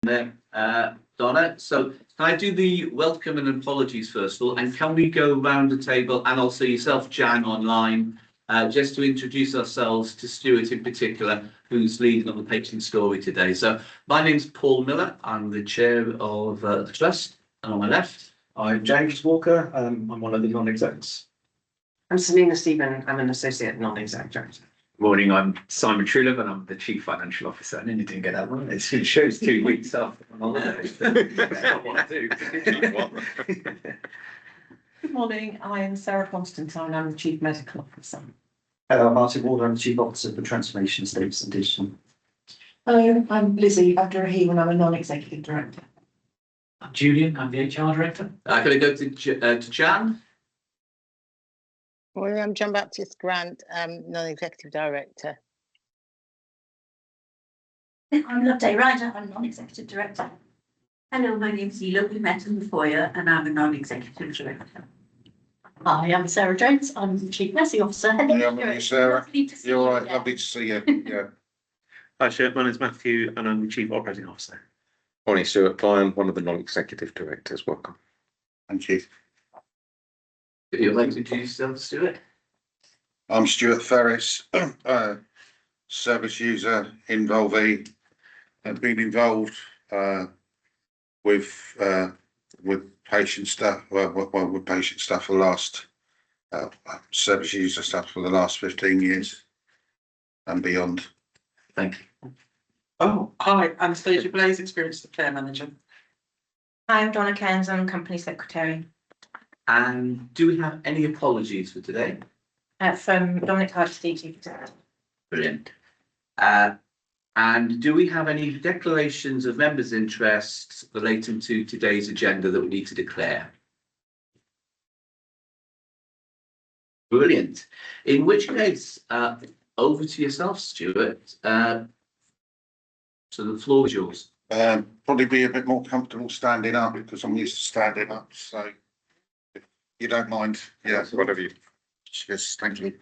there, Donna. So can I do the welcome and apologies first of all, and can we go round the table and also yourself, Jan, online, just to introduce ourselves to Stuart in particular, who's leading on the patient story today. So my name's Paul Miller. I'm the chair of the trust, and on my left, I'm James Walker. I'm one of the non-execs. I'm Selina Stephen. I'm an associate non-exec director. Morning, I'm Simon Truelove and I'm the Chief Financial Officer. I nearly didn't get that one. It shows 2 weeks after my holiday. That's not what I do. Good morning, I'm Sarah Constantine, I'm the Chief Medical Officer. Hello, I'm Martin Walker. I'm the Chief Officer for Transformation, Status and Digital. Hello, I'm Lizzie Abdurrahim and I'm a non-executive director. I'm Julian, I'm the HR Director. can I go to Jan? Morning, I'm John Baptist Grant, non-executive director. I'm Lotte Ryder, I'm non-executive director. Hello, my name's Ela. We met in the foyer and I'm a non-executive director. Hi, I'm Sarah Jones. I'm the Chief Nursing Officer. Yeah, I'm Sarah. You're all right, lovely to see you. Yeah. Hi, Stuart. My name's Matthew and I'm the Chief Operating Officer. Morning, Stuart Klein, one of the non-executive directors. Welcome. Thank you. If you'd like to introduce yourself, Stuart. I'm Stuart Ferris, service user, involvee. I've been involved with patient stuff, with patient stuff for the last service user stuff for the last 15 years and beyond. Thank you. Oh, hi, I'm Anastasia Blaze, Experienced Care Manager. Hi, I'm Donna Cairns, I'm Company Secretary. And do we have any apologies for today? From Dominic Hardesty, Chief Executive. Brilliant. And do we have any declarations of members' interests relating to today's agenda that we need to declare? Brilliant. In which case, over to yourself, Stuart. So the floor is yours. Probably be a bit more comfortable standing up because I'm used to standing up. So if you don't mind, yeah, whatever you. Yes, thank you.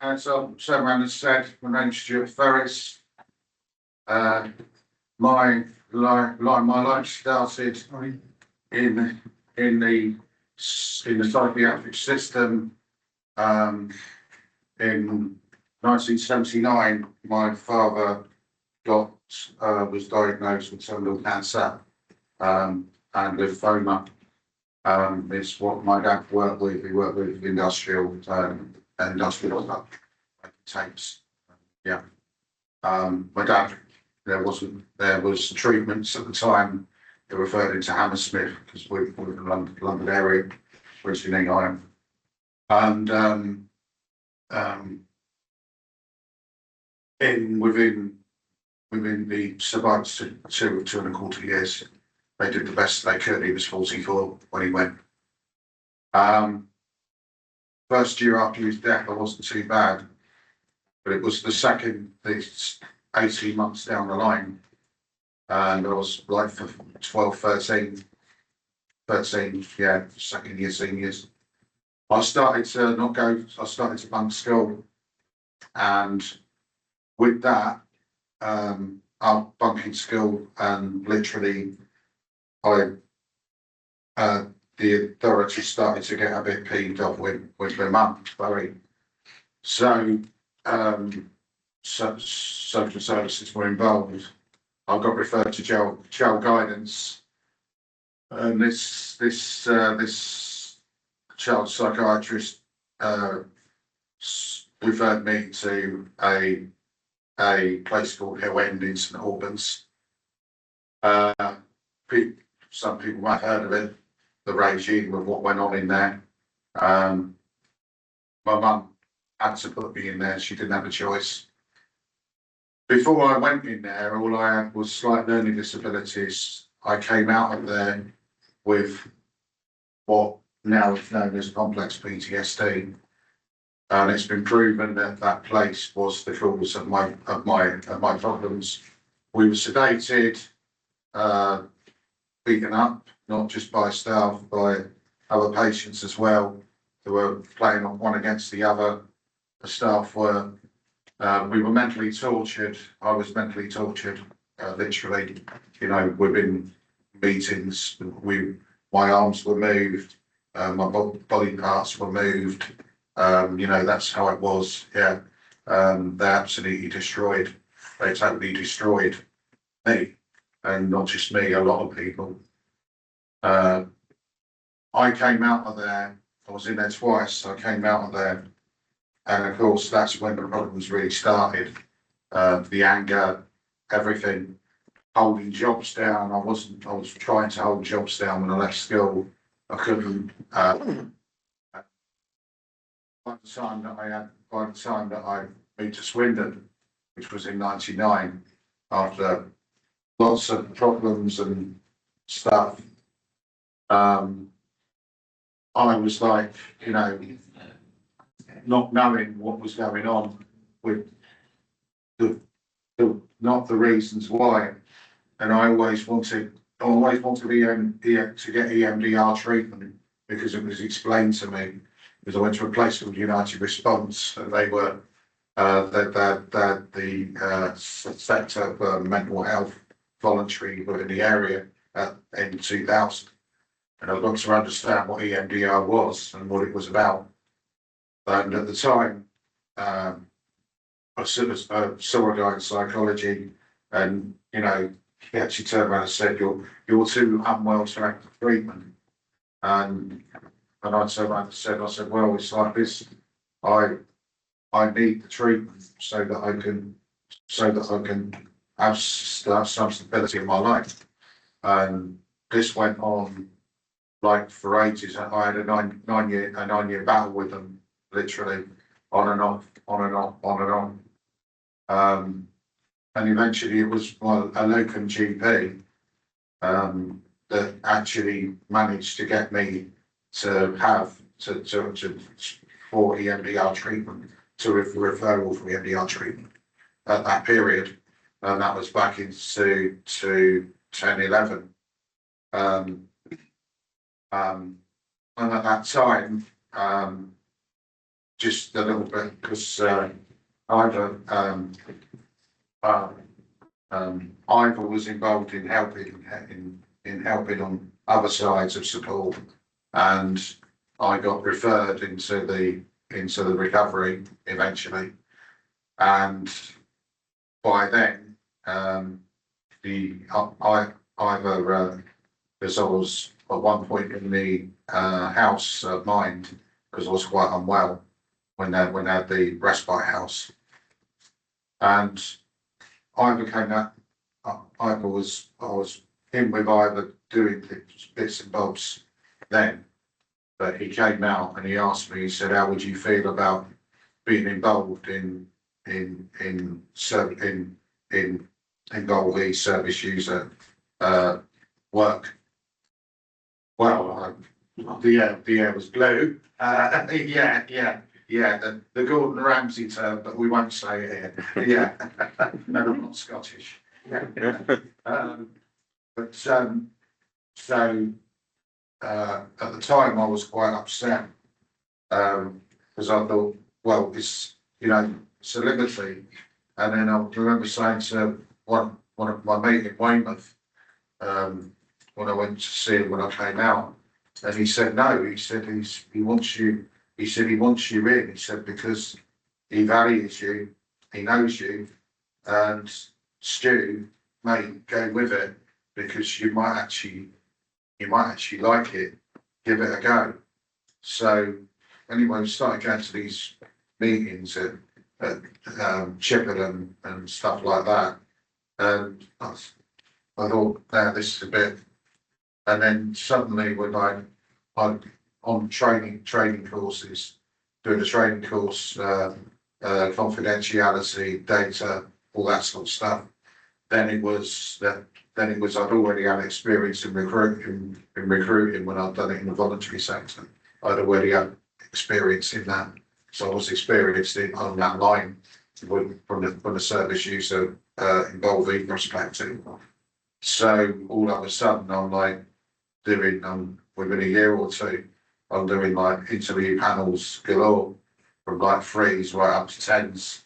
As Sam said, my name's Stuart Ferris. My life started in the psychiatric system. In 1979, my father was diagnosed with terminal cancer and lymphoma. It's what my dad worked with. He worked with industrial tapes. Yeah. My dad, there was treatments at the time that referred into Hammersmith because we're from the London area, originally I am. And within the survivors to 2.25 years, they did the best they could. He was 44 when he went. First year after his death, I wasn't too bad, but it was the 18 months down the line, and I was like for 12, 13, yeah, second year, seniors. I started to bunk school, and with that, I'm bunking school, and literally, the authorities started to get a bit peeved off with my mum, Chloe. So, social services were involved. I got referred to child guidance, and this child psychiatrist referred me to a place called Hill End in St Albans. Some people might have heard of it, the regime of what went on in there. My mum had to put me in there, she didn't have a choice. Before I went in there, all I had was slight learning disabilities. I came out of there with what now is known as complex PTSD. And it's been proven that that place was the cause of my problems. We were sedated, beaten up, not just by staff, by other patients as well, who were playing on one against the other. The staff were, we were mentally tortured. I was mentally tortured, literally, you know, within meetings, my arms were moved, my body parts were moved. You know, that's how it was. Yeah. They absolutely destroyed, they totally destroyed me, and not just me, a lot of people. I came out of there, I was in there twice, I came out of there, and of course, that's when the problems really started. The anger, everything, holding jobs down. I was trying to hold jobs down when I left school. I couldn't, by the time that I moved to Swindon, which was in '99, after lots of problems and stuff, I was like, you know, not knowing what was going on with not the reasons why, and I always wanted to get EMDR treatment because it was explained to me. Because I went to a place called United Response, and they were the sector for mental health voluntary within the area in 2000, and I got to understand what EMDR was and what it was about. And at the time, I saw a guy in psychology, and you know, he actually turned around and said, "You're too unwell to act for treatment." And I turned around and said, "Well, it's like this. I need the treatment so that I can have some stability in my life." And this went on like for ages. I had a nine year battle with them, literally on and off. And eventually it was a locum GP that actually managed to get me to have for EMDR treatment, to referral for EMDR treatment at that period, and that was back into 10-11. And at that time, just a little bit, because Ivor was involved in helping on other sides of support, and I got referred into the recovery eventually, and by then, because I was at one point in the house of mind, because I was quite unwell when I had the respite house, and I was in with Ivor doing bits and bobs then, but he came out and he asked me, he said, "How would you feel about being involved in Golby service user work?" Well, the air was blue. The Gordon Ramsay term, but we won't say it here. Yeah, no, I'm not Scottish. Yeah. At the time I was quite upset, because I thought, well, it's, you know, it's a liberty. And then I remember saying to one of my mate in Weymouth, when I went to see him when I came out, and he said no. He said he wants you. He said he wants you in. He said because he values you, he knows you, and Stu may go with it because you might actually like it. Give it a go. So anyway, we started going to these meetings at Chippenham and stuff like that, and I thought, now this is a bit. And then suddenly when I'm on training courses, doing a training course, confidentiality, data, all that sort of stuff, then it was I'd already had experience in recruiting when I'd done it in the voluntary sector. I'd already had experience in that, so I was experienced on that line from the service user involving perspective. So all of a sudden, I'm like doing, within a year or two, I'm doing like interview panels galore from like threes right up to tens.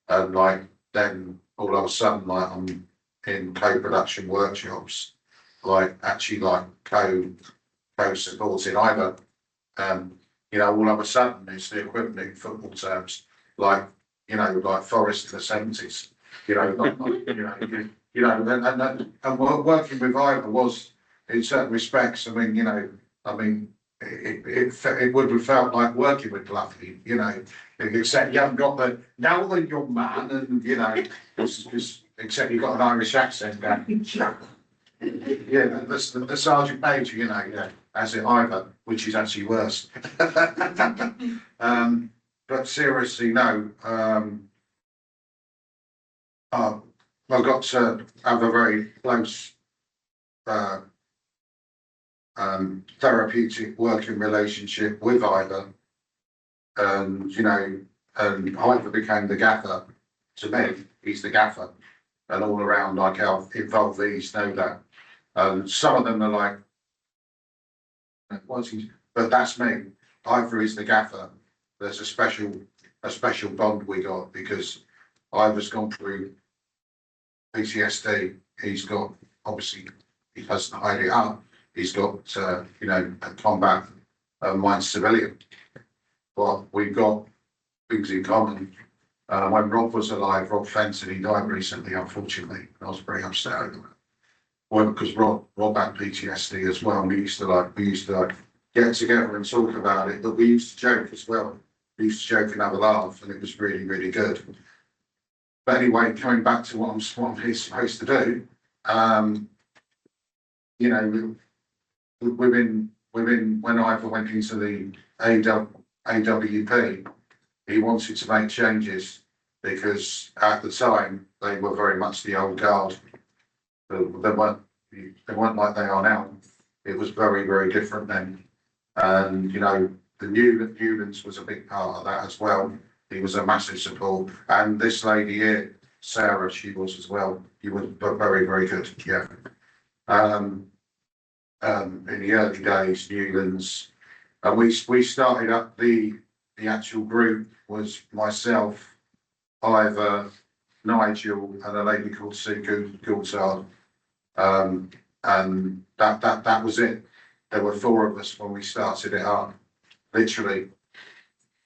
And like, then all of a sudden, like I'm in co-production workshops, like actually like co-supporting either. You know, all of a sudden it's the equivalent in football terms, like, you know, like Forest in the 70s, you know, and working with either was in certain respects, I mean, you know, it would have felt like working with Bluffy, you know, except you haven't got the, now that you're man and, you know, except you've got an Irish accent now. Yeah, the Sergeant Major, you know, yeah, as it either, which is actually worse. But seriously, no, I've got to have a very close therapeutic working relationship with Ivor. And, you know, and Ivor became the gaffer to me, he's the gaffer. And all around, like our involvees know that. Some of them are like, what's he? But that's me. Ivor is the gaffer. There's a special bond we got because Ivor's gone through PTSD. He's got, obviously, he doesn't hide it up. He's got, you know, a combat mind civilian. But we've got things in common. When Rob was alive, Rob Fenton, he died recently, unfortunately. I was very upset over that. Well, because Rob had PTSD as well. And we used to get together and talk about it, but we used to joke as well. We used to joke and have a laugh, and it was really, really good. But anyway, coming back to what I'm supposed to do, you know, within when Ivor went into the AWP, he wanted to make changes because at the time they were very much the old guard. They weren't like they are now. It was very, very different then. And, you know, the Newlands was a big part of that as well. He was a massive support. And this lady here, Sarah, she was as well. He was very, very good, yeah. In the early days, Newlands, and we started up the actual group was myself, Ivor, Nigel, and a lady called Sue Goultard. And that was it. There were 4 of us when we started it up, literally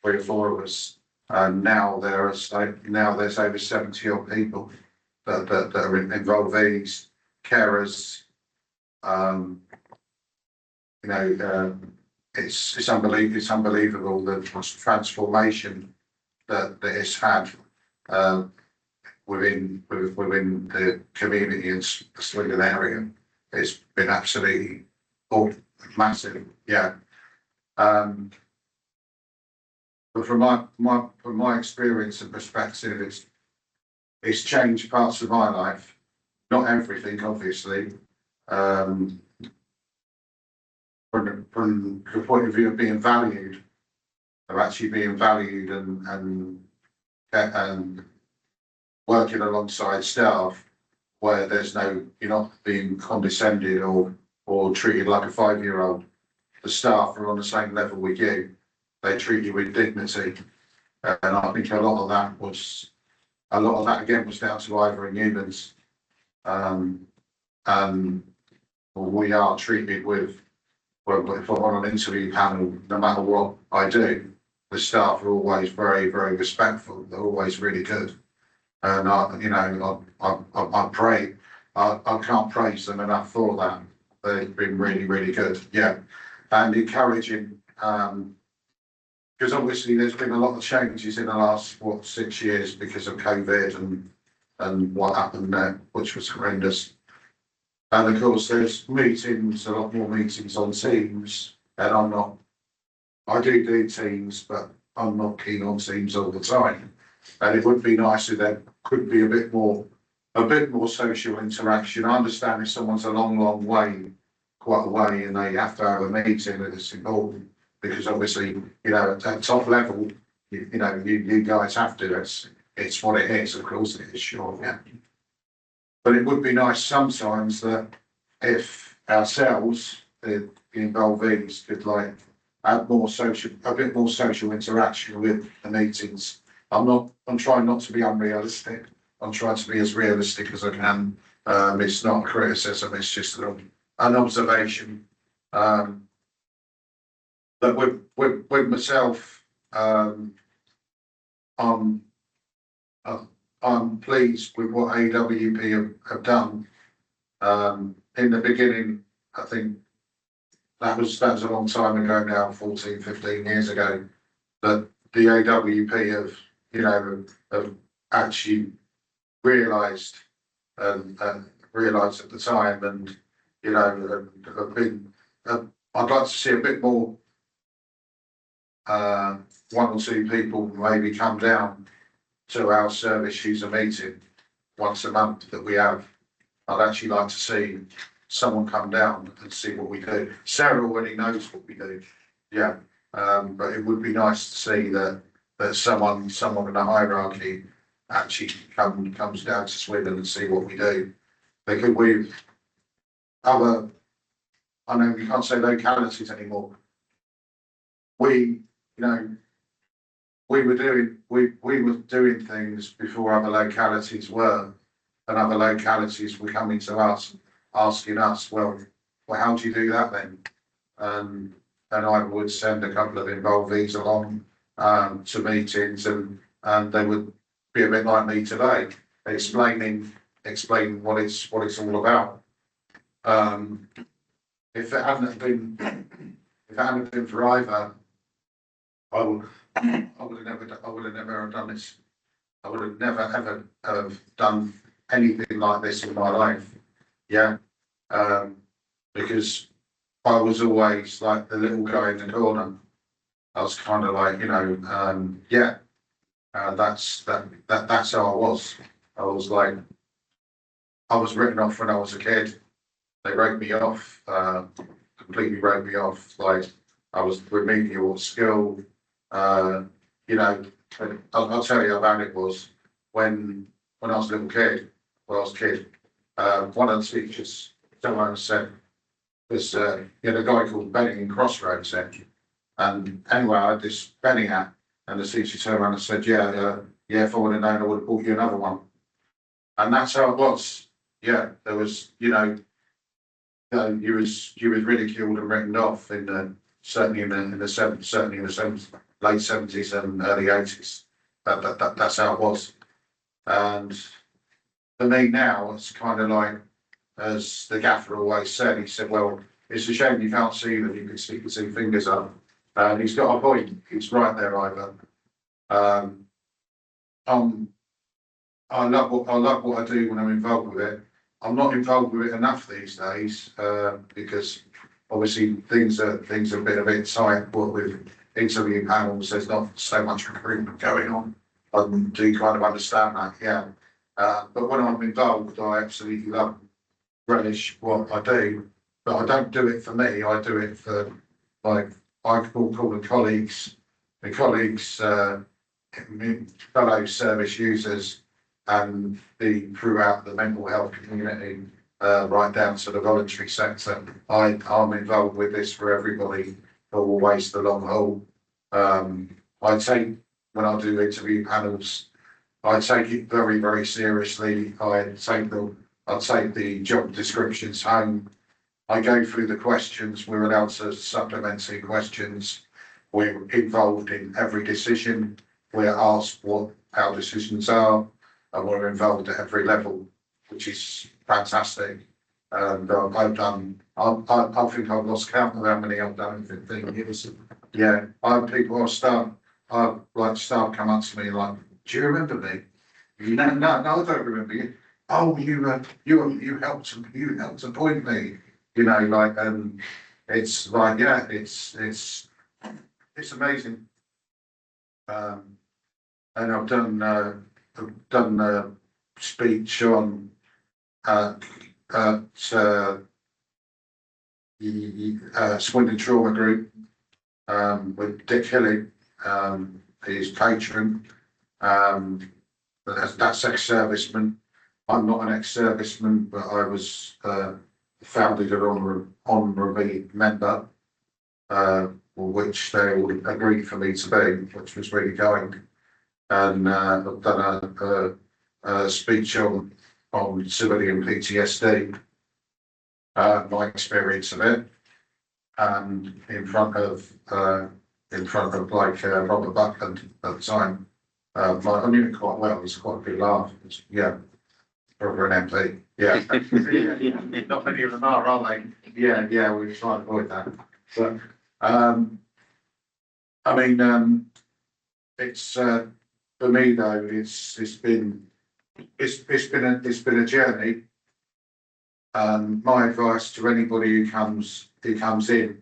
3 or 4 of us. And now there's over 70 odd people that are involvees, carers. You know, it's unbelievable the transformation that it's had within the community in the Swindon area. It's been absolutely massive, yeah. But from my experience and perspective, it's changed parts of my life, not everything, obviously. From the point of view of being valued, and working alongside staff where you're not being condescended or treated like a 5-year-old. The staff are on the same level with you. They treat you with dignity. And I think a lot of that again was down to Ivor and Newlands. We are treated with, well, if I'm on an interview panel, no matter what I do, the staff are always very, very respectful. They're always really good. And I can't praise them enough for that. They've been really, really good. Yeah. And encouraging, because obviously there's been a lot of changes in the last 6 years because of COVID and what happened there, which was horrendous. And of course there's a lot more meetings on Teams, and I do Teams, but I'm not keen on Teams all the time. And it would be nice if there could be a bit more social interaction. I understand if someone's a long way, quite a way, and they have to have a meeting, and it's important because obviously, you know, at top level, you guys have to. It's what it is. Of course it is, sure, yeah. But it would be nice sometimes that if ourselves, the involvees, could like have more social, a bit more social interaction with the meetings. I'm trying not to be unrealistic. I'm trying to be as realistic as I can. It's not a criticism, it's just an observation. That with myself, I'm pleased with what AWP have done. In the beginning, I think that was a long time ago now, 14, 15 years ago, that the AWP have actually realised and realised at the time, and have been. I'd like to see a bit more. One or two people maybe come down to our service user meeting once a month that we have. I'd actually like to see someone come down and see what we do. Sarah already knows what we do, yeah. But it would be nice to see that someone in the hierarchy actually comes down to Swindon and see what we do. Because I know we can't say localities anymore. We were doing things before other localities were, and other localities were coming to us, asking us, well, how do you do that then? And I would send a couple of involvees along to meetings, and they would be a bit like me today, explaining what it's all about. If it hadn't been for Ivor, I would have never done this. I would have never ever have done anything like this in my life. Yeah. Because I was always like the little guy in the corner. I was kind of like, that's how I was. I was like, I was written off when I was a kid. They wrote me off, completely wrote me off. Like I was remedial at school. I'll tell you how bad it was when I was a little kid. When I was a kid, one of the teachers, someone said, there's a guy called Benning in Crossroads there. And anyway, I had this Benning hat, and the teacher turned around and said, if I would have known, I would have bought you another one. And that's how it was. Yeah, there was, you was ridiculed and written off certainly in the late 70s and early 80s. That's how it was. And for me now, it's kind of like, as the gaffer always said, he said, well, it's a shame you can't see them, you can see fingers up. And he's got a point, he's right there, Ivor. I love what I do when I'm involved with it. I'm not involved with it enough these days, because obviously things are a bit tight, but with interview panels, there's not so much recruitment going on. I do kind of understand that, yeah. But when I'm involved, I absolutely relish what I do, but I don't do it for me. I do it for, like, I call the colleagues, fellow service users, and throughout the mental health community, right down to the voluntary sector. I'm involved with this for everybody, for always the long haul. When I do interview panels, I take it very, very seriously. I take the job descriptions home. I go through the questions. We're allowed to supplementary questions. We're involved in every decision. We're asked what our decisions are, and we're involved at every level, which is fantastic. And I think I've lost count of how many I've done in 15 years. Yeah, staff come up to me like, do you remember me? No, I don't remember you. Oh, you helped appoint me. And it's like, yeah, it's amazing. And I've done a speech on Swindon Trauma Group with Dick Hilly, his patron. That's ex-serviceman. I'm not an ex-serviceman, but I was founded an honorary member, which they all agreed for me to be, which was really going. And I've done a speech on civilian PTSD, my experience of it, and in front of like Robert Buckland at the time. I knew it quite well. He's quite a good laugh. Yeah, for an MP. Yeah, not many of them are they? Yeah. We try to avoid that. But I mean, it's for me though. It's been a journey. My advice to anybody who comes in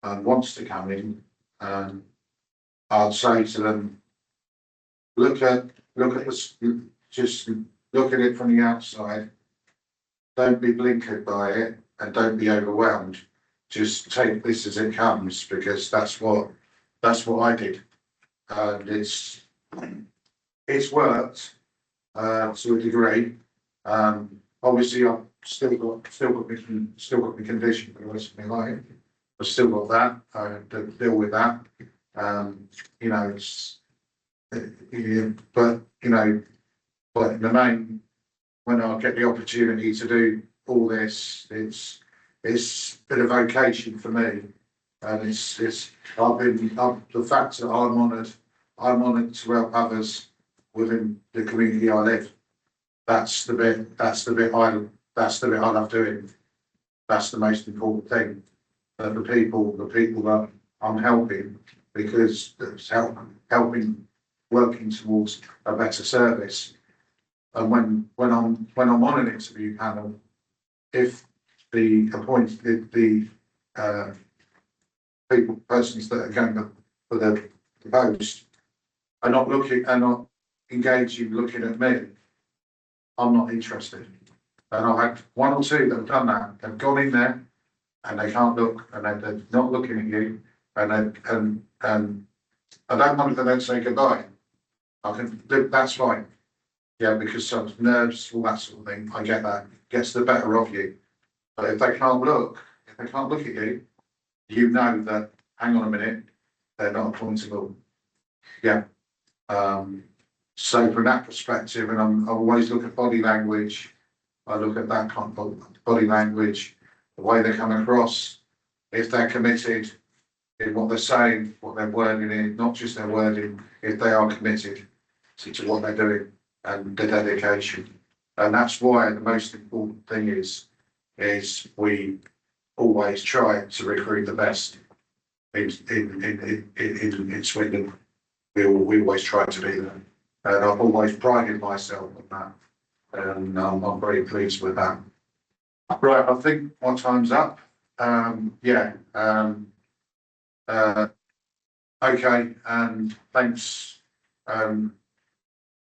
and wants to come in, I'd say to them, look at this, just look at it from the outside. Don't be blinkered by it and don't be overwhelmed. Just take this as it comes, because that's what I did, and it's worked to a degree. Obviously, I've still got my condition for the rest of my life. I've still got that. I have to deal with that. You know, but in the main, when I get the opportunity to do all this, it's been a vocation for me, and the fact that I'm honoured to help others within the community I live. That's the bit I love doing. That's the most important thing. The people that I'm helping, because it's helping working towards a better service. And when I'm on an interview panel, if the persons that are going for the post are not engaging, looking at me, I'm not interested. And I've had one or two that have done that. They've gone in there and they can't look, and they're not looking at you, and I don't mind if they don't say goodbye. I can do, that's fine. Yeah, because of nerves, all that sort of thing. I get that. Gets the better of you. But if they can't look at you, you know that, hang on a minute, they're not appointable. Yeah. So from that perspective, and I always look at body language. I look at that kind of body language, the way they come across, if they're committed in what they're saying, what they're wording in, not just their wording, if they are committed to what they're doing and the dedication. And that's why the most important thing is we always try to recruit the best in Swindon. We always try to do that. And I've always prided myself on that. And I'm very pleased with that. Right, I think my time's up. Okay, and thanks.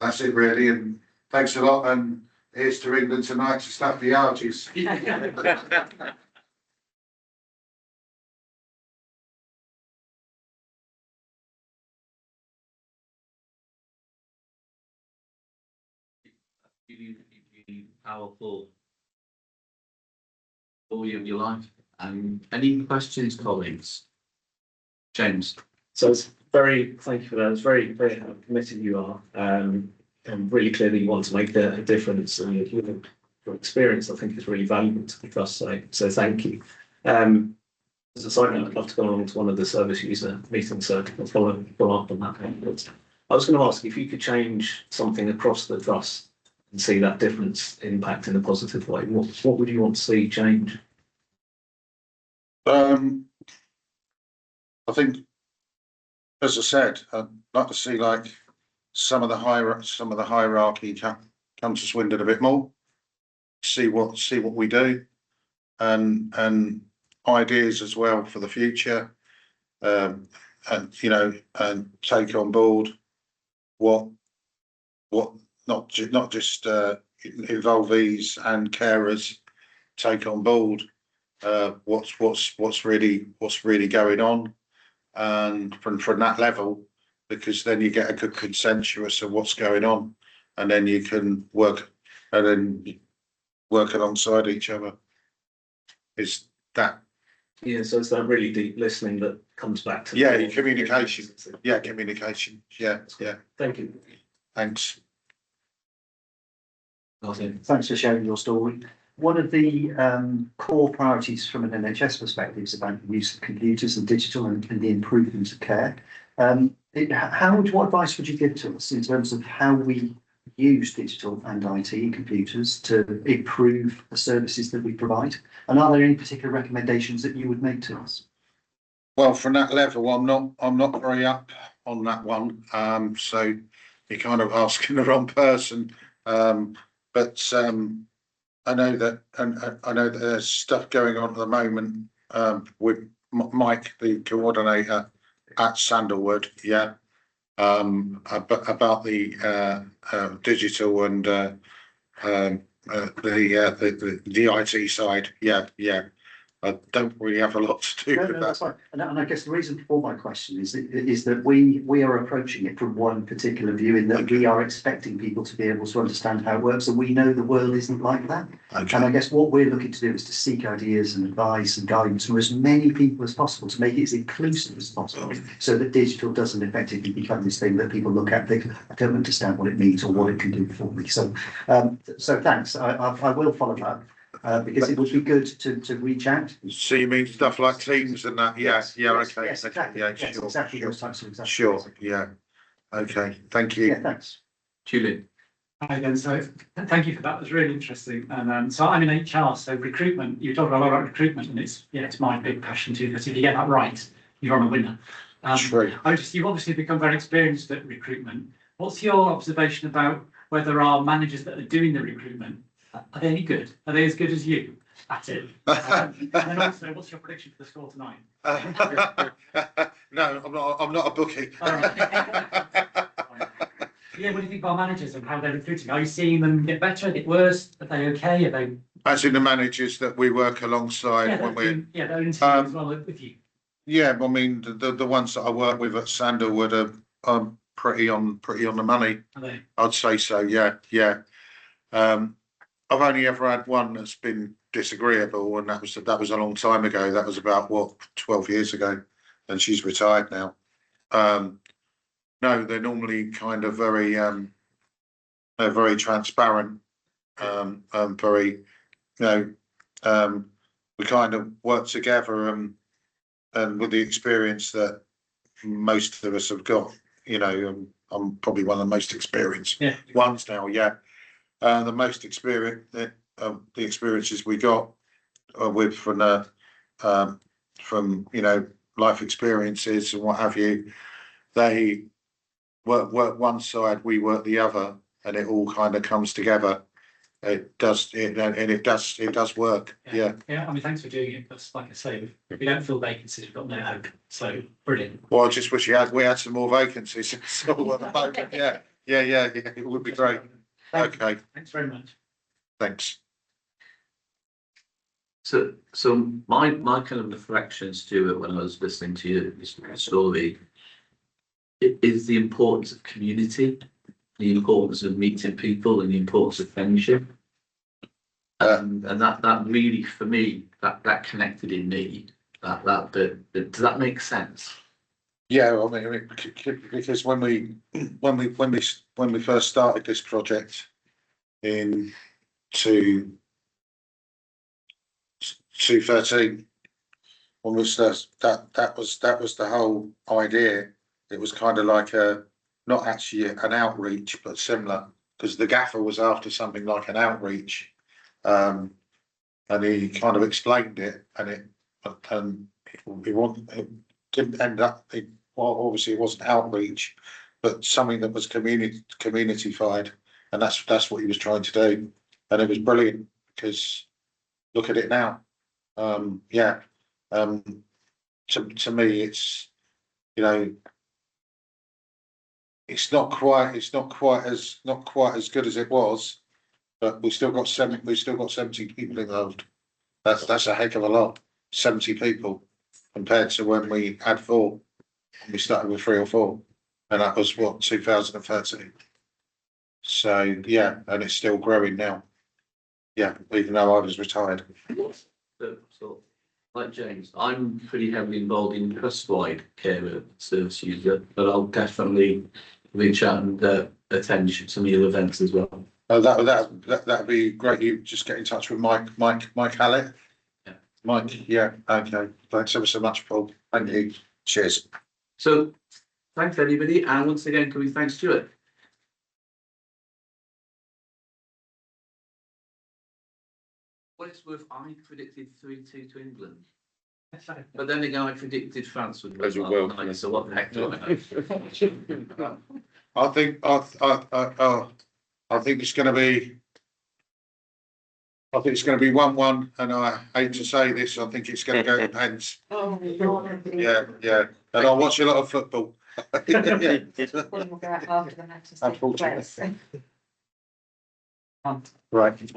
That's it really, and thanks a lot, and here's to England tonight to slap the arches. Really powerful story of your life. Any questions, colleagues? James. So thank you for that. It's very, very committed you are, and really clear that you want to make a difference. And your experience, I think, is really valuable to the trust. So thank you. As a side note, I'd love to go along to one of the service user meetings, so I'll follow up on that. But I was going to ask if you could change something across the trust and see that difference impact in a positive way. What would you want to see change? I think, as I said, I'd like to see like some of the hierarchy come to Swindon a bit more. See what we do, and ideas as well for the future, and and take on board what not just involvees and carers take on board what's really going on, and from that level, because then you get a good consensus of what's going on, and then you can work alongside each other. Is that, Yeah, so it's that really deep listening that comes back to. yeah, your communication, communication, yeah, Thank you. thanks. Thanks for sharing your story. One of the core priorities from an NHS perspective is about the use of computers and digital and the improvement of care. What advice would you give to us in terms of how we use digital and IT and computers to improve the services that we provide? And are there any particular recommendations that you would make to us? Well, from that level, I'm not very up on that one. So you're kind of asking the wrong person. But I know that, and I know that there's stuff going on at the moment with Mike, the coordinator at Sandalwood, about the digital and the IT side, I don't really have a lot to do with that. That's fine. And I guess the reason for my question is that we are approaching it from one particular view, in that we are expecting people to be able to understand how it works, and we know the world isn't like that. Okay. And I guess what we're looking to do is to seek ideas and advice and guidance from as many people as possible to make it as inclusive as possible, so that digital doesn't effectively become this thing that people look at, think, I don't understand what it means or what it can do for me. So thanks. I will follow that. Because it would be good to reach out. So you mean stuff like Teams and that? Yes, Okay. yes, exactly. Yeah, Yes, sure. exactly those types of examples. Sure, yeah. Okay, thank you. Yeah, thanks. Julian. Hi again, so thank you for that, it was really interesting. And so I'm in HR, so recruitment, you talk a lot about recruitment, and it's my big passion too, because if you get that right, you're on a winner. True. You've obviously become very experienced at recruitment. What's your observation about whether our managers that are doing the recruitment, are they any good? Are they as good as you at it? And then also, what's your prediction for the score tonight? No, I'm not a bookie. Yeah, what do you think of our managers and how they're recruiting? Are you seeing them get better, get worse? Are they okay? Are they? As in the managers that we work alongside when we're. They're in team as well with you. Yeah, I mean, the ones that I work with at Sandalwood are pretty on the money. Are they? I'd say so, yeah. I've only ever had one that's been disagreeable, and that was a long time ago. That was about 12 years ago, and she's retired now. No, they're normally kind of very, they're very transparent, very, we kind of work together, and with the experience that most of us have got, I'm probably one of the most experienced ones now, the most experience, the experiences we got with from life experiences and what have you, they work one side, we work the other, and it all kind of comes together. It does work. Yeah. I mean, thanks for doing it. But like I say, if we don't fill vacancies, we've got no hope. So brilliant. Well, I just wish we had some more vacancies. So at the moment, yeah, it would be great. Okay. Thanks very much. Thanks. So my kind of reflections to it when I was listening to your story, it is the importance of community, the importance of meeting people, and the importance of friendship. And that really, for me, that connected in me. That does that make sense? Yeah, I mean, because when we first started this project in 2013, when we started, that was the whole idea. It was kind of like not actually an outreach, but similar, because the gaffer was after something like an outreach, and he kind of explained it, and it didn't end up. Obviously, it wasn't outreach, but something that was community-fied, and that's what he was trying to do, and it was brilliant because look at it now. To me, it's it's not quite as good as it was, but we still got 70 people involved. That's a heck of a lot. 70 people compared to when we had 4. We started with 3 or 4, and that was 2013. So, yeah, and it's still growing now. Yeah, even though I was retired. So, like James, I'm pretty heavily involved in trust-wide care service user, but I'll definitely reach out and attend some of your events as well. Oh, that'd be great. You just get in touch with Mike Hallett. Yeah. Mike, yeah, okay. Thanks ever so much, Paul. Thank you. Cheers. So, thanks everybody, and once again, can we thank Stuart? What it's worth, I predicted 3-2 to England. But then again, I predicted France would win last night, so what the heck do I know? I think it's going to be. I think it's going to be 1-1, and I hate to say this, I think it's going to go to pens. Oh, Yeah, yeah, and I watch a lot of football. We'll go out after the match. Unfortunately. Right.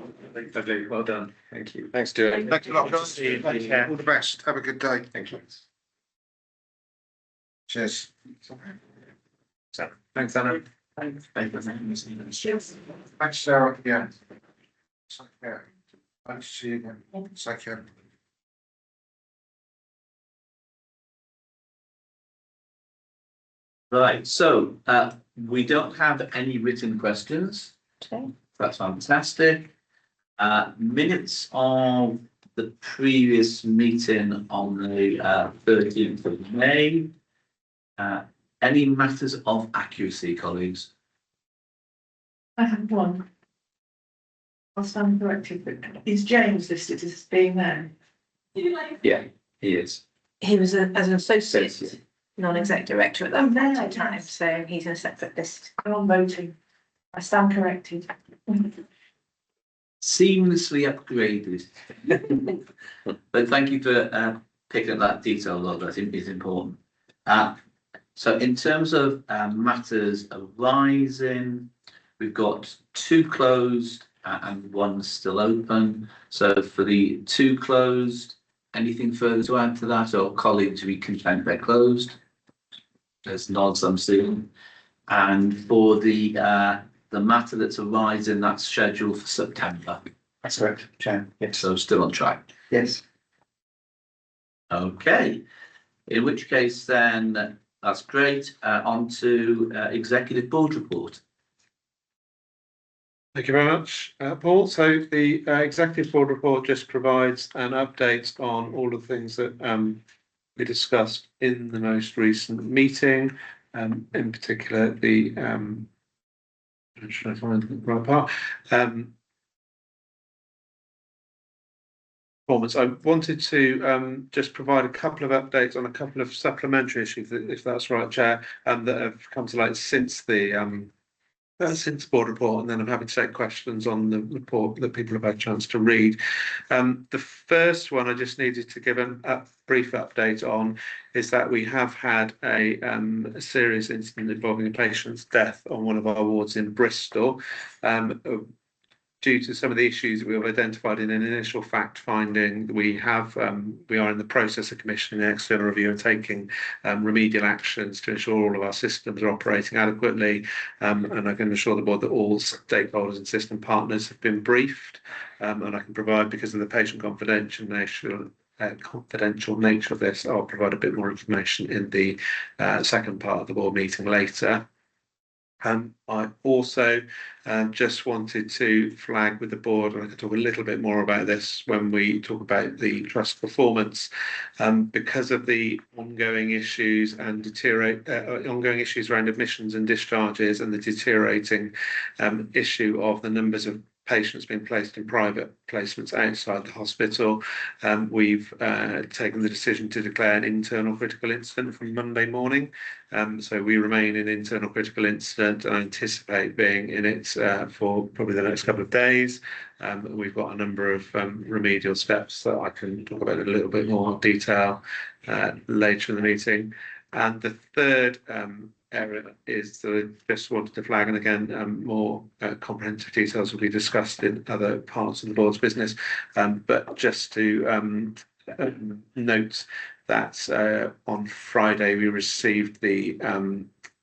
Lovely, well done. Thank you. Thanks, Stuart. Thanks a lot, guys. See you. Take care. All the best. Have a good day. Thank you. Cheers. Thanks, Anna. Thanks, Sarah. Yeah. Take care. Thanks to see you again. Take care. Right, so we don't have any written questions. Okay. That's fantastic. Minutes of the previous meeting on the 13th of May. Any matters of accuracy, colleagues? I have one. I'll stand corrected, but is James listed as being there? Yeah, he is. He was as an associate Associate. non-exec director at that point in time, so he's in a separate list. I'm voting. I stand corrected. Seamlessly upgraded. But thank you for picking up that detail, Laura. I think is important. So in terms of matters arising, we've got 2 closed and 1 still open. So for the 2 closed, anything further to add to that, or colleagues, we content they're closed? There's nods I'm seeing. And for the matter that's arising, that's scheduled for September. That's correct, Chair. Yes. So still on track. Yes. Okay. In which case then, that's great. On to executive board report. Thank you very much, Paul. So the executive board report just provides an update on all of the things that we discussed in the most recent meeting, in particular the should I find the right part? Performance. I wanted to just provide a couple of updates on a couple of supplementary issues, if that's right, Chair, that have come to light since the board report, and then I'm happy to take questions on the report that people have had a chance to read. The first one I just needed to give a brief update on is that we have had a serious incident involving a patient's death on one of our wards in Bristol. Due to some of the issues that we have identified in an initial fact finding, we are in the process of commissioning an external review and taking remedial actions to ensure all of our systems are operating adequately. And I can assure the board that all stakeholders and system partners have been briefed. And I can provide, because of the patient confidential nature of this, I'll provide a bit more information in the second part of the board meeting later. I also just wanted to flag with the board, and I can talk a little bit more about this when we talk about the trust performance, because of the ongoing issues and ongoing issues around admissions and discharges, and the deteriorating issue of the numbers of patients being placed in private placements outside the hospital. We've taken the decision to declare an internal critical incident from Monday morning. So we remain in internal critical incident and anticipate being in it for probably the next couple of days. We've got a number of remedial steps that I can talk about in a little bit more detail later in the meeting. And the third area is that I just wanted to flag, and again, more comprehensive details will be discussed in other parts of the board's business, but just to note that on Friday we received the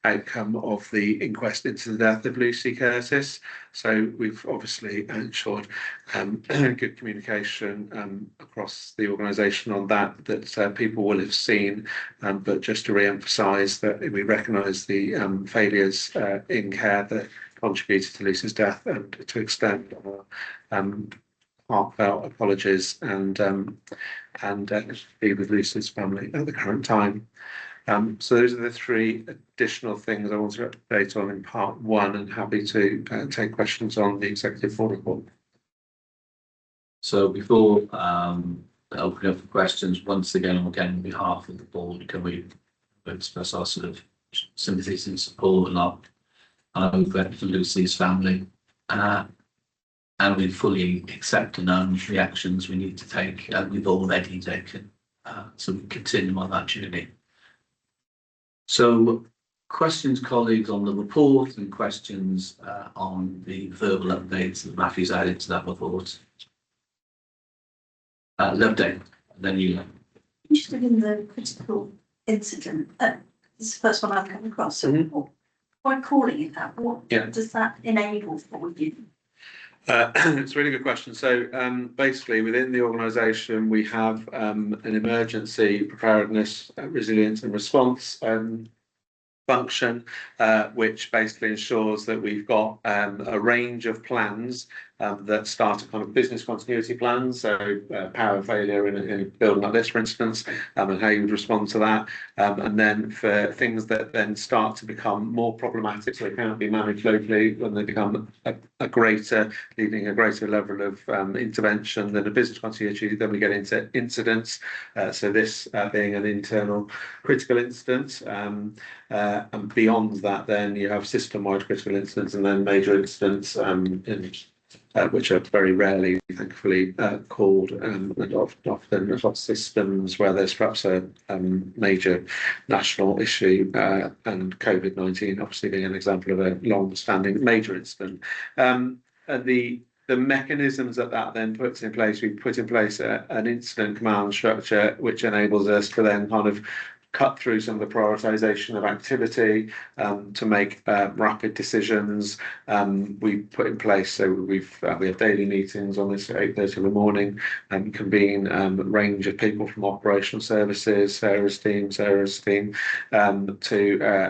outcome of the inquest into the death of Lucy Curtis. So we've obviously ensured good communication across the organisation on that people will have seen. But just to re-emphasise that we recognise the failures in care that contributed to Lucy's death, and to extend our heartfelt apologies and be with Lucy's family at the current time. So those are the three additional things I want to update on in part one, and happy to take questions on the executive board report. So before opening up for questions, once again on behalf of the board, can we express our sort of sympathies and support and our regret for Lucy's family, and we fully accept and own the actions we need to take, and we've already taken, so we continue on that journey. So questions, colleagues, on the report, and questions on the verbal updates that Matthew's added to that report. Loveday, then you. Interested in the critical incident. This is the first one I've come across. So by calling it that, what does that enable for you? It's a really good question. So basically within the organisation we have an emergency preparedness, resilience and response function, which basically ensures that we've got a range of plans that start a kind of business continuity plans, so power failure in a building like this, for instance, and how you would respond to that, and then for things that then start to become more problematic, so they cannot be managed locally, when they become leading a greater level of intervention than a business continuity, then we get into incidents. So this being an internal critical incident, and beyond that, then you have system-wide critical incidents, and then major incidents, which are very rarely, thankfully, called, and often across systems where there's perhaps a major national issue, and COVID-19 obviously being an example of a long-standing major incident. And the mechanisms that then puts in place, we put in place an incident command structure, which enables us to then kind of cut through some of the prioritisation of activity to make rapid decisions. We put in place, so we have daily meetings on this at 8:30 in the morning, and convene a range of people from operational services, Sarah's team, to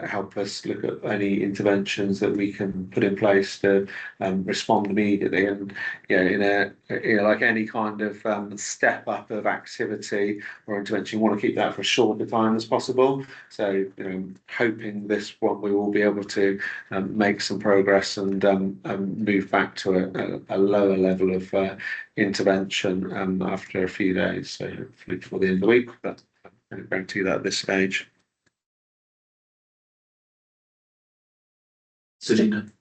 help us look at any interventions that we can put in place to respond immediately. And like any kind of step up of activity or intervention, you want to keep that for a shorter time as possible. So, hoping this one we will be able to make some progress and move back to a lower level of intervention after a few days. So hopefully before the end of the week, but I can't guarantee that at this stage.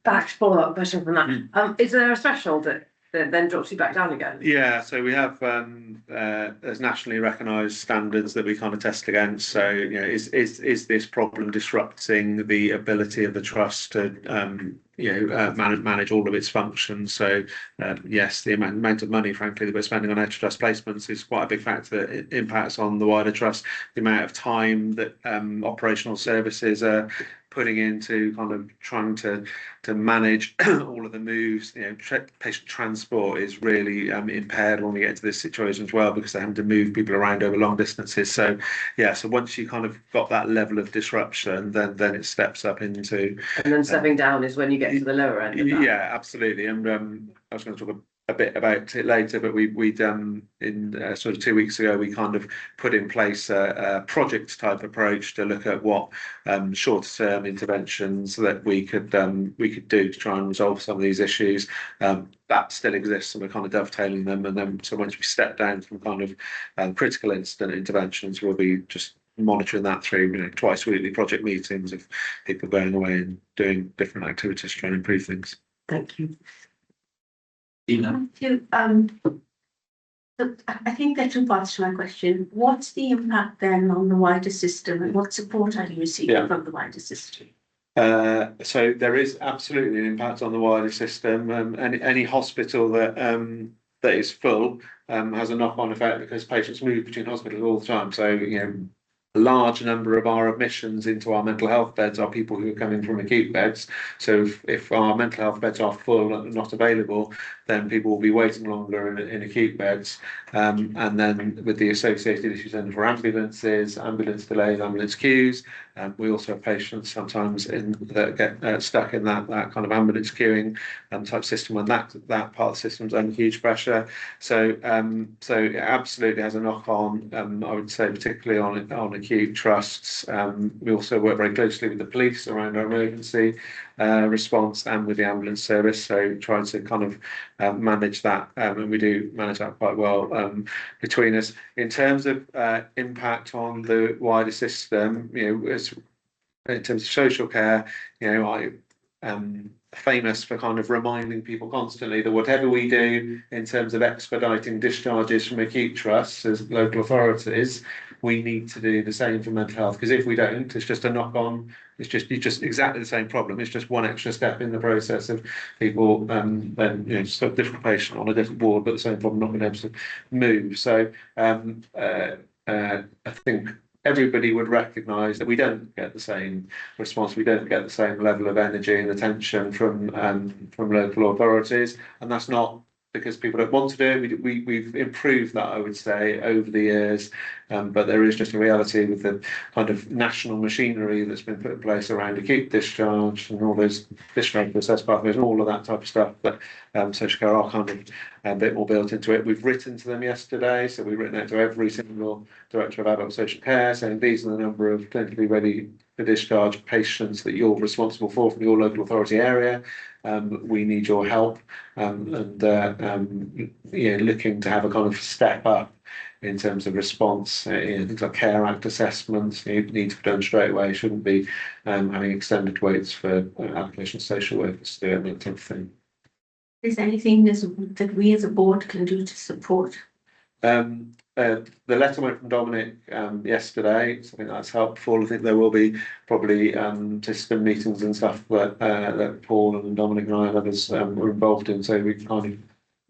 Back to follow up question from that. Is there a threshold that then drops you back down again? Yeah, so we have there's nationally recognised standards that we kind of test against. So is this problem disrupting the ability of the trust to manage all of its functions? So yes, the amount of money, frankly, that we're spending on extra trust placements is quite a big factor that impacts on the wider trust. The amount of time that operational services are putting into kind of trying to manage all of the moves, patient transport is really impaired when we get into this situation as well, because they're having to move people around over long distances. So yeah, so once you kind of got that level of disruption, then it steps up into. And then stepping down is when you get to the lower end of that. Yeah, absolutely. And I was going to talk a bit about it later, but we'd in sort of 2 weeks ago, we kind of put in place a project type approach to look at what shorter term interventions that we could do to try and resolve some of these issues. That still exists, and we're kind of dovetailing them. And then so once we step down from kind of critical incident interventions, we'll be just monitoring that through twice weekly project meetings of people going away and doing different activities to try and improve things. Thank you. I think there are two parts to my question. What's the impact then on the wider system, and what support are you receiving from the wider system? So there is absolutely an impact on the wider system. Any hospital that is full has a knock-on effect, because patients move between hospitals all the time. So a large number of our admissions into our mental health beds are people who are coming from acute beds. So if our mental health beds are full and not available, then people will be waiting longer in acute beds. And then with the associated issues then for ambulances, ambulance delays, ambulance queues, we also have patients sometimes that get stuck in that kind of ambulance queuing type system, and that part of the system's under huge pressure. So it absolutely has a knock on, I would say, particularly on acute trusts. We also work very closely with the police around our emergency response and with the ambulance service, so trying to kind of manage that, and we do manage that quite well between us. In terms of impact on the wider system, in terms of social care, I am famous for kind of reminding people constantly that whatever we do in terms of expediting discharges from acute trusts as local authorities, we need to do the same for mental health, because if we don't, it's just a knock on. It's just exactly the same problem. It's just one extra step in the process of people just a different patient on a different ward, but the same problem, not being able to move. So I think everybody would recognise that we don't get the same response, we don't get the same level of energy and attention from local authorities, and that's not because people don't want to do it. We've improved that, I would say, over the years, but there is just a reality with the kind of national machinery that's been put in place around acute discharge and all those discharge process pathways and all of that type of stuff, but social care are kind of a bit more built into it. We've written to them yesterday, so we've written out to every single director of adult social care saying these are the number of clinically ready for discharge patients that you're responsible for from your local authority area. We need your help, and looking to have a kind of step up in terms of response. Things like Care Act assessments need to be done straight away. Shouldn't be having extended waits for application of social workers to do it, that type of thing. Is there anything that we as a board can do to support? The letter went from Dominic yesterday, so I think that's helpful. I think there will be probably system meetings and stuff that Paul and Dominic and I and others were involved in, so we can kind of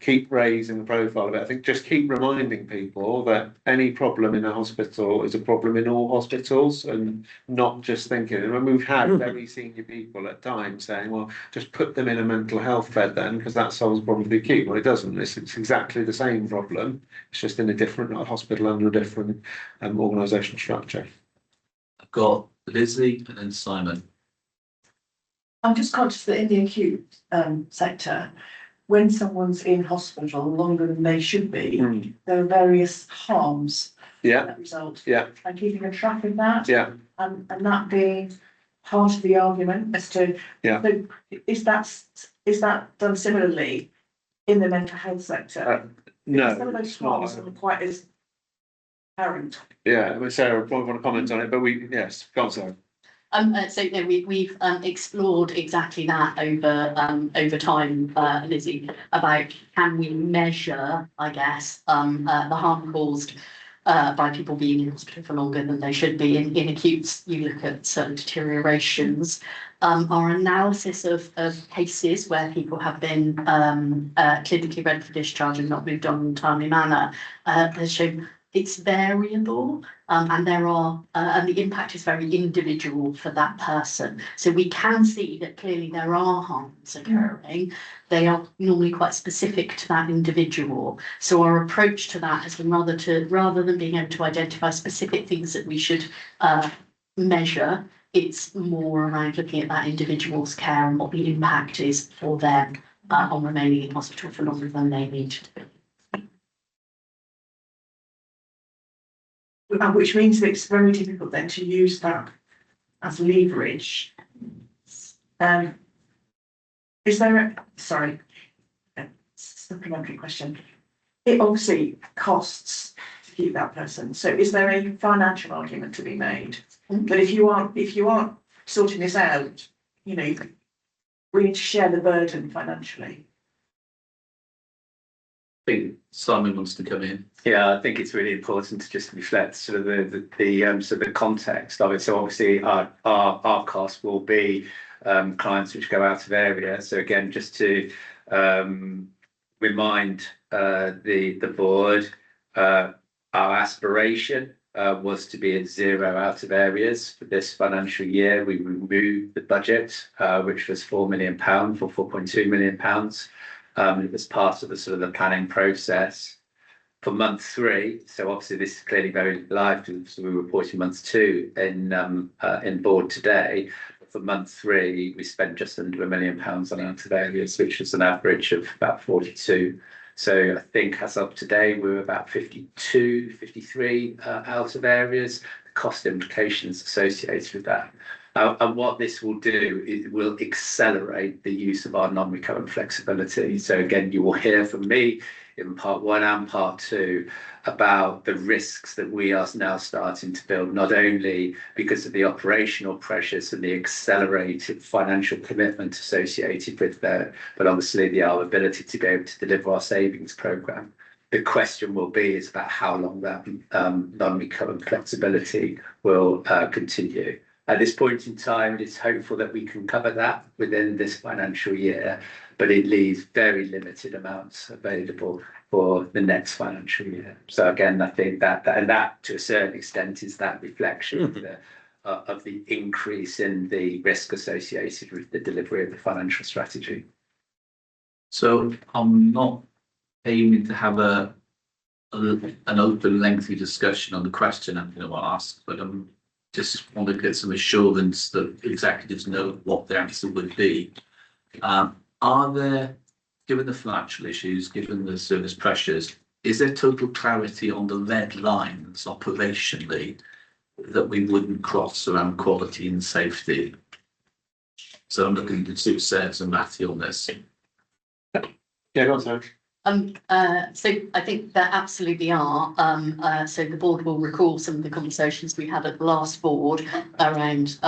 keep raising the profile of it. I think just keep reminding people that any problem in a hospital is a problem in all hospitals, and not just thinking. And when we've had very senior people at times saying, well, just put them in a mental health bed then, because that solves the problem of the acute. Well, it doesn't. It's exactly the same problem. It's just in a different hospital under a different organisation structure. I've got Lizzie and then Simon. I'm just conscious that in the acute sector, when someone's in hospital longer than they should be, there are various harms that result. And keeping a track of that. And that being part of the argument as to so is that done similarly in the mental health sector? No, some of those harms are quite as apparent. Yeah, I mean, Sarah, probably want to comment on it, but go on, Sarah. We've explored exactly that over time, Lizzie, about can we measure, I guess, the harm caused by people being in hospital for longer than they should be. In acutes, you look at certain deteriorations. Our analysis of cases where people have been clinically ready for discharge and not moved on in a timely manner has shown it's variable, and there are and the impact is very individual for that person. So we can see that clearly there are harms occurring. They are normally quite specific to that individual. So our approach to that has been rather than being able to identify specific things that we should measure, it's more around looking at that individual's care and what the impact is for them on remaining in hospital for longer than they need to be. Which means that it's very difficult then to use that as leverage. Is there a supplementary question? It obviously costs to keep that person. So is there a financial argument to be made that if you aren't sorting this out, we need to share the burden financially? I think Simon wants to come in. Yeah, I think it's really important to just reflect sort of the context of it. So obviously our cost will be clients which go out of area. So again, just to remind the board, our aspiration was to be at 0 out of areas for this financial year. We removed the budget, which was £4 million for £4.2 million. It was part of the sort of the planning process for month 3. So obviously this is clearly very live, so we're reporting month 2 in board today. For month 3, we spent just under £1 million on out of areas, which is an average of about 42. So I think as of today, we're about 52, 53 out of areas, the cost implications associated with that. And what this will do, it will accelerate the use of our non-recurrent flexibility. So again, you will hear from me in part 1 and part 2 about the risks that we are now starting to build, not only because of the operational pressures and the accelerated financial commitment associated with that, but obviously our ability to be able to deliver our savings programme. The question will be is about how long that non-recurrent flexibility will continue. At this point in time, it is hopeful that we can cover that within this financial year, but it leaves very limited amounts available for the next financial year. So again, I think that to a certain extent is that reflection of the increase in the risk associated with the delivery of the financial strategy. So I'm not aiming to have an open, lengthy discussion on the question I'm going to ask, but I'm just want to get some assurance that executives know what the answer would be. Are there, given the financial issues, given the service pressures, is there total clarity on the red lines operationally that we wouldn't cross around quality and safety? So I'm looking to Sue, Sarah and Matthew on this. Yeah, go on, Sarah. So I think there absolutely are. So the board will recall some of the conversations we had at the last board around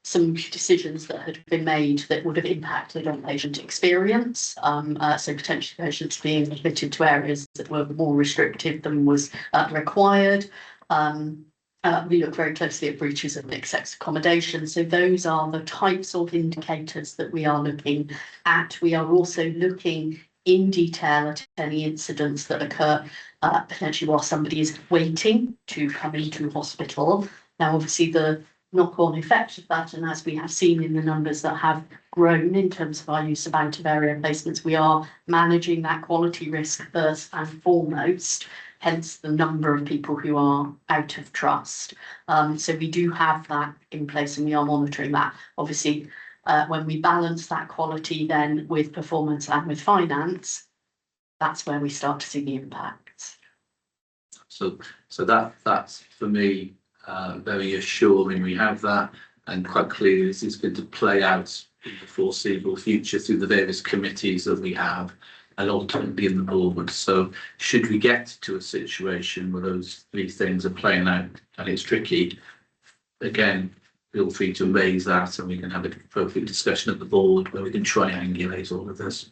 some decisions that had been made that would have impacted on patient experience. So potentially patients being admitted to areas that were more restrictive than was required. We look very closely at breaches of mixed sex accommodation. So those are the types of indicators that we are looking at. We are also looking in detail at any incidents that occur potentially while somebody is waiting to come into hospital. Now, obviously, the knock-on effect of that, and as we have seen in the numbers that have grown in terms of our use of out-of-area placements, we are managing that quality risk first and foremost, hence the number of people who are out of trust. So we do have that in place and we are monitoring that. Obviously, when we balance that quality then with performance and with finance, that's where we start to see the impacts. So that's for me very assuring. We have that, and quite clearly this is going to play out in the foreseeable future through the various committees that we have, and ultimately in the board. So should we get to a situation where those 3 things are playing out and it's tricky, again, feel free to raise that and we can have an appropriate discussion at the board where we can triangulate all of this.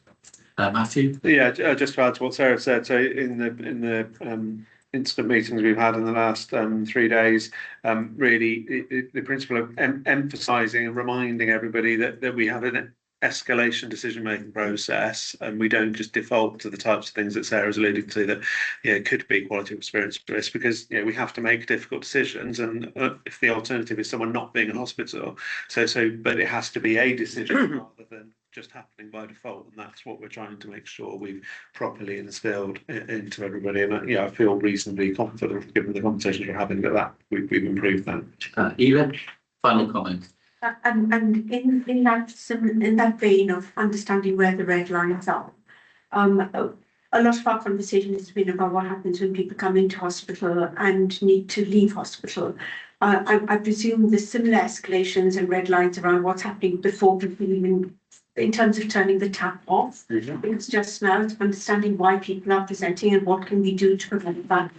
Matthew? Yeah, just to add to what Sarah said, so in the incident meetings we've had in the last 3 days, really the principle of emphasising and reminding everybody that we have an escalation decision-making process, and we don't just default to the types of things that Sarah's alluding to that could be quality of experience risk, because we have to make difficult decisions, and if the alternative is someone not being in hospital, but it has to be a decision rather than just happening by default, and that's what we're trying to make sure we've properly instilled into everybody. And I feel reasonably confident, given the conversations we're having, that we've improved that. Eva, final comment. And in that vein of understanding where the red lines are, a lot of our conversation has been about what happens when people come into hospital and need to leave hospital. I presume there's similar escalations and red lines around what's happening before people even, in terms of turning the tap off. It's just now it's understanding why people are presenting and what can we do to prevent that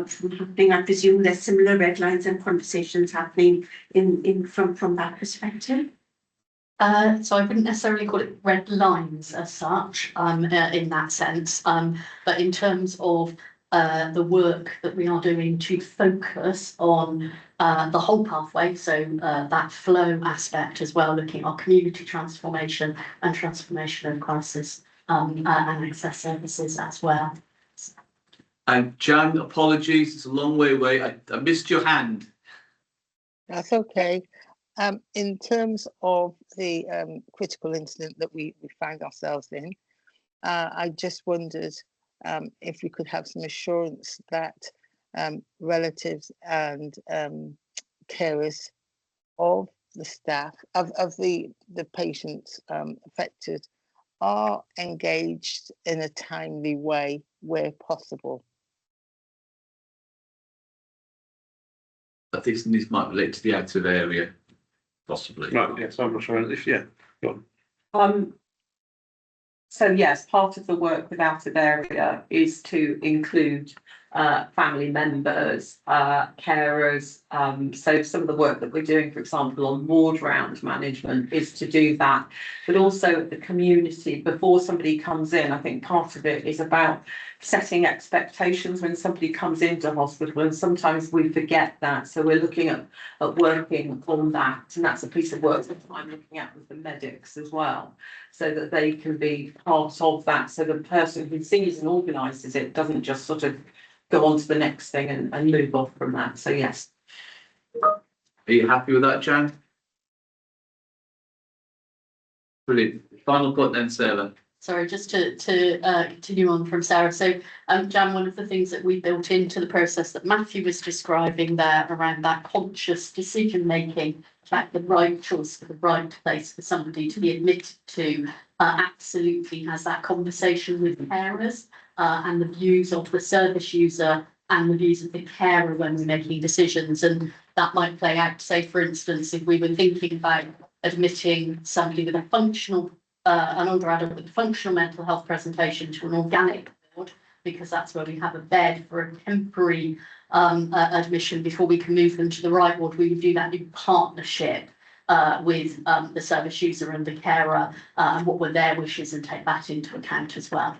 from happening. I presume there's similar red lines and conversations happening from that perspective. So I wouldn't necessarily call it red lines as such, in that sense, but in terms of the work that we are doing to focus on the whole pathway, so that flow aspect as well, looking at our community transformation and transformation of crisis and access services as well. And Jan, apologies, it's a long way away. I missed your hand. That's okay. In terms of the critical incident that we found ourselves in, I just wondered if we could have some assurance that relatives and carers of the staff, of the patients affected, are engaged in a timely way where possible. I think this might relate to the active area, possibly. Right, yes, I'm not sure if, yeah, go on. So yes, part of the work with Active Area is to include family members, carers. So some of the work that we're doing, for example, on ward round management is to do that, but also the community before somebody comes in. I think part of it is about setting expectations when somebody comes into hospital, and sometimes we forget that. So we're looking at working on that, and that's a piece of work that I'm looking at with the medics as well, so that they can be part of that. So the person who sees and organises it doesn't just sort of go on to the next thing and move off from that. So yes. Are you happy with that, Jan? Brilliant. Final point then, Sarah. Sorry, just to continue on from Sarah. So, Jan, one of the things that we built into the process that Matthew was describing there around that conscious decision making, about the right choice for the right place for somebody to be admitted to, absolutely has that conversation with carers and the views of the service user and the views of the carer when we're making decisions. And that might play out, say, for instance, if we were thinking about admitting somebody with a functional an older adult with a functional mental health presentation to an organic ward, because that's where we have a bed for a temporary admission before we can move them to the right ward. We would do that in partnership with the service user and the carer, and what were their wishes, and take that into account as well.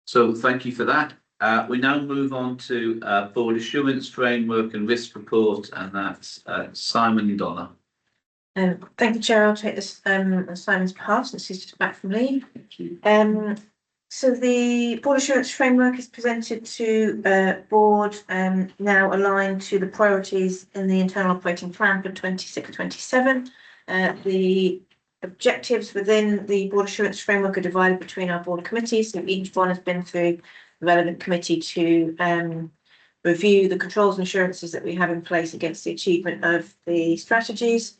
So thank you for that. We now move on to Board Assurance Framework and Risk Report, and that's Simon Donna. Thank you, Chair. I'll take this on Simon's behalf since he's just back from leave. So the Board Assurance Framework is presented to Board now aligned to the priorities in the internal operating plan for 26-27. The objectives within the Board Assurance Framework are divided between our board committees, so each one has been through the relevant committee to review the controls and assurances that we have in place against the achievement of the strategies.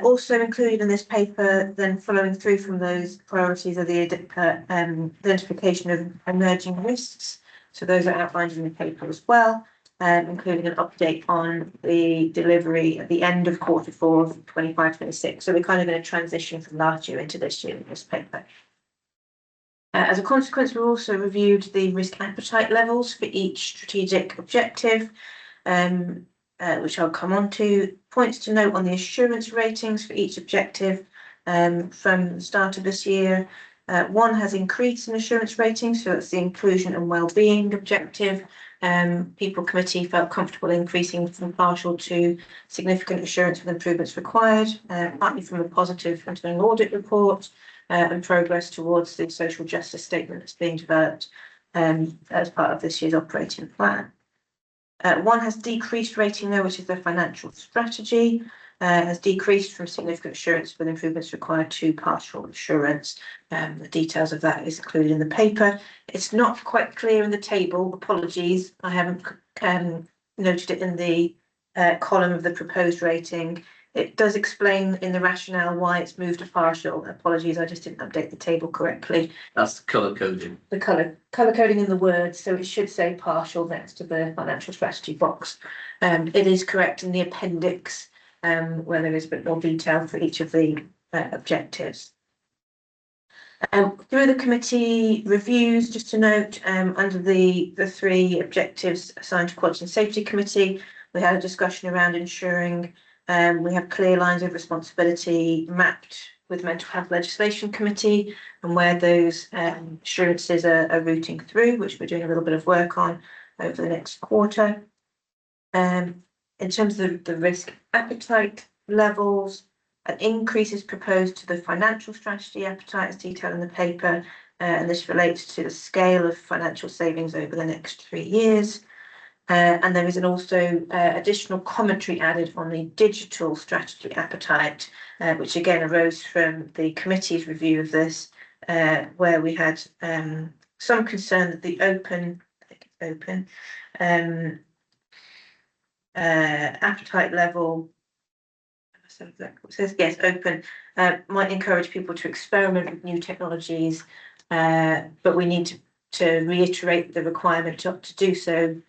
Also included in this paper, then following through from those priorities, are the identification of emerging risks. So those are outlined in the paper as well, including an update on the delivery at the end of Q4 of 25-26. So we're kind of going to transition from last year into this year in this paper. As a consequence, we also reviewed the risk appetite levels for each strategic objective, which I'll come on to. Points to note on the assurance ratings for each objective from the start of this year. One has increased in assurance ratings, so that's the inclusion and wellbeing objective. People committee felt comfortable increasing from partial to significant assurance with improvements required, partly from a positive internal audit report and progress towards the social justice statement that's being developed as part of this year's operating plan. One has decreased rating though, which is the financial strategy, has decreased from significant assurance with improvements required to partial assurance. The details of that is included in the paper. It's not quite clear in the table, apologies, I haven't noted it in the column of the proposed rating. It does explain in the rationale why it's moved to partial. Apologies, I just didn't update the table correctly. That's the colour coding. The colour coding in the words, so it should say partial next to the financial strategy box. It is correct in the appendix, where there is a bit more detail for each of the objectives. Through the committee reviews, just to note, under the three objectives assigned to Quality and Safety Committee, we had a discussion around ensuring we have clear lines of responsibility mapped with Mental Health Legislation Committee, and where those assurances are routing through, which we're doing a little bit of work on over the next quarter. In terms of the risk appetite levels, an increase is proposed to the financial strategy appetite as detailed in the paper, and this relates to the scale of financial savings over the next 3 years. And there is also additional commentary added on the digital strategy appetite, which again arose from the committee's review of this, where we had some concern that the open appetite level, so it says yes, open, might encourage people to experiment with new technologies, but we need to reiterate the requirement to do so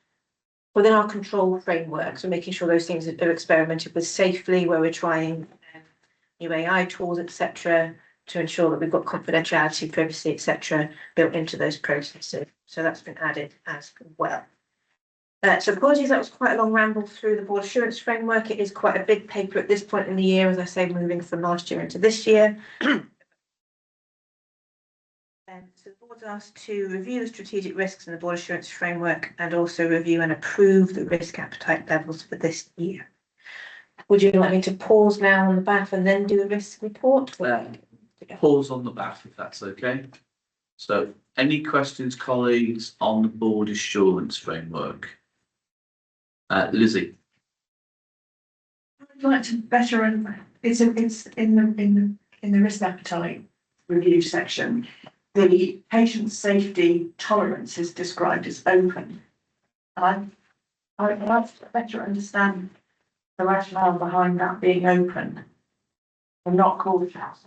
within our control framework, so making sure those things are experimented with safely, where we're trying new AI tools, etc., to ensure that we've got confidentiality, privacy, etc., built into those processes. So that's been added as well. So apologies, that was quite a long ramble through the board assurance framework. It is quite a big paper at this point in the year, as I say, moving from last year into this year. So the board's asked to review the strategic risks in the board assurance framework and also review and approve the risk appetite levels for this year. Would you like me to pause now on the BAF and then do the risk report? Pause on the BAF if that's okay. So any questions, colleagues, on the board assurance framework? Lizzie. I'd like to better, it's in the risk appetite review section. The patient safety tolerance is described as open. I'd like to better understand the rationale behind that being open and not cautious.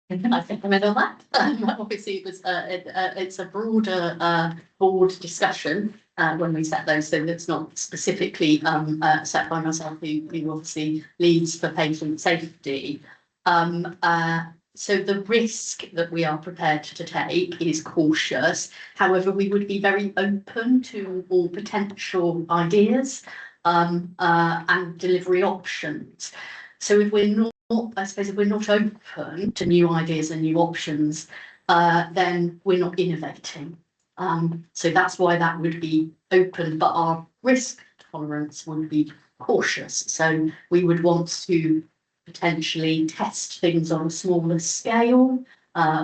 I think I read on that. Obviously, it was it's a broader board discussion when we set those, so it's not specifically set by myself, who obviously leads for patient safety. So the risk that we are prepared to take is cautious. However, we would be very open to all potential ideas and delivery options. So if we're not, I suppose, if we're not open to new ideas and new options, then we're not innovating. So that's why that would be open, but our risk tolerance would be cautious. So we would want to potentially test things on a smaller scale.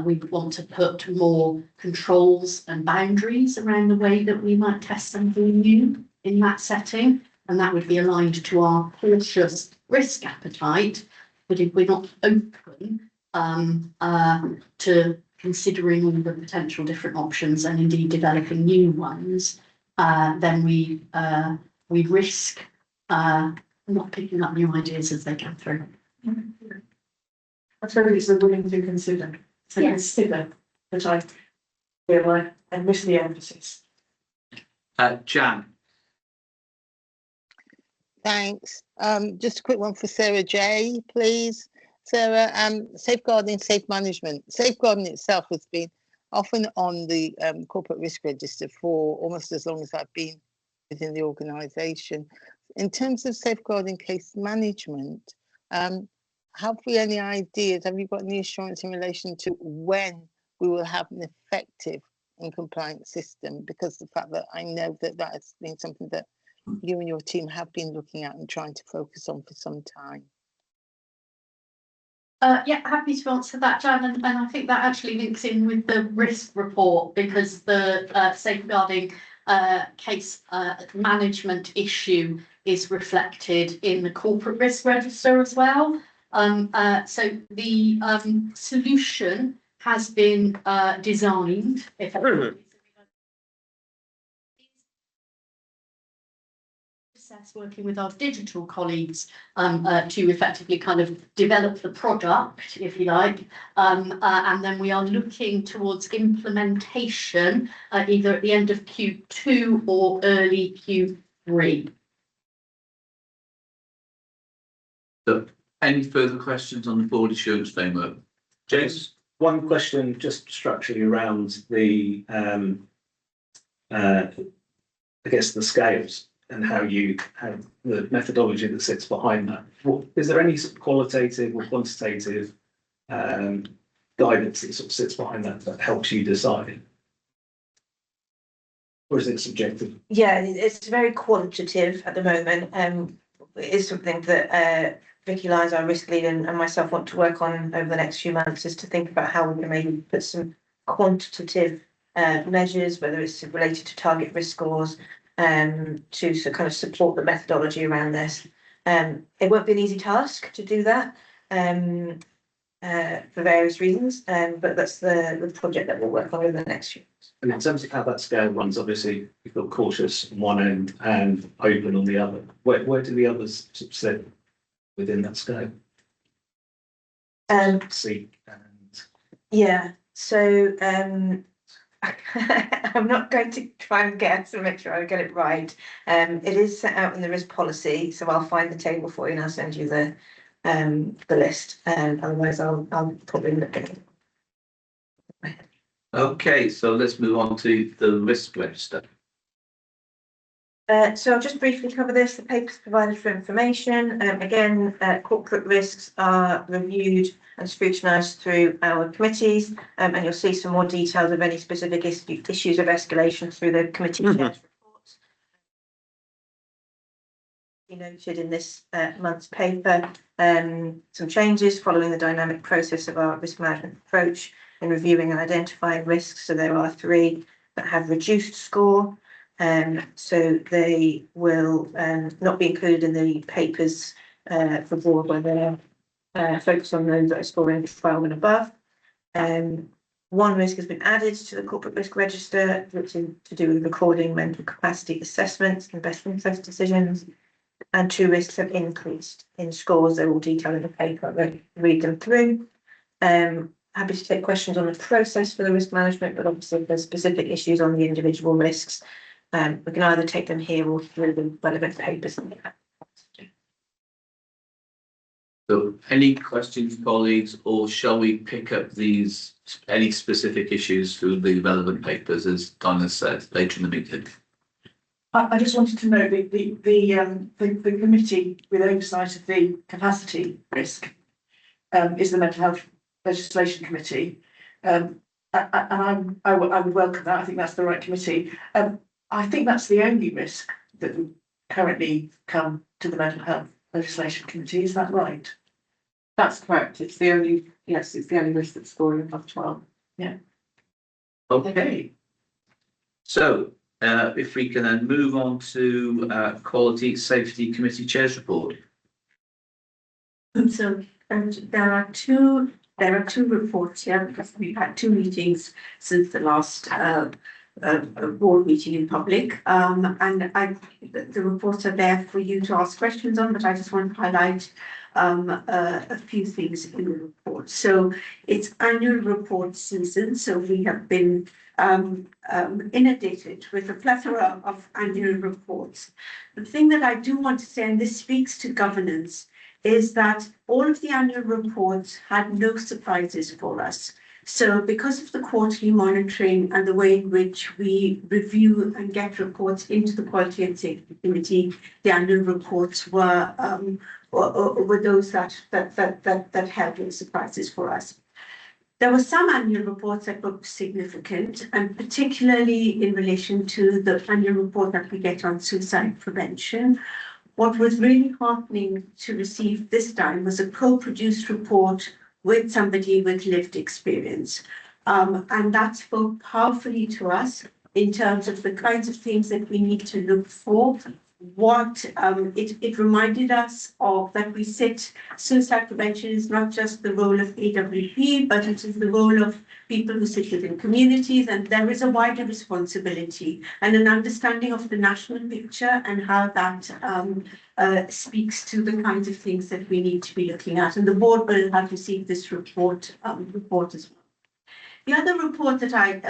We would want to put more controls and boundaries around the way that we might test something new in that setting. And that would be aligned to our cautious risk appetite. But if we're not open to considering all the potential different options and indeed developing new ones, then we risk not picking up new ideas as they come through. I suppose it's the willing to consider. So Yes. consider that I feel like I miss the emphasis. Jan. Thanks. Just a quick one for Sarah J, please. Sarah, safeguarding safe management. Safeguarding itself has been often on the corporate risk register for almost as long as I've been within the organisation. In terms of safeguarding case management, have we any ideas? Have you got any assurance in relation to when we will have an effective and compliant system? Because the fact that I know that that has been something that you and your team have been looking at and trying to focus on for some time. Yeah, happy to answer that, Jan, and I think that actually links in with the risk report, because the safeguarding case management issue is reflected in the corporate risk register as well. So the solution has been designed effectively. Working with our digital colleagues to effectively kind of develop the product, if you like, and then we are looking towards implementation either at the end of Q2 or early Q3. So, any further questions on the board assurance framework? James? One question just structurally around the, I guess, the scales and how you have the methodology that sits behind that. Is there any sort of qualitative or quantitative guidance that sort of sits behind that helps you decide? Or is it subjective? Yeah, it's very quantitative at the moment. It is something that Vicky Lyons, our risk lead, and myself want to work on over the next few months is to think about how we can maybe put some quantitative measures, whether it's related to target risk scores, to kind of support the methodology around this. It won't be an easy task to do that for various reasons, but that's the project that we'll work on over the next few months. And in terms of how that scale runs, obviously you've got cautious on one end and open on the other. Where do the others sit within that scale? Seek and Yeah, so I'm not going to try and get to make sure I get it right. It is set out in the risk policy, so I'll find the table for you and I'll send you the list. Otherwise, I'll probably look at it. Okay, so let's move on to the risk register. So I'll just briefly cover this. The papers provided for information. Again, corporate risks are reviewed and scrutinised through our committees, and you'll see some more details of any specific issues of escalation through the committee chairs reports. Noted in this month's paper some changes following the dynamic process of our risk management approach in reviewing and identifying risks. So there are 3 that have reduced score. So they will not be included in the papers for board where they're focused on those that are scoring 12 and above. 1 risk has been added to the corporate risk register, which is to do with recording mental capacity assessments and best interest decisions. And 2 risks have increased in scores. They're all detailed in the paper. I won't read them through. Happy to take questions on the process for the risk management, but obviously if there's specific issues on the individual risks, we can either take them here or through the relevant papers. So any questions, colleagues, or shall we pick up any specific issues through the relevant papers, as Donna said, later in the meeting? I just wanted to know the committee with oversight of the capacity risk is the Mental Health Legislation Committee. And I would welcome that. I think that's the right committee. I think that's the only risk that would currently come to the Mental Health Legislation Committee. Is that right? That's correct. It's the only risk that's scoring above 12. Yeah. Okay. So if we can then move on to Quality Safety Committee Chair's report. So there are two reports here because we've had 2 meetings since the last board meeting in public, and the reports are there for you to ask questions on, but I just want to highlight a few things in the report. So it's annual report season, so we have been inundated with a plethora of annual reports. The thing that I do want to say, and this speaks to governance, is that all of the annual reports had no surprises for us. So because of the quarterly monitoring and the way in which we review and get reports into the Quality and Safety Committee, the annual reports were those that held no surprises for us. There were some annual reports that were significant, and particularly in relation to the annual report that we get on suicide prevention. What was really heartening to receive this time was a co-produced report with somebody with lived experience. And that spoke powerfully to us in terms of the kinds of things that we need to look for. It reminded us of that suicide prevention is not just the role of AWP, but it is the role of people who sit within communities, and there is a wider responsibility and an understanding of the national picture and how that speaks to the kinds of things that we need to be looking at. And the board will have received this report as well. The other report that I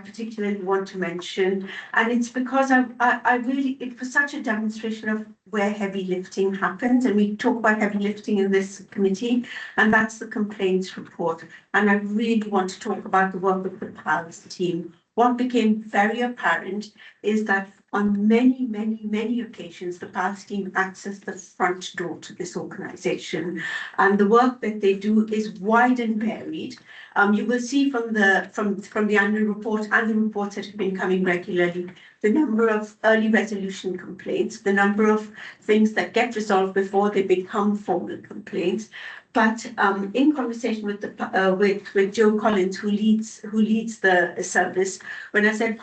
particularly want to mention, and it's because it was such a demonstration of where heavy lifting happens, and we talk about heavy lifting in this committee, and that's the complaints report. And I really want to talk about the work of the PALS team what became very apparent is that on many occasions, the PALS team acts as the front door to this organisation. And the work that they do is wide and varied. You will see from the annual report and the reports that have been coming regularly, the number of early resolution complaints, the number of things that get resolved before they become formal complaints. But in conversation with with Joe Collins, who leads the service, when I said,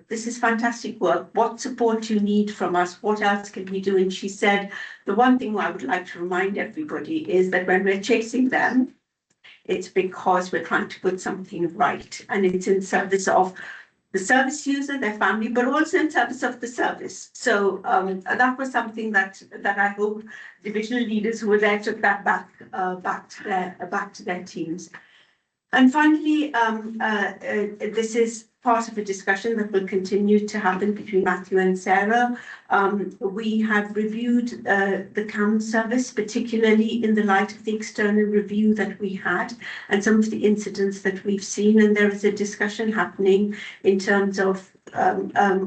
this is fantastic work, what support do you need from us, what else can we do? And she said, the one thing I would like to remind everybody is that when we're chasing them, it's because we're trying to put something right, and it's in service of the service user, their family, but also in service of the service. So that was something that I hope divisional leaders who were there took that back to their teams. And finally, this is part of a discussion that will continue to happen between Matthew and Sarah. We have reviewed the CAM service, particularly in the light of the external review that we had and some of the incidents that we've seen. And there is a discussion happening in terms of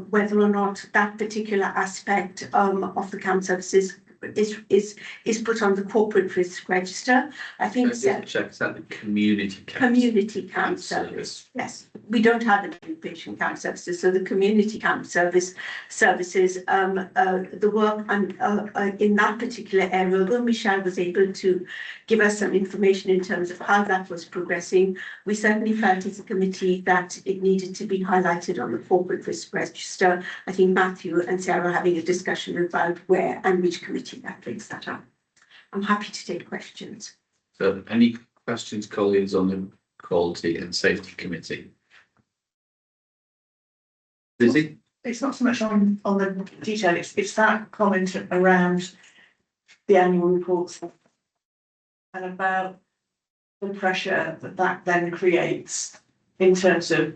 whether or not that particular aspect of the CAM services is put on the corporate risk register. I think check that the community CAM service. Yes, we don't have an inpatient CAM services, so the community CAM services, the work in that particular area, although Michelle was able to give us some information in terms of how that was progressing, we certainly felt as a committee that it needed to be highlighted on the corporate risk register. I think Matthew and Sarah are having a discussion about where and which committee that brings that up. I'm happy to take questions. So any questions, colleagues, on the Quality and Safety Committee? Lizzie? It's not so much on the detail, it's that comment around the annual reports and about the pressure that then creates in terms of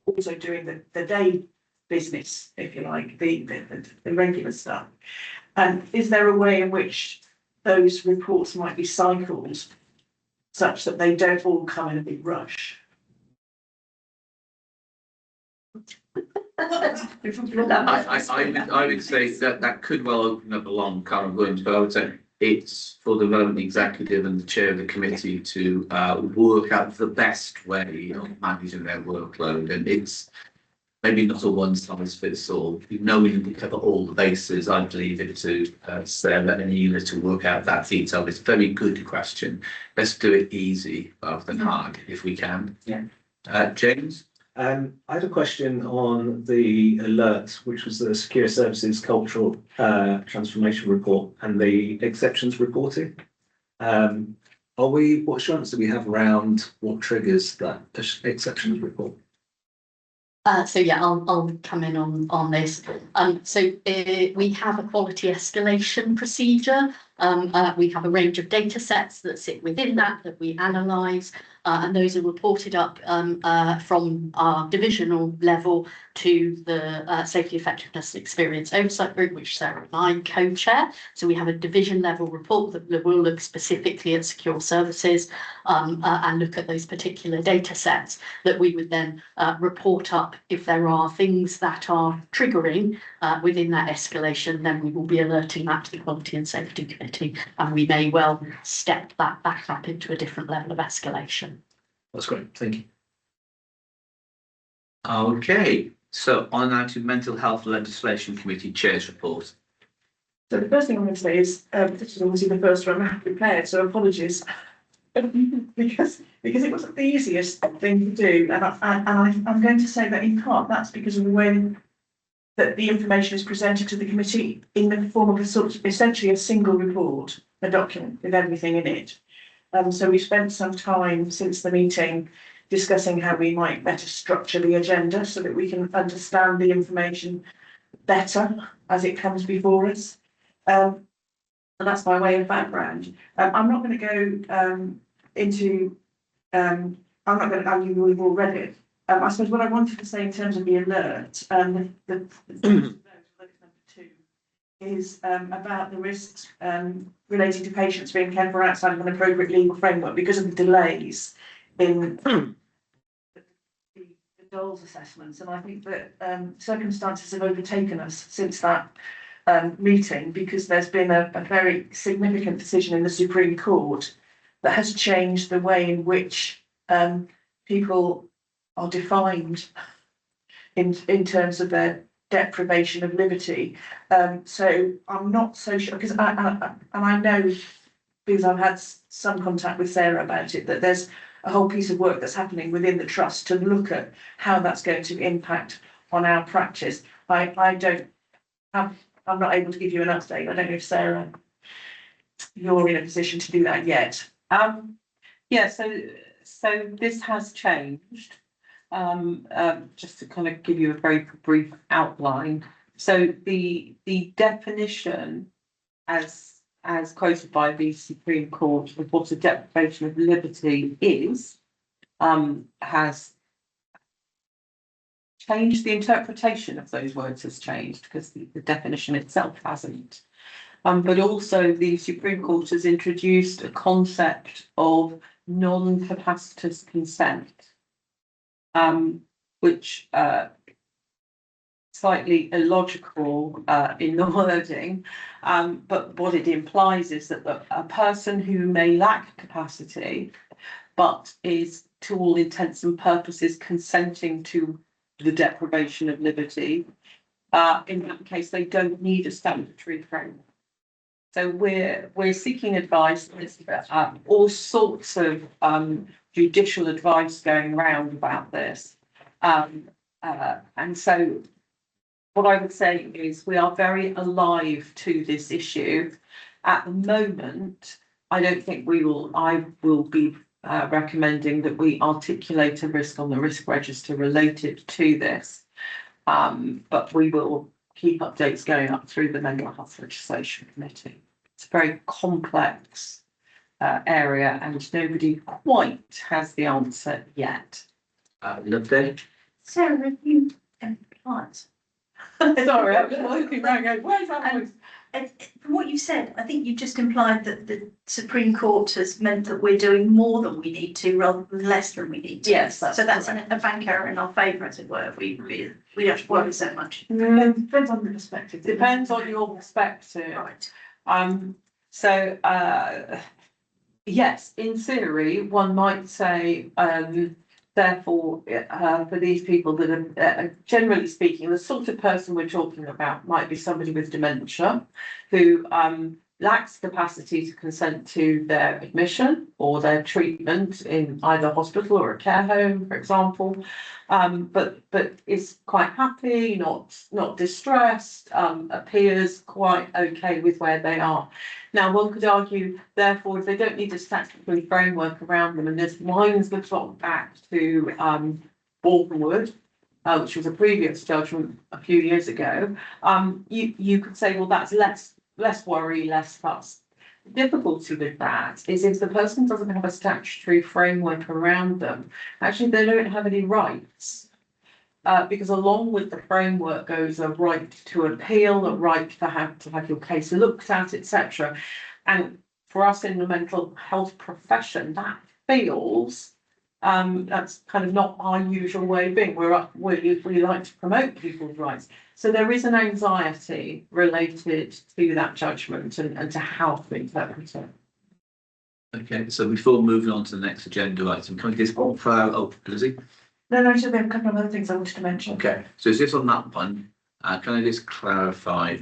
also doing the day business, if you like, the regular stuff. And is there a way in which those reports might be cycled such that they don't all come in a big rush? I would say that could well open up a long current going, but I would say it's for the relevant executive and the chair of the committee to work out the best way of managing their workload, and it's maybe not a one size fits all. Knowing we cover all the bases, I'd leave it to Sarah and Ela to work out that detail. It's a very good question. Let's do it easy rather than hard if we can. Yeah. James? I had a question on the alert, which was the Secure Services Cultural Transformation Report and the exceptions reporting. What assurance do we have around what triggers that exceptions report? So yeah, I'll come in on this. We have a quality escalation procedure. We have a range of data sets that sit within that we analyse, and those are reported up from our divisional level to the Safety Effectiveness and Experience Oversight Group, which Sarah and I co-chair. So we have a division level report that will look specifically at secure services and look at those particular data sets that we would then report up. If there are things that are triggering within that escalation, then we will be alerting that to the Quality and Safety Committee, and we may well step that back up into a different level of escalation. That's great, thank you. Okay, so on now to Mental Health Legislation Committee Chair's report. So the first thing I'm going to say is this is obviously the first one I have prepared, so apologies because it wasn't the easiest thing to do, and I'm going to say that in part that's because of the way that the information is presented to the committee in the form of a sort of essentially a single report, a document with everything in it. So we spent some time since the meeting discussing how we might better structure the agenda so that we can understand the information better as it comes before us. And that's by way of background. I'm not going to go into, I'm not going to, you've all read it. I suppose what I wanted to say in terms of the alert, the first alert, number 2, is about the risks relating to patients being cared for outside of an appropriate legal framework because of the delays in the Dole's assessments, and I think that circumstances have overtaken us since that meeting, because there's been a very significant decision in the Supreme Court that has changed the way in which people are defined in terms of their deprivation of liberty. So I'm not so sure, because I know, because I've had some contact with Sarah about it, that there's a whole piece of work that's happening within the trust to look at how that's going to impact on our practice. I'm not able to give you an update. I don't know if Sarah, you're in a position to do that yet. Yeah, so this has changed. Just to kind of give you a very brief outline. So the definition as quoted by the Supreme Court of what a deprivation of liberty is, has changed. The interpretation of those words has changed, because the definition itself hasn't. But also the Supreme Court has introduced a concept of non-capacitous consent, which slightly illogical in the wording, but what it implies is that a person who may lack capacity but is to all intents and purposes consenting to the deprivation of liberty, in that case they don't need a statutory framework. So we're seeking advice. There's all sorts of judicial advice going around about this, and so what I would say is we are very alive to this issue. At the moment, I don't think I will be recommending that we articulate a risk on the risk register related to this, but we will keep updates going up through the Mental Health Legislation Committee. It's a very complex area, and nobody quite has the answer yet. Lovely. Sarah, have you implied? Sorry, I was looking around going, where's that voice? From what you said, I think you've just implied that the Supreme Court has meant that we're doing more than we need to rather than less than we need to. Yes, So that's a bank error in our favour, as it were. We don't have to worry so much. Depends on the perspective. Depends on your perspective. Right. So yes, in theory, one might say, therefore, for these people that are, generally speaking, the sort of person we're talking about might be somebody with dementia who lacks capacity to consent to their admission or their treatment in either hospital or a care home, for example, but is quite happy, not distressed, appears quite okay with where they are. Now, one could argue, therefore, if they don't need a statutory framework around them, and this winds the clock back to Walkenwood, which was a previous judgment a few years ago, you could say, well, that's less worry, less fuss. The difficulty with that is if the person doesn't have a statutory framework around them, actually they don't have any rights. Because along with the framework goes a right to appeal, a right to have your case looked at, etc. And for us in the mental health profession, that feels that's kind of not our usual way of being. We like to promote people's rights. So there is an anxiety related to that judgment and to how to interpret it. Okay, so before moving on to the next agenda item, can we just Lizzie? No, so we have a couple of other things I wanted to mention. Okay, so is this on that one? Can I just clarify?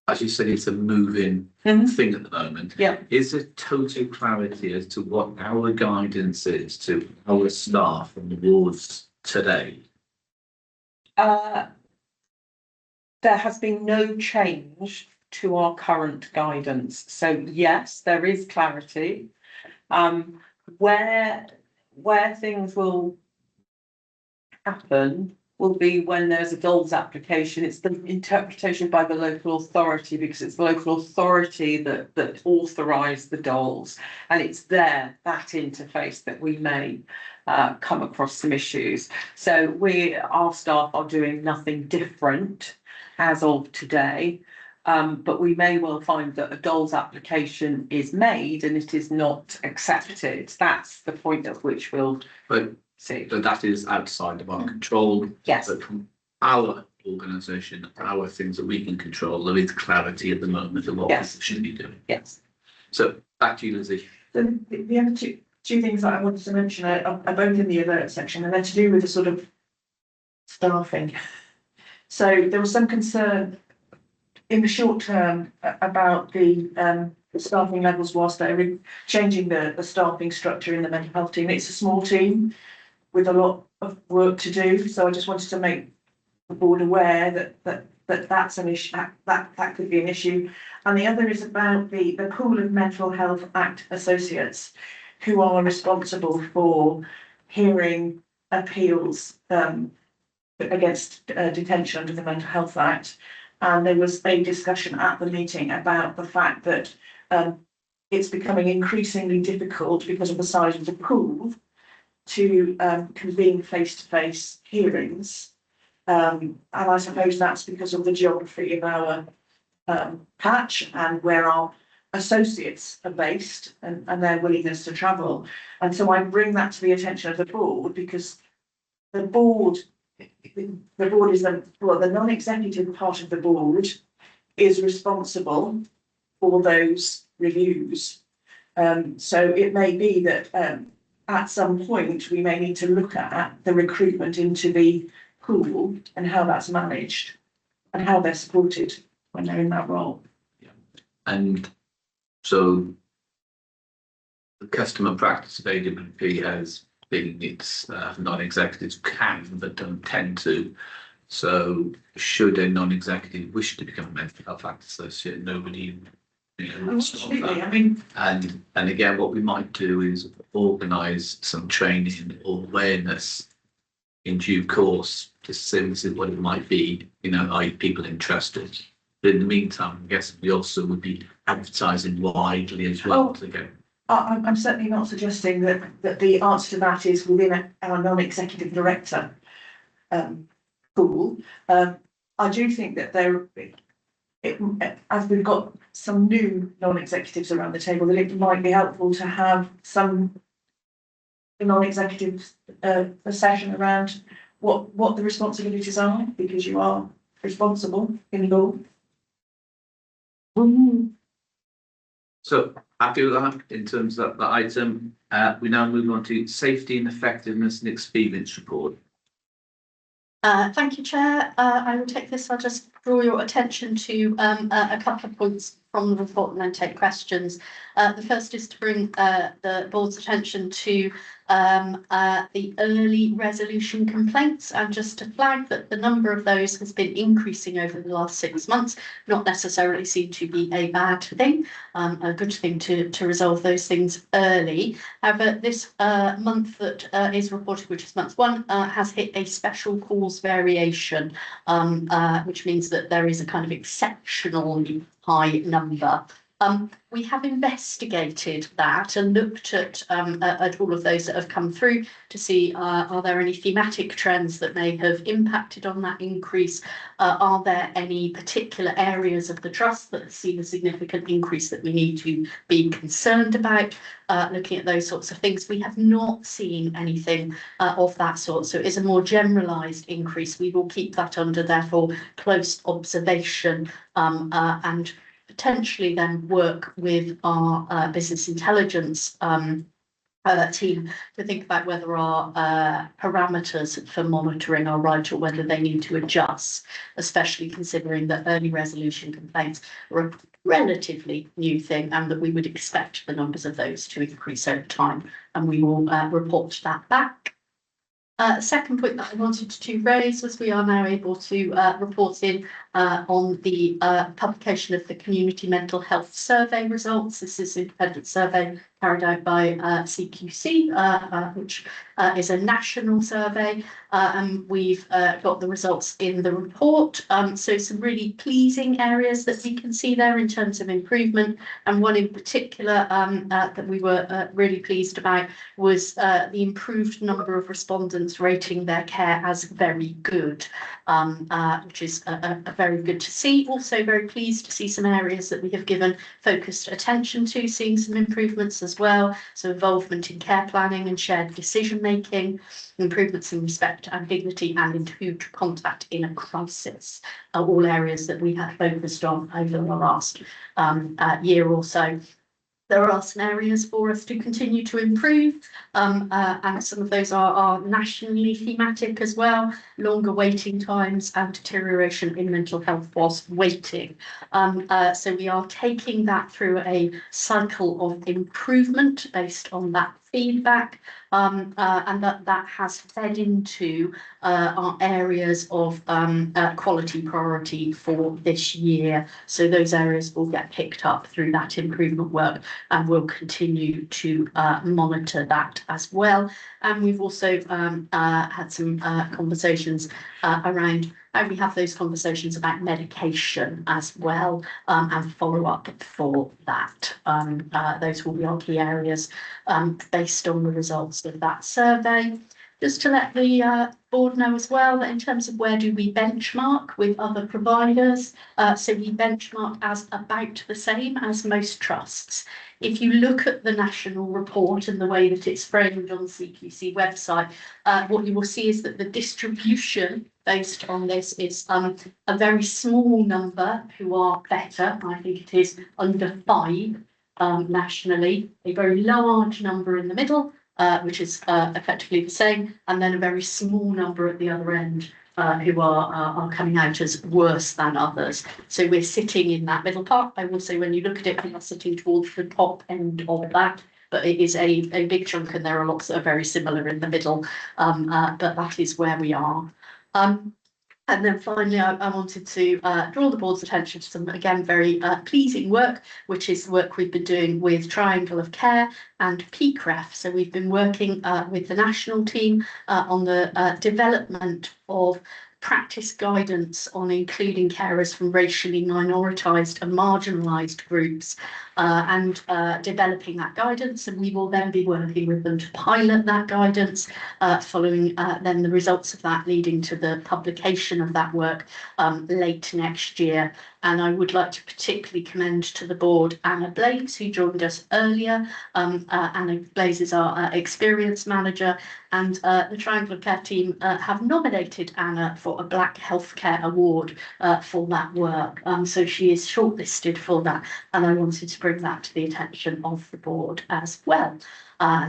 As you said, it's a moving thing at the moment. Yeah. Is there total clarity as to what our guidance is to our staff and the wards today? There has been no change to our current guidance. So yes, there is clarity. Where things will happen will be when there's a DOLS application. It's the interpretation by the local authority, because it's the local authority that authorise the DOLS, and it's that interface that we may come across some issues. So our staff are doing nothing different as of today. But we may well find that a DOLS application is made and it is not accepted. That's the point at which we'll But see. so that is outside of our control. Yes. But from our organisation, our things that we can control, there is clarity at the moment of what Yes. we should be doing. Yes. So back to you, Lizzie. The other two things that I wanted to mention are both in the alert section, and they're to do with the sort of staffing. So there was some concern in the short term about the staffing levels whilst they're changing the staffing structure in the mental health team. It's a small team with a lot of work to do, so I just wanted to make the board aware that's an issue, that could be an issue. And the other is about the pool of Mental Health Act associates who are responsible for hearing appeals against detention under the Mental Health Act. And there was a discussion at the meeting about the fact that it's becoming increasingly difficult because of the size of the pool to convene face-to-face hearings. And I suppose that's because of the geography of our patch and where our associates are based and their willingness to travel. And so I bring that to the attention of the board because the board is the non-executive part of the board is responsible for those reviews. So it may be that at some point we may need to look at the recruitment into the pool and how that's managed and how they're supported when they're in that role. And so the customer practice of AWP has been its non-executives can but don't tend to. So should a non-executive wish to become a mental health act associate, nobody will stop Absolutely, that. I mean, And again, what we might do is organise some training or awareness in due course to see what it might be, are people interested? But in the meantime, I guess we also would be advertising widely as well to go. I'm certainly not suggesting that the answer to that is within our non-executive director pool. I do think that as we've got some new non-executives around the table, that it might be helpful to have some non-executive a session around what the responsibilities are, because you are responsible in law. So happy with that in terms of that item. We now move on to safety and effectiveness and experience report. Thank you, Chair. I will take this. I'll just draw your attention to a couple of points from the report and then take questions. The first is to bring the board's attention to the early resolution complaints, and just to flag that the number of those has been increasing over the last 6 months, not necessarily seen to be a bad thing, a good thing to resolve those things early. However, this month that is reported, which is month 1, has hit a special cause variation, which means that there is a kind of exceptionally high number. We have investigated that and looked at all of those that have come through to see are there any thematic trends that may have impacted on that increase? Are there any particular areas of the trust that have seen a significant increase that we need to be concerned about? Looking at those sorts of things, we have not seen anything of that sort. So it is a more generalised increase. We will keep that under, therefore, close observation and potentially then work with our business intelligence team to think about whether our parameters for monitoring are right or whether they need to adjust, especially considering that early resolution complaints are a relatively new thing and that we would expect the numbers of those to increase over time, and we will report that back. Second point that I wanted to raise was we are now able to report in on the publication of the Community Mental Health Survey results. This is an independent survey carried out by CQC, which is a national survey, and we've got the results in the report. So some really pleasing areas that we can see there in terms of improvement, and one in particular that we were really pleased about was the improved number of respondents rating their care as very good, which is a very very good to see. Also very pleased to see some areas that we have given focused attention to, seeing some improvements as well. So involvement in care planning and shared decision making, improvements in respect and dignity, and in who to contact in a crisis, are all areas that we have focused on over the last year or so. There are some areas for us to continue to improve, and some of those are nationally thematic as well, longer waiting times and deterioration in mental health whilst waiting. So we are taking that through a cycle of improvement based on that feedback, and that has fed into our areas of quality priority for this year. So those areas will get picked up through that improvement work, and we'll continue to monitor that as well. And we've also had some conversations around how we have those conversations about medication as well, and follow up for that. Those will be our key areas based on the results of that survey. Just to let the board know as well that in terms of where do we benchmark with other providers, so we benchmark as about the same as most trusts. If you look at the national report and the way that it's framed on the CQC website, what you will see is that the distribution based on this is a very small number who are better. I think it is under 5 nationally, a very large number in the middle, which is effectively the same, and then a very small number at the other end who are coming out as worse than others. So we're sitting in that middle part. I will say when you look at it, we are sitting towards the top end of that, but it is a big chunk, and there are lots that are very similar in the middle, but that is where we are. And then finally, I wanted to draw the board's attention to some, again, very pleasing work, which is work we've been doing with Triangle of Care and PCREF. So we've been working with the national team on the development of practice guidance on including carers from racially minoritized and marginalized groups, and developing that guidance. And we will then be working with them to pilot that guidance, following then the results of that leading to the publication of that work late next year. And I would like to particularly commend to the board Anna Blakes, who joined us earlier. Anna Blakes is our experience manager, and the Triangle of Care team have nominated Anna for a Black Healthcare Award for that work. So she is shortlisted for that, and I wanted to bring that to the attention of the board as well.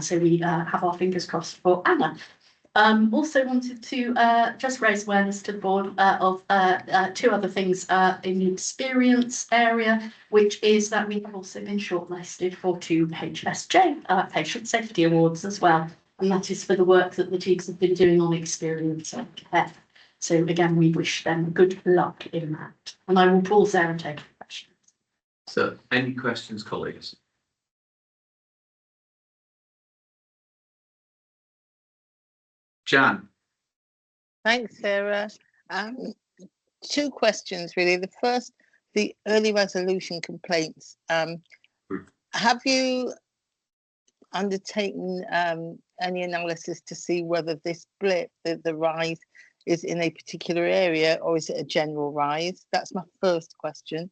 So we have our fingers crossed for Anna. Also wanted to just raise awareness to the board of 2 other things in the experience area, which is that we have also been shortlisted for 2 HSJ Patient Safety Awards as well. And that is for the work that the teams have been doing on experience and care. So again, we wish them good luck in that. And I will pause there and take questions. So, any questions, colleagues? Jan. Thanks, Sarah. 2 questions really. The first, the early resolution complaints. Have you undertaken any analysis to see whether this blip, the rise, is in a particular area, or is it a general rise? That's my first question.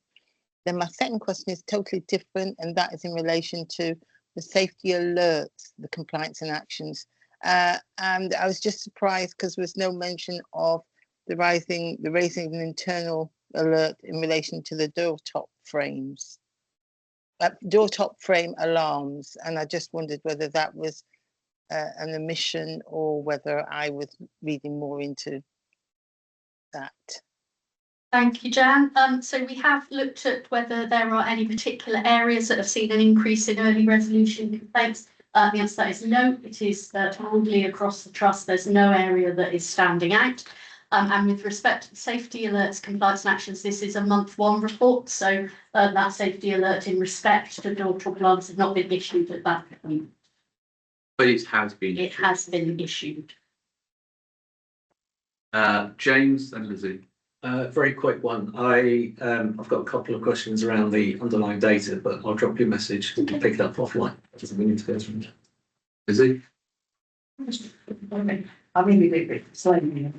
Then my second question is totally different, and that is in relation to the safety alerts, the compliance and actions. And I was just surprised because there was no mention of the raising an internal alert in relation to the door top frames, door top frame alarms. And I just wondered whether that was an omission or whether I was reading more into that. Thank you, Jan. So we have looked at whether there are any particular areas that have seen an increase in early resolution complaints. The answer to that is no. It is broadly across the trust. There's no area that is standing out. And with respect to the safety alerts, compliance and actions, this is a month 1 report. So that safety alert in respect to door top alarms has not been issued at that point. But it has been. It has been issued. James and Lizzie. Very quick one. I've got a couple of questions around the underlying data, but I'll drop you a message and pick it up offline. Doesn't mean to go through. Lizzie? I mean, a bit slightly,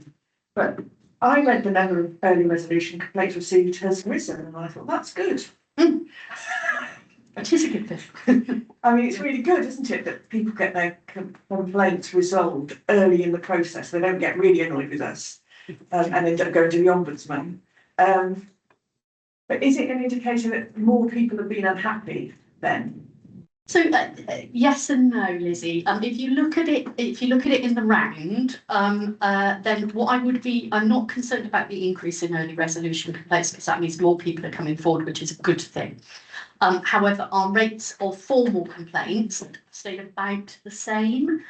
but I read the level of early resolution complaints received has risen, and I thought, that's good. It is a good thing. I mean, it's really good, isn't it, that people get their complaints resolved early in the process. They don't get really annoyed with us, and end up going to the ombudsman. But is it an indication that more people have been unhappy then? So yes and no, Lizzie. If you look at it, in the round, then what I'm not concerned about the increase in early resolution complaints because that means more people are coming forward, which is a good thing. However, our rates of formal complaints stayed about the same.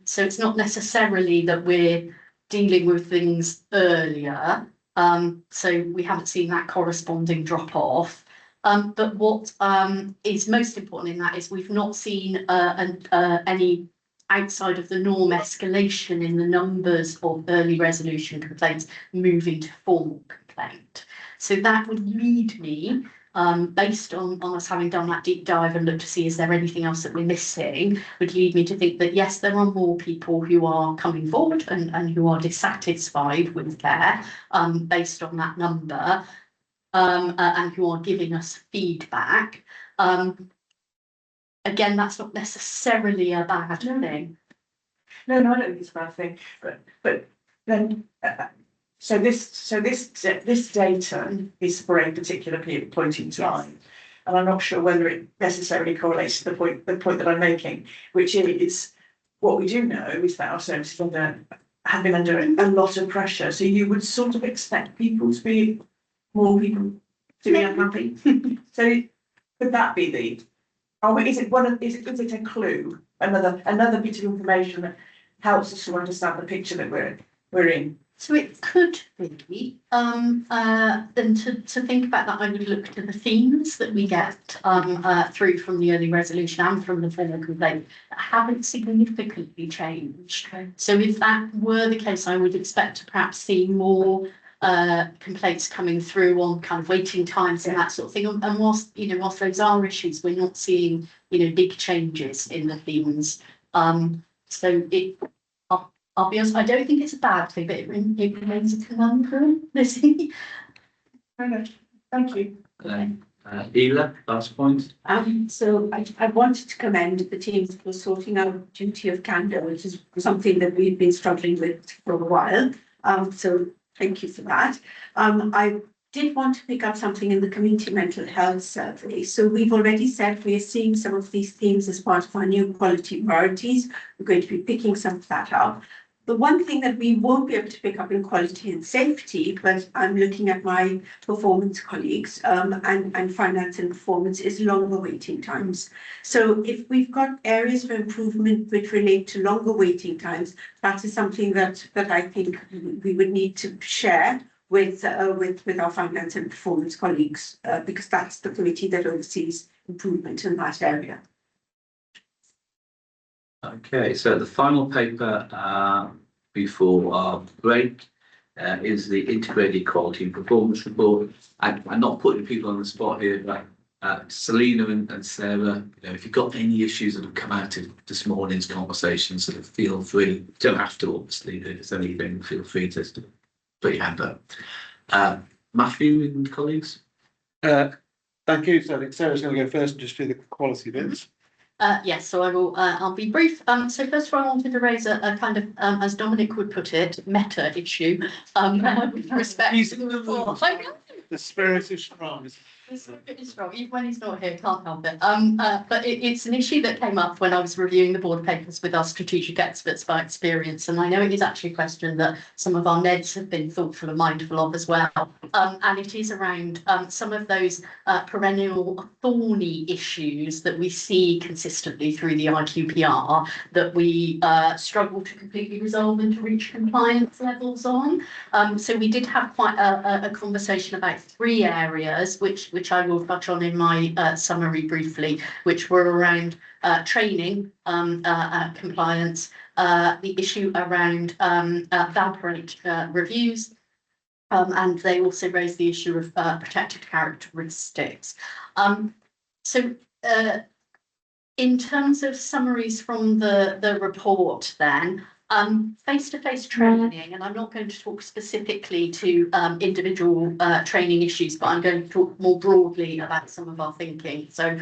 So it's not necessarily that we're dealing with things earlier. So we haven't seen that corresponding drop off. But what is most important in that is we've not seen any outside of the norm escalation in the numbers of early resolution complaints moving to formal complaint. So that would lead me, based on us having done that deep dive and looked to see is there anything else that we're missing, would lead me to think that yes, there are more people who are coming forward and who are dissatisfied with care based on that number. And who are giving us feedback. Again, that's not necessarily a bad thing. No, I don't think it's a bad thing. But then, so this data is for a particular point in time, and I'm not sure whether it necessarily correlates to the point that I'm making, which is what we do know is that our services have been under a lot of pressure. So you would sort of expect people to be. More people to be unhappy. So could that be is it a clue? Another bit of information that helps us to understand the picture that we're in. So it could be, and to think about that, I would look to the themes that we get through from the early resolution and from the formal complaint that haven't significantly changed. So if that were the case, I would expect to perhaps see more complaints coming through on kind of waiting times and that sort of thing. And whilst those are issues, we're not seeing, big changes in the themes. So I'll be honest, I don't think it's a bad thing, but it remains a conundrum, Lizzie. Thank you. Ela, last point. So I wanted to commend the teams for sorting out duty of candour, which is something that we've been struggling with for a while. So thank you for that. I did want to pick up something in the community mental health survey. So we've already said we are seeing some of these themes as part of our new quality priorities. We're going to be picking some of that up. The one thing that we won't be able to pick up in quality and safety, but I'm looking at my performance colleagues and finance and performance, is longer waiting times. So if we've got areas for improvement which relate to longer waiting times, that is something that I think we would need to share with our finance and performance colleagues, because that's the committee that oversees improvement in that area. Okay, so the final paper before our break is the Integrated Quality and Performance Report. I'm not putting people on the spot here, but Selena and Sarah, if you've got any issues that have come out of this morning's conversation, sort of feel free. Don't have to, obviously, if there's anything, feel free to put your hand up. Matthew and colleagues? Thank you. So I think Sarah's going to go first and just do the quality bits. Yes, so I will. I'll be brief. So first of all, I wanted to raise a kind of, as Dominic would put it, meta issue. With respect to the report. The spirit is strong. The spirit is strong, even when he's not here, can't help it. But it's an issue that came up when I was reviewing the board papers with our strategic experts by experience, and I know it is actually a question that some of our NEDs have been thoughtful and mindful of as well. And it is around some of those perennial thorny issues that we see consistently through the IQPR that we struggle to completely resolve and to reach compliance levels on. So we did have quite a conversation about 3 areas, which I will touch on in my summary briefly, which were around training, compliance, the issue around valparate reviews, and they also raised the issue of protected characteristics. So in terms of summaries from the report then, Face-to-face training, and I'm not going to talk specifically to individual training issues, but I'm going to talk more broadly about some of our thinking. So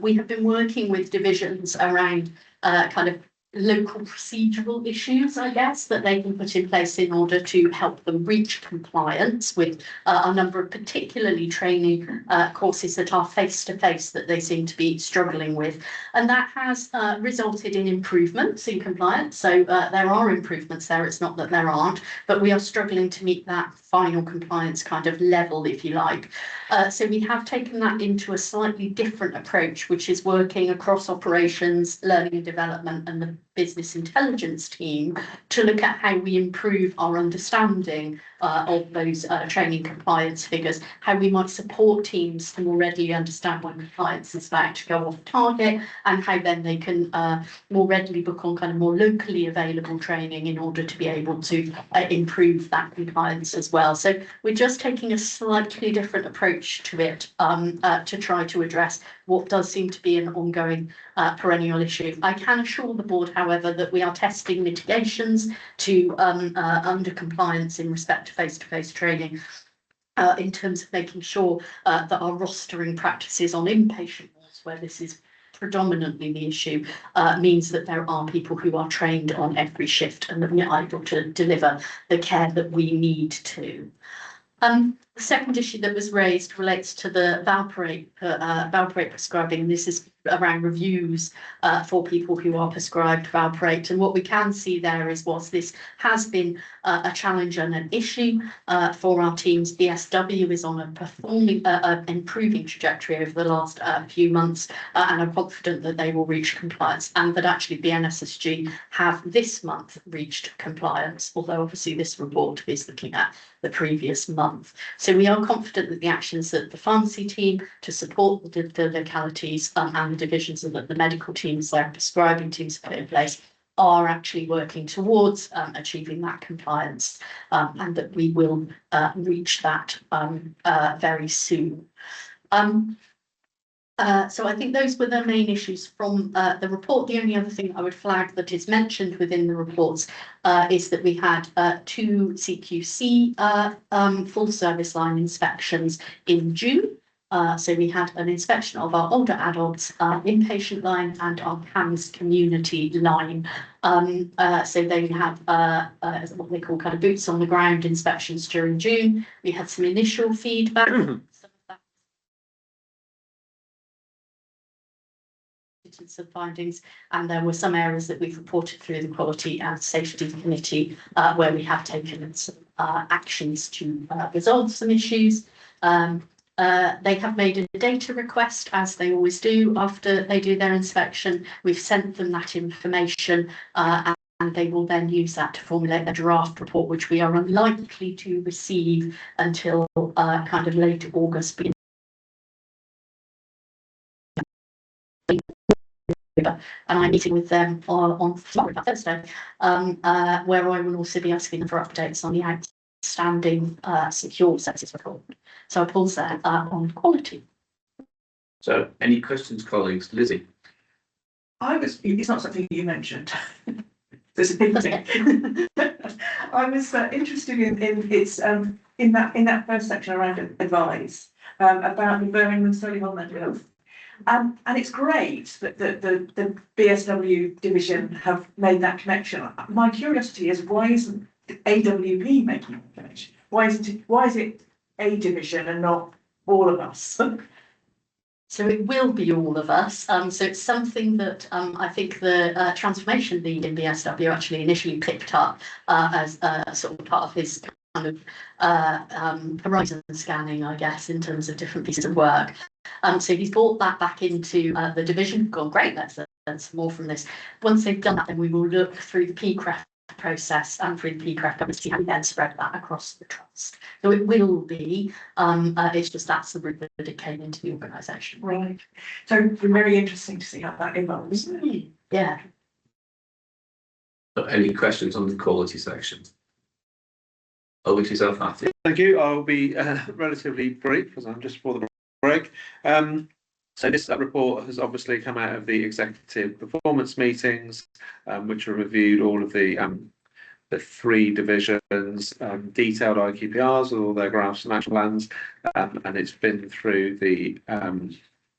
we have been working with divisions around kind of local procedural issues, I guess, that they can put in place in order to help them reach compliance with a number of particularly training courses that are face-to-face that they seem to be struggling with. And that has resulted in improvements in compliance. So there are improvements there. It's not that there aren't, but we are struggling to meet that final compliance kind of level, if you like. So we have taken that into a slightly different approach, which is working across operations, learning and development, and the business intelligence team to look at how we improve our understanding of those training compliance figures, how we might support teams to more readily understand when compliance is about to go off target, and how then they can more readily book on kind of more locally available training in order to be able to improve that compliance as well. So we're just taking a slightly different approach to it to try to address what does seem to be an ongoing perennial issue. I can assure the board, however, that we are testing mitigations to under compliance in respect to face-to-face training in terms of making sure that our rostering practices on inpatient wards, where this is predominantly the issue, means that there are people who are trained on every shift and that we are able to deliver the care that we need to. The second issue that was raised relates to the valproate prescribing. This is around reviews for people who are prescribed valproate. And what we can see there is, whilst this has been a challenge and an issue for our teams, BSW is on a improving trajectory over the last few months and are confident that they will reach compliance, and that actually BNSSG have this month reached compliance, although obviously this report is looking at the previous month. So we are confident that the actions that the pharmacy team to support the localities and the divisions and the medical teams, their prescribing teams put in place, are actually working towards achieving that compliance, and that we will reach that very soon. So I think those were the main issues from the report. The only other thing I would flag that is mentioned within the reports is that we had 2 CQC full service line inspections in June. So we had an inspection of our older adults inpatient line and our CAMS community line. So they have what they call kind of boots on the ground inspections during June. We had some initial feedback. Some findings, and there were some areas that we've reported through the Quality and Safety Committee where we have taken some actions to resolve some issues. They have made a data request, as they always do after they do their inspection. We've sent them that information and they will then use that to formulate a draft report, which we are unlikely to receive until kind of late August. And I'm meeting with them on Thursday, where I will also be asking them for updates on the outstanding secure services report. So I pause there on quality. So any questions, colleagues? Lizzie? It's not something you mentioned. There's a big thing. I was interested in its in that first section around advice about the Birmingham Solihull mental health. And it's great that the BSW division have made that connection. My curiosity is, why isn't AWP making that connection? Why is it a division and not all of us? So it will be all of us. So it's something that I think the transformation lead in BSW actually initially picked up as sort of part of his kind of horizon scanning, I guess, in terms of different pieces of work. So he's brought that back into the division. Gone, great, let's learn some more from this. Once they've done that, then we will look through the PCREF process and through the PCREF governance to see how we then spread that across the trust. So it will be, it's just that's the route that it came into the organisation. Right. So it's very interesting to see how that evolves. Yeah. Any questions on the quality section? Over to yourself, Matthew. Thank you. I'll be relatively brief because I'm just for the break. So this report has obviously come out of the executive performance meetings, which have reviewed all of the 3 divisions, detailed IQPRs with all their graphs and action plans, and it's been through the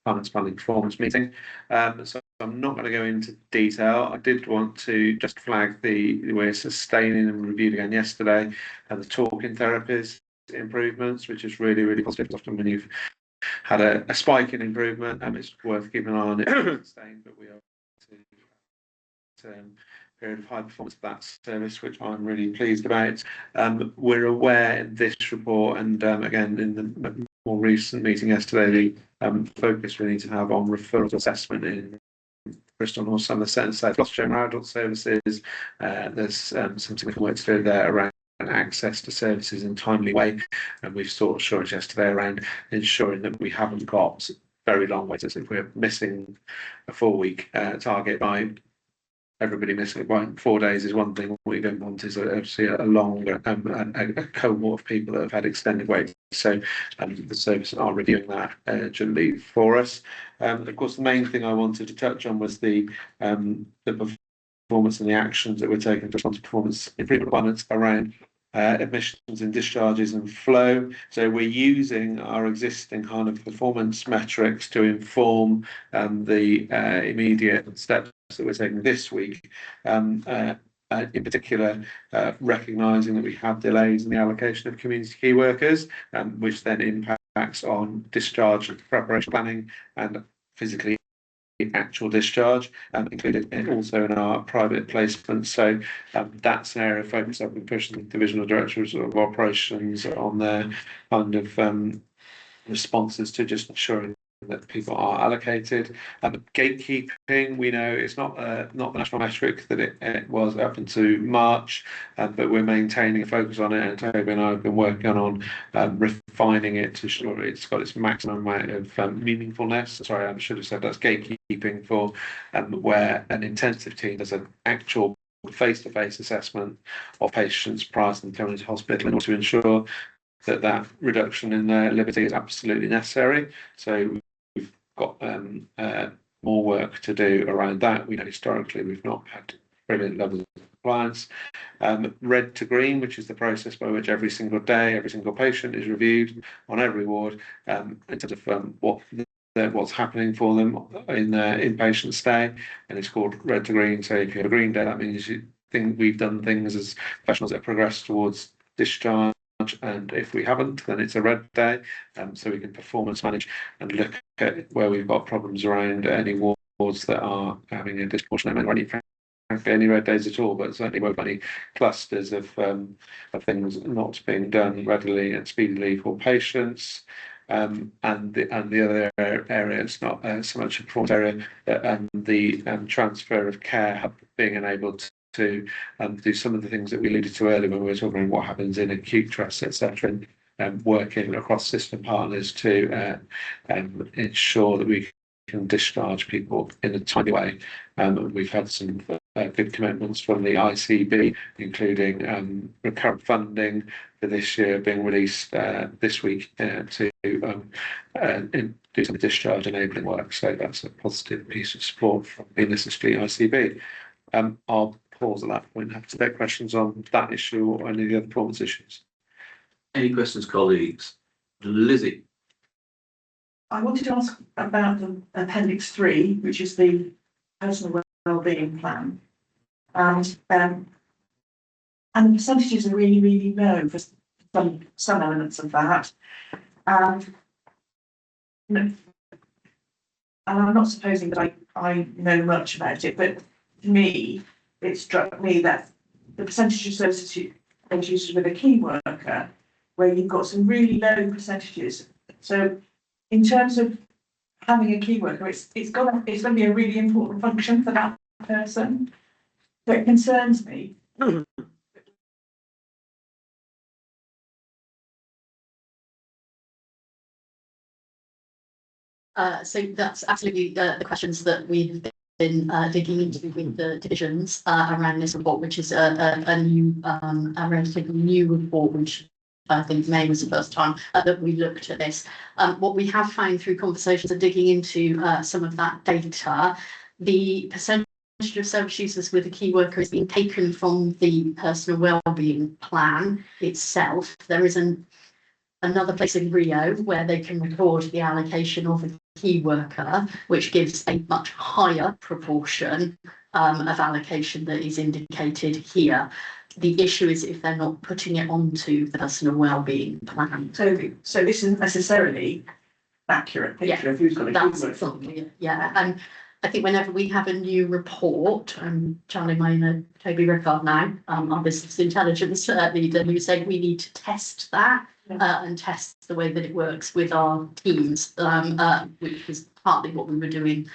finance planning performance meeting. So I'm not going to go into detail. I did want to just flag we're sustaining and reviewed again yesterday, and the talking therapies improvements, which is really, really positive. Often when you've had a spike in improvement, it's worth keeping an eye on it. But we are period of high performance of that service, which I'm really pleased about. We're aware in this report, and again in the more recent meeting yesterday, the focus we need to have on referral assessment in Bristol North Somerset, South Gloucestershire and our adult services. There's some significant work to do there around access to services in a timely way, and we've sought assurance yesterday around ensuring that we haven't got very long waits. If we're missing a 4-week target by everybody missing it 4 days is one thing. What we don't want is obviously a longer a cohort of people that have had extended waits. So the services are reviewing that urgently for us. Of course, the main thing I wanted to touch on was the performance and the actions that we're taking to respond to performance improvement requirements around admissions and discharges and flow. So we're using our existing kind of performance metrics to inform the immediate steps that we're taking this week. In particular, recognising that we have delays in the allocation of community key workers, which then impacts on discharge and preparation planning and physically actual discharge, included also in our private placements. So that's an area of focus I've been pushing the divisional directors of operations on their kind of responses to just ensuring that people are allocated. Gatekeeping, we know it's not the national metric that it was up into March, but we're maintaining a focus on it, and Toby and I have been working on refining it to ensure it's got its maximum amount of meaningfulness. Sorry, I should have said that's gatekeeping for where an intensive team does an actual face-to-face assessment of patients prior to them coming to hospital in order to ensure that reduction in their liberty is absolutely necessary. So we've got more work to do around that. We know historically we've not had brilliant levels of compliance. Red to green, which is the process by which every single day, every single patient is reviewed on every ward in terms of what's happening for them in their inpatient stay, and it's called red to green. So if you have a green day, that means you think we've done things as professionals that progress towards discharge. And if we haven't, then it's a red day, so we can performance manage and look at where we've got problems around any wards that are having a disproportionate amount of any red days at all, but certainly won't be any clusters of things not being done readily and speedily for patients. And the other area, it's not so much a performance area, but the transfer of care being enabled to do some of the things that we alluded to earlier when we were talking about what happens in acute trusts, etc., and working across system partners to ensure that we can discharge people in a timely way. We've had some good commitments from the ICB, including recurrent funding for this year being released this week to do some discharge enabling work. So that's a positive piece of support from the ICB. I'll pause at that point and have to take questions on that issue or any of the other performance issues. Any questions, colleagues? Lizzie. I wanted to ask about the Appendix 3, which is the personal wellbeing plan. And the percentages are really, really low for some elements of that. And I'm not supposing that I know much about it, but to me, it struck me that the percentage of services with a key worker, where you've got some really low percentages. So in terms of having a key worker, it's going to be a really important function for that person. So it concerns me. So that's absolutely the questions that we've been digging into with the divisions around this report, which is a new, a relatively new report, which I think May was the first time that we looked at this. What we have found through conversations and digging into some of that data, the percentage of service users with a key worker is being taken from the personal wellbeing plan itself. There is another place in Rio where they can record the allocation of a key worker, which gives a much higher proportion of allocation that is indicated here. The issue is if they're not putting it onto the personal wellbeing plan. So this isn't necessarily accurate picture of who's got a That's key worker. exactly it, yeah. And I think whenever we have a new report, I'm channeling my inner Toby Rickard now, our business intelligence leader, who said we need to test that and test the way that it works with our teams, which was partly what we were doing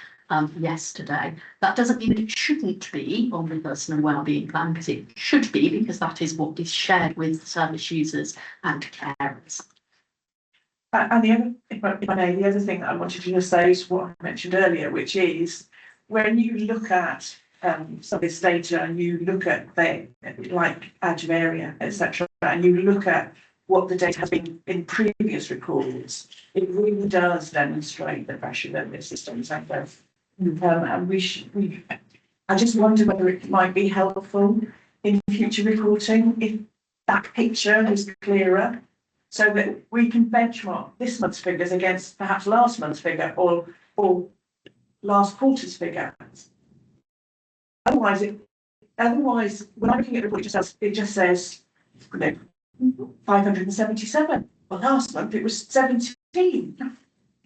yesterday. That doesn't mean that it shouldn't be on the personal wellbeing plan, because it should be, because that is what is shared with service users and carers. And the other, if I may, the other thing that I wanted to just say is what I mentioned earlier, which is when you look at some of this data and you look at like Advaria, etc., and you look at what the data has been in previous records, it really does demonstrate the pressure that the systems have there. And I just wonder whether it might be helpful in future reporting if that picture is clearer, so that we can benchmark this month's figures against perhaps last month's figure or last quarter's figure. Otherwise, when I'm looking at the report, it just says, 577. Well, last month it was 17.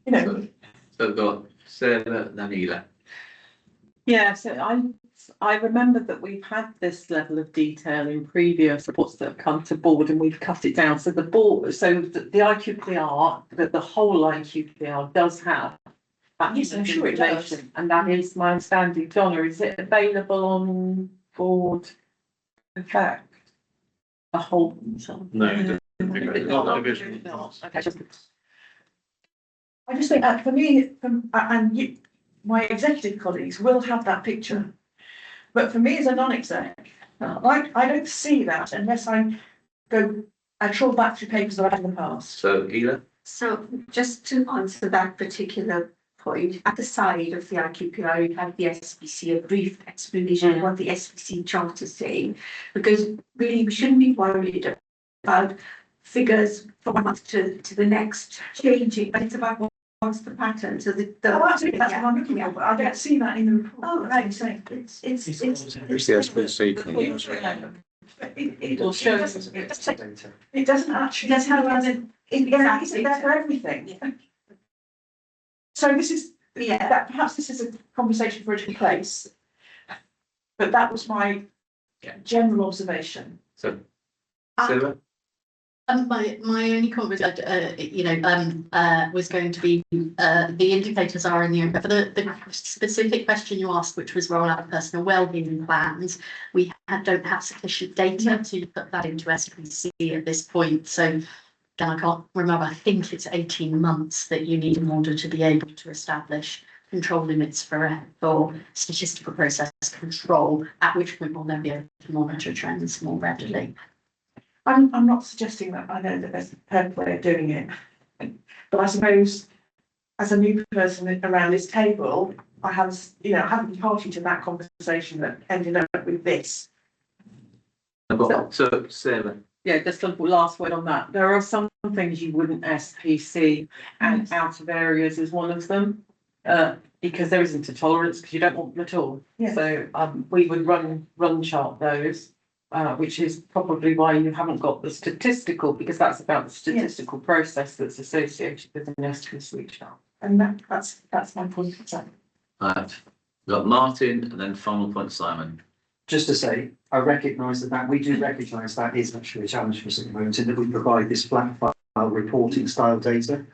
So got Sarah, then Ela. Yeah, so I remember that we've had this level of detail in previous reports that have come to board, and we've cut it down. So the board, the IQPR, the whole IQPR does have that Yes, I'm sure it does. information, and that is my understanding. Donna, is it available on board? In fact, the whole. No. Okay, I just think for me, my executive colleagues will have that picture. But for me as a non-exec, I don't see that unless I trawl back through papers that I've had in the past. So Ela? So just to answer that particular point, at the side of the IQPR, you have the SPC, a brief explanation of what the SPC chart is saying, because really we shouldn't be worried about figures from one month to the next changing, but it's about what's the pattern. So Absolutely, that's what I'm looking at, but I don't see that in the report. Oh, right, so It's the SPC. It doesn't actually. That's how It isn't there for everything. So this is, perhaps this is a conversation for a different place. But that was my general observation. So Sarah? My only comment, was going to be, the indicators are in the, for the specific question you asked, which was rollout of personal wellbeing plans, we don't have sufficient data to put that into SPC at this point. So again, I can't remember, I think it's 18 months that you need in order to be able to establish control limits for statistical process control, at which point we'll then be able to monitor trends more readily. I'm not suggesting that I know that there's a perfect way of doing it, but I suppose as a new person around this table, I haven't been party to that conversation that ended up with this. So Sarah? Yeah, just a last word on that. There are some things you wouldn't SPC, and out of areas is one of them, because there isn't a tolerance, because you don't want them at all. Yeah. So we would run chart those. Which is probably why you haven't got the statistical, because that's about the statistical process that's associated with an SPC chart. And that's my point. Right. We've got Martin and then final point Simon. Just to say, I recognise that we do recognise that is actually a challenge for us at the moment, in that we provide this flat file reporting style data.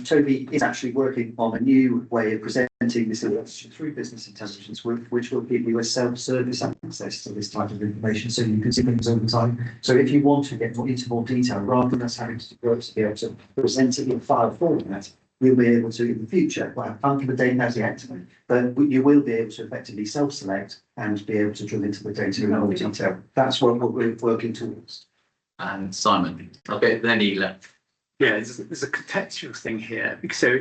Toby is actually working on a new way of presenting this information through business intelligence, which will give you a self-service access to this type of information, so you can see things over time. So if you want to get into more detail, rather than us having to work to be able to present it in file format, you'll be able to in the future. Well, I can't give a date as yet, but you will be able to effectively self-select and be able to drill into the data in more detail. That's what we're working towards. and Simon. Okay, then Ela. Yeah, there's a contextual thing here. So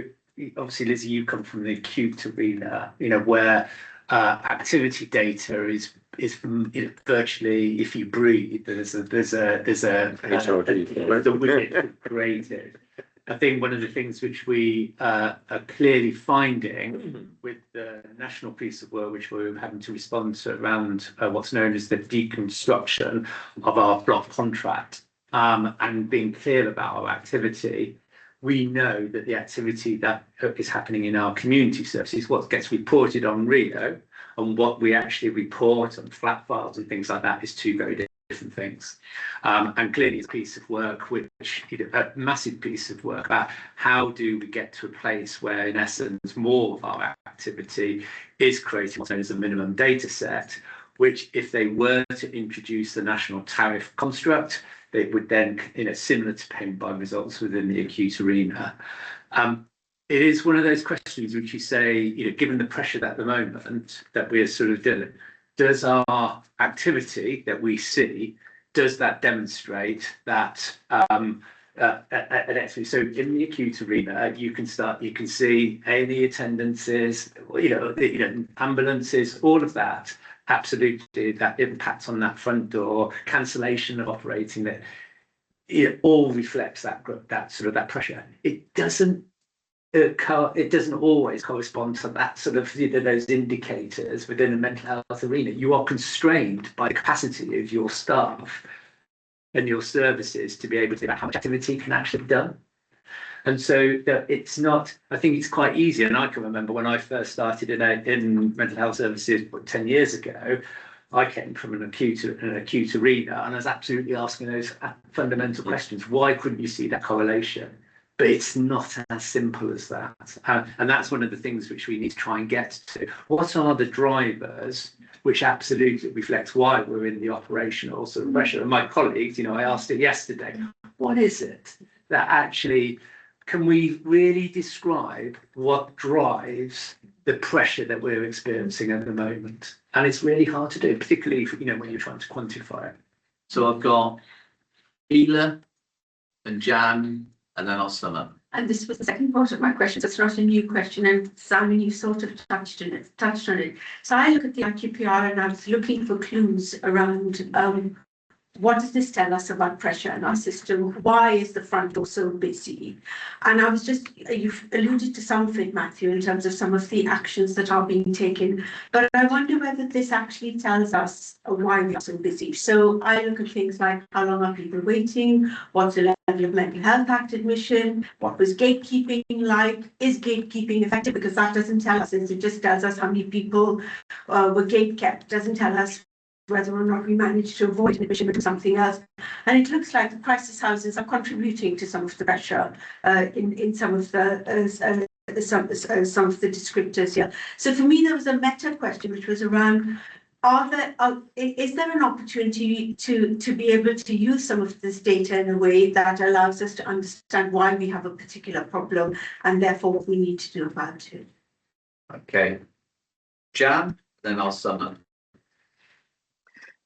obviously, Lizzie, you come from the acute arena, where activity data is virtually, if you breathe, there's a the widget created. I think one of the things which we are clearly finding with the national piece of work, which we're having to respond to around what's known as the deconstruction of our block contract, and being clear about our activity, we know that the activity that is happening in our community services, what gets reported on Rio and what we actually report on flat files and things like that, is two very different things. And clearly it's a piece of work which, a massive piece of work about how do we get to a place where, in essence, more of our activity is creating what's known as a minimum data set, which, if they were to introduce the national tariff construct, they would then, similar to payment by results within the acute arena. It is one of those questions which you say, given the pressure at the moment that we're sort of doing, does our activity that we see, does that demonstrate that an activity? So in the acute arena, you can see A&E attendances, ambulances, all of that. Absolutely, that impact on that front door, cancellation of operating, that it all reflects that pressure. It doesn't always correspond to that sort of those indicators within the mental health arena. You are constrained by the capacity of your staff and your services to be able to see how much activity can actually be done. And so it's not, I think it's quite easy. And I can remember when I first started in mental health services 10 years ago, I came from an acute arena, and I was absolutely asking those fundamental questions. Why couldn't you see that correlation? But it's not as simple as that. And that's one of the things which we need to try and get to. What are the drivers which absolutely reflects why we're in the operational sort of pressure? And my colleagues, I asked it yesterday, what is it that actually, can we really describe what drives the pressure that we're experiencing at the moment? And it's really hard to do, particularly when you're trying to quantify it. So I've got Ela and Jan, and then I'll sum up. And this was the second part of my question. So it's not a new question, and Simon, you sort of touched on it. So I look at the IQPR and I was looking for clues around what does this tell us about pressure in our system? Why is the front door so busy? And I was just, you've alluded to some of it, Matthew, in terms of some of the actions that are being taken. But I wonder whether this actually tells us why we are so busy. So I look at things like how long are people waiting? What's the level of mental health act admission? What was gatekeeping like? Is gatekeeping effective? Because that doesn't tell us. It just tells us how many people were gate kept. Doesn't tell us whether or not we managed to avoid admission to something else. And it looks like the crisis houses are contributing to some of the pressure in some of the descriptors here. So for me, there was a meta question which was around: is there an opportunity to be able to use some of this data in a way that allows us to understand why we have a particular problem and therefore what we need to do about it? Okay, Jan, then I'll sum up.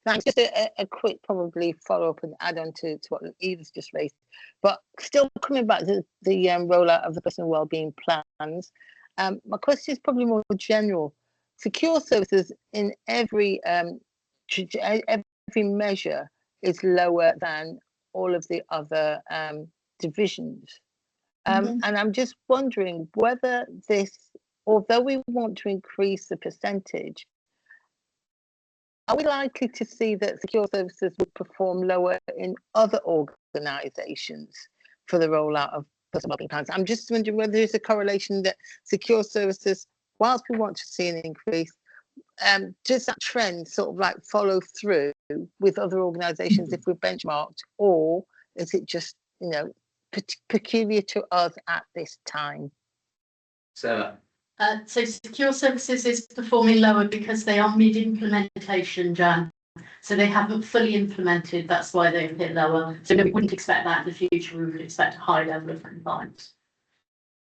Thanks. Just a quick probably follow-up and add on to what Eva's just raised. But still coming back to the rollout of the personal wellbeing plans, my question is probably more general. Secure services in every measure is lower than all of the other divisions. And I'm just wondering whether this, although we want to increase the percentage, are we likely to see that secure services would perform lower in other organisations for the rollout of personal wellbeing plans? I'm just wondering whether there's a correlation that secure services, whilst we want to see an increase, does that trend sort of like follow through with other organisations if we're benchmarked, or is it just, peculiar to us at this time? Sarah. So secure services is performing lower because they are mid-implementation, Jan. So they haven't fully implemented. That's why they appear lower. So we wouldn't expect that in the future. We would expect a high level of compliance.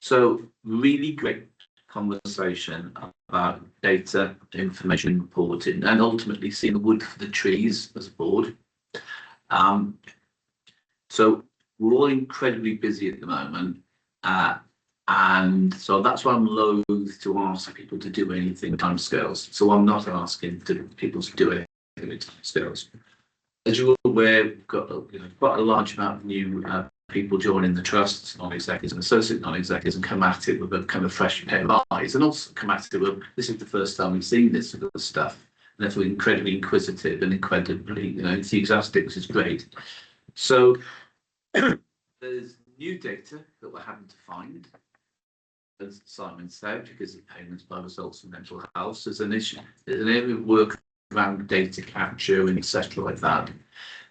So really great conversation about data, information reporting, and ultimately seeing the wood for the trees as a board. So we're all incredibly busy at the moment. And so that's why I'm loath to ask people to do anything with timescales. So I'm not asking people to do anything with timescales. As you're aware, we've got quite a large amount of new people joining the trusts, non-executives and associate non-executives, and come at it with a kind of fresh pair of eyes, and also come at it with, this is the first time we've seen this sort of stuff. And therefore incredibly inquisitive and incredibly, enthusiastic, which is great. So there's new data that we're having to find, as Simon said, because of payments by results from mental health. There's an issue, there's an area of work around data capture and etc. like that.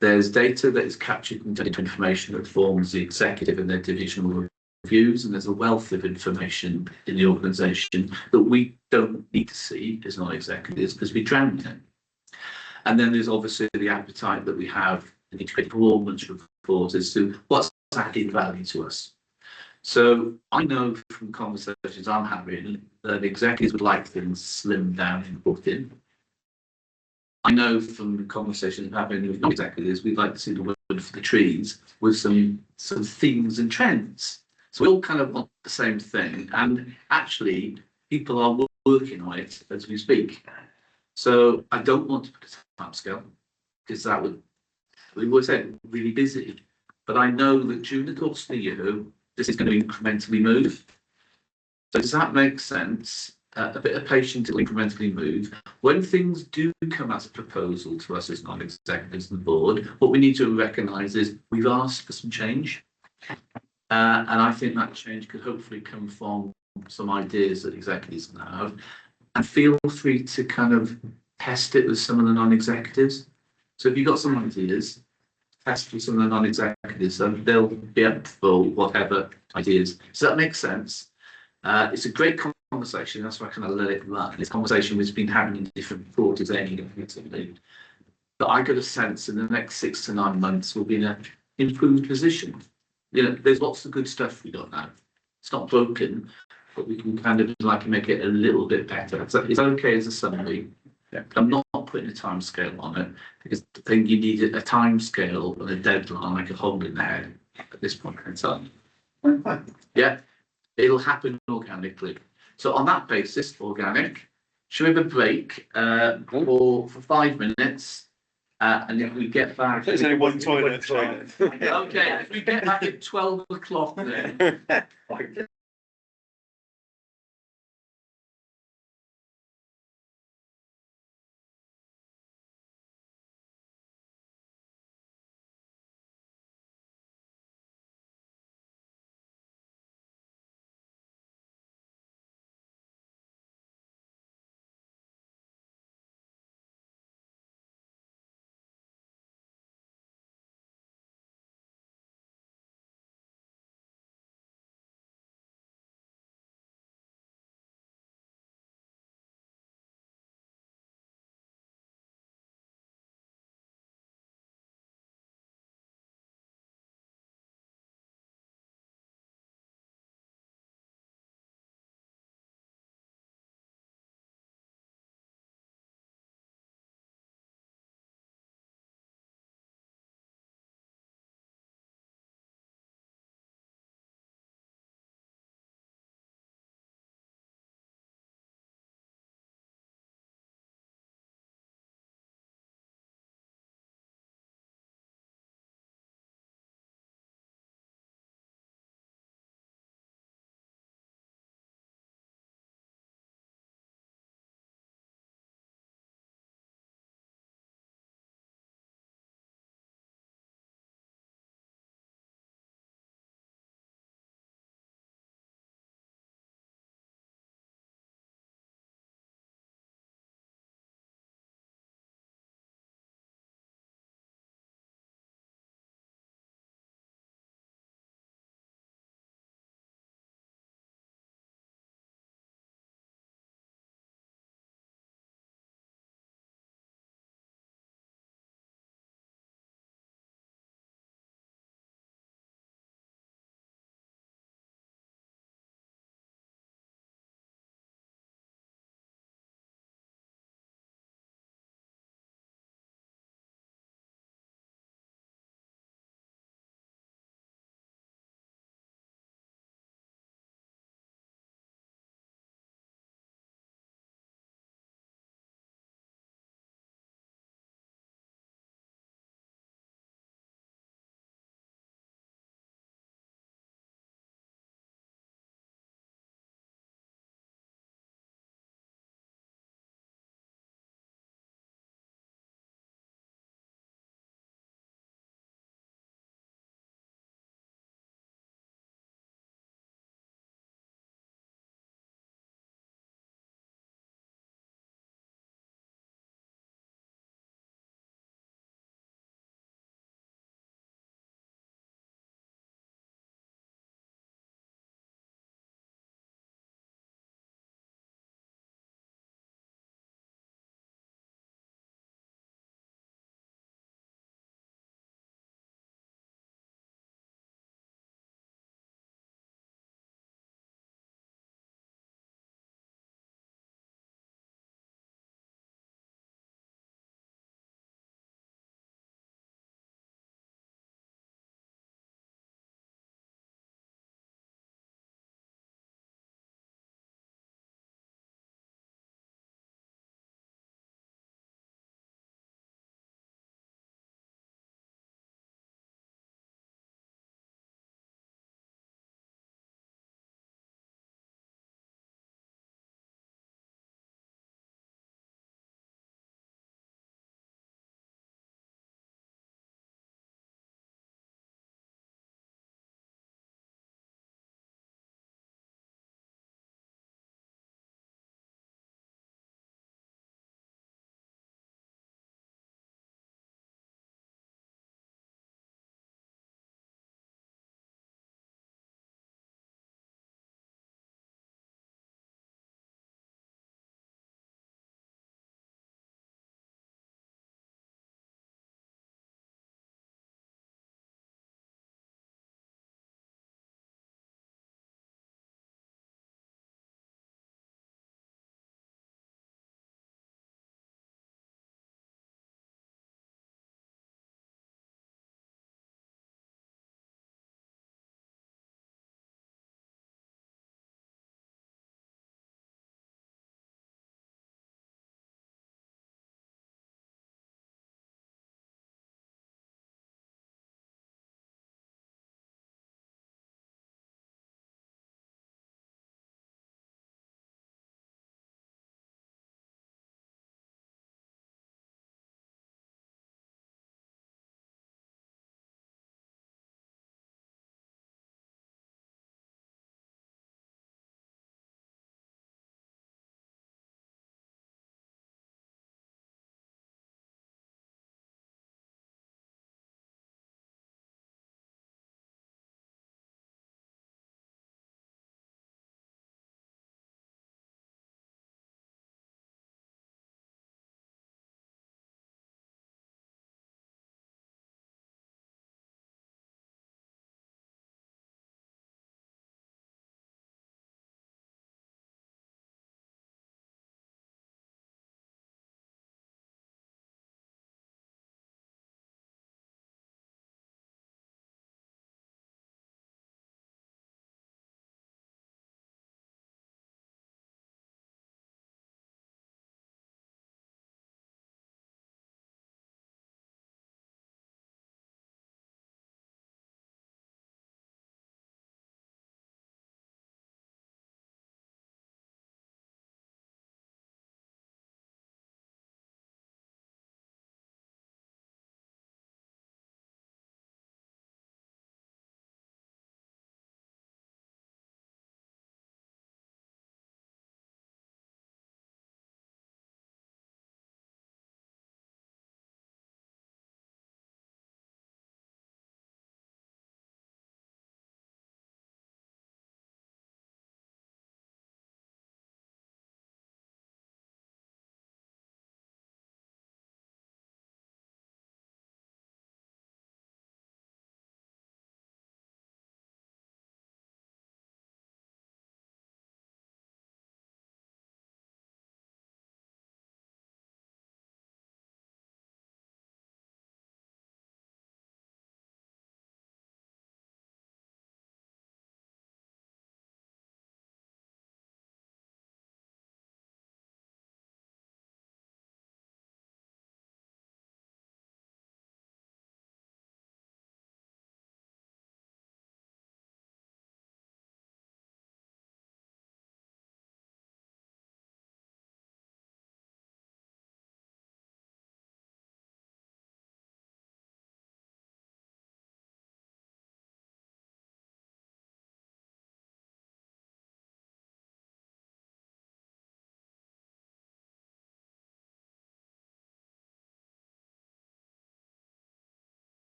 There's data that is captured into information that forms the executive and their divisional reviews, and there's a wealth of information in the organisation that we don't need to see as non-executives because we drown in it. And then there's obviously the appetite that we have in the performance report as to what's adding value to us. So I know from conversations I'm having that executives would like things slimmed down and put in. I know from conversations I'm having with non-executives, we'd like to see the wood for the trees with some themes and trends. So we all kind of want the same thing, and actually people are working on it as we speak. So I don't want to put a timescale because that would, we were said really busy, but I know that during the course of the year, this is going to incrementally move. So does that make sense? A bit of patience will incrementally move. When things do come as a proposal to us as non-executives and the board, what we need to recognise is we've asked for some change. And I think that change could hopefully come from some ideas that executives can have. And feel free to kind of test it with some of the non-executives. So if you've got some ideas, test with some of the non-executives, and they'll be up for whatever ideas. Does that make sense? It's a great conversation. That's why I kind of let it run. This conversation we've been having in different quarters anyway. But I got a sense in the next 6 to 9 months we'll be in an improved position. There's lots of good stuff we got now. It's not broken, but we can kind of make it a little bit better. So it's okay as a summary. Yeah. I'm not putting a time scale on it because I think you need a time scale and a deadline like a hole in the head at this point in time. Yeah, it'll happen organically. So on that basis, organic. Should we have a break for 5 minutes? And if we get back, there's only one toilet. Okay, if we get back at 12 o'clock then.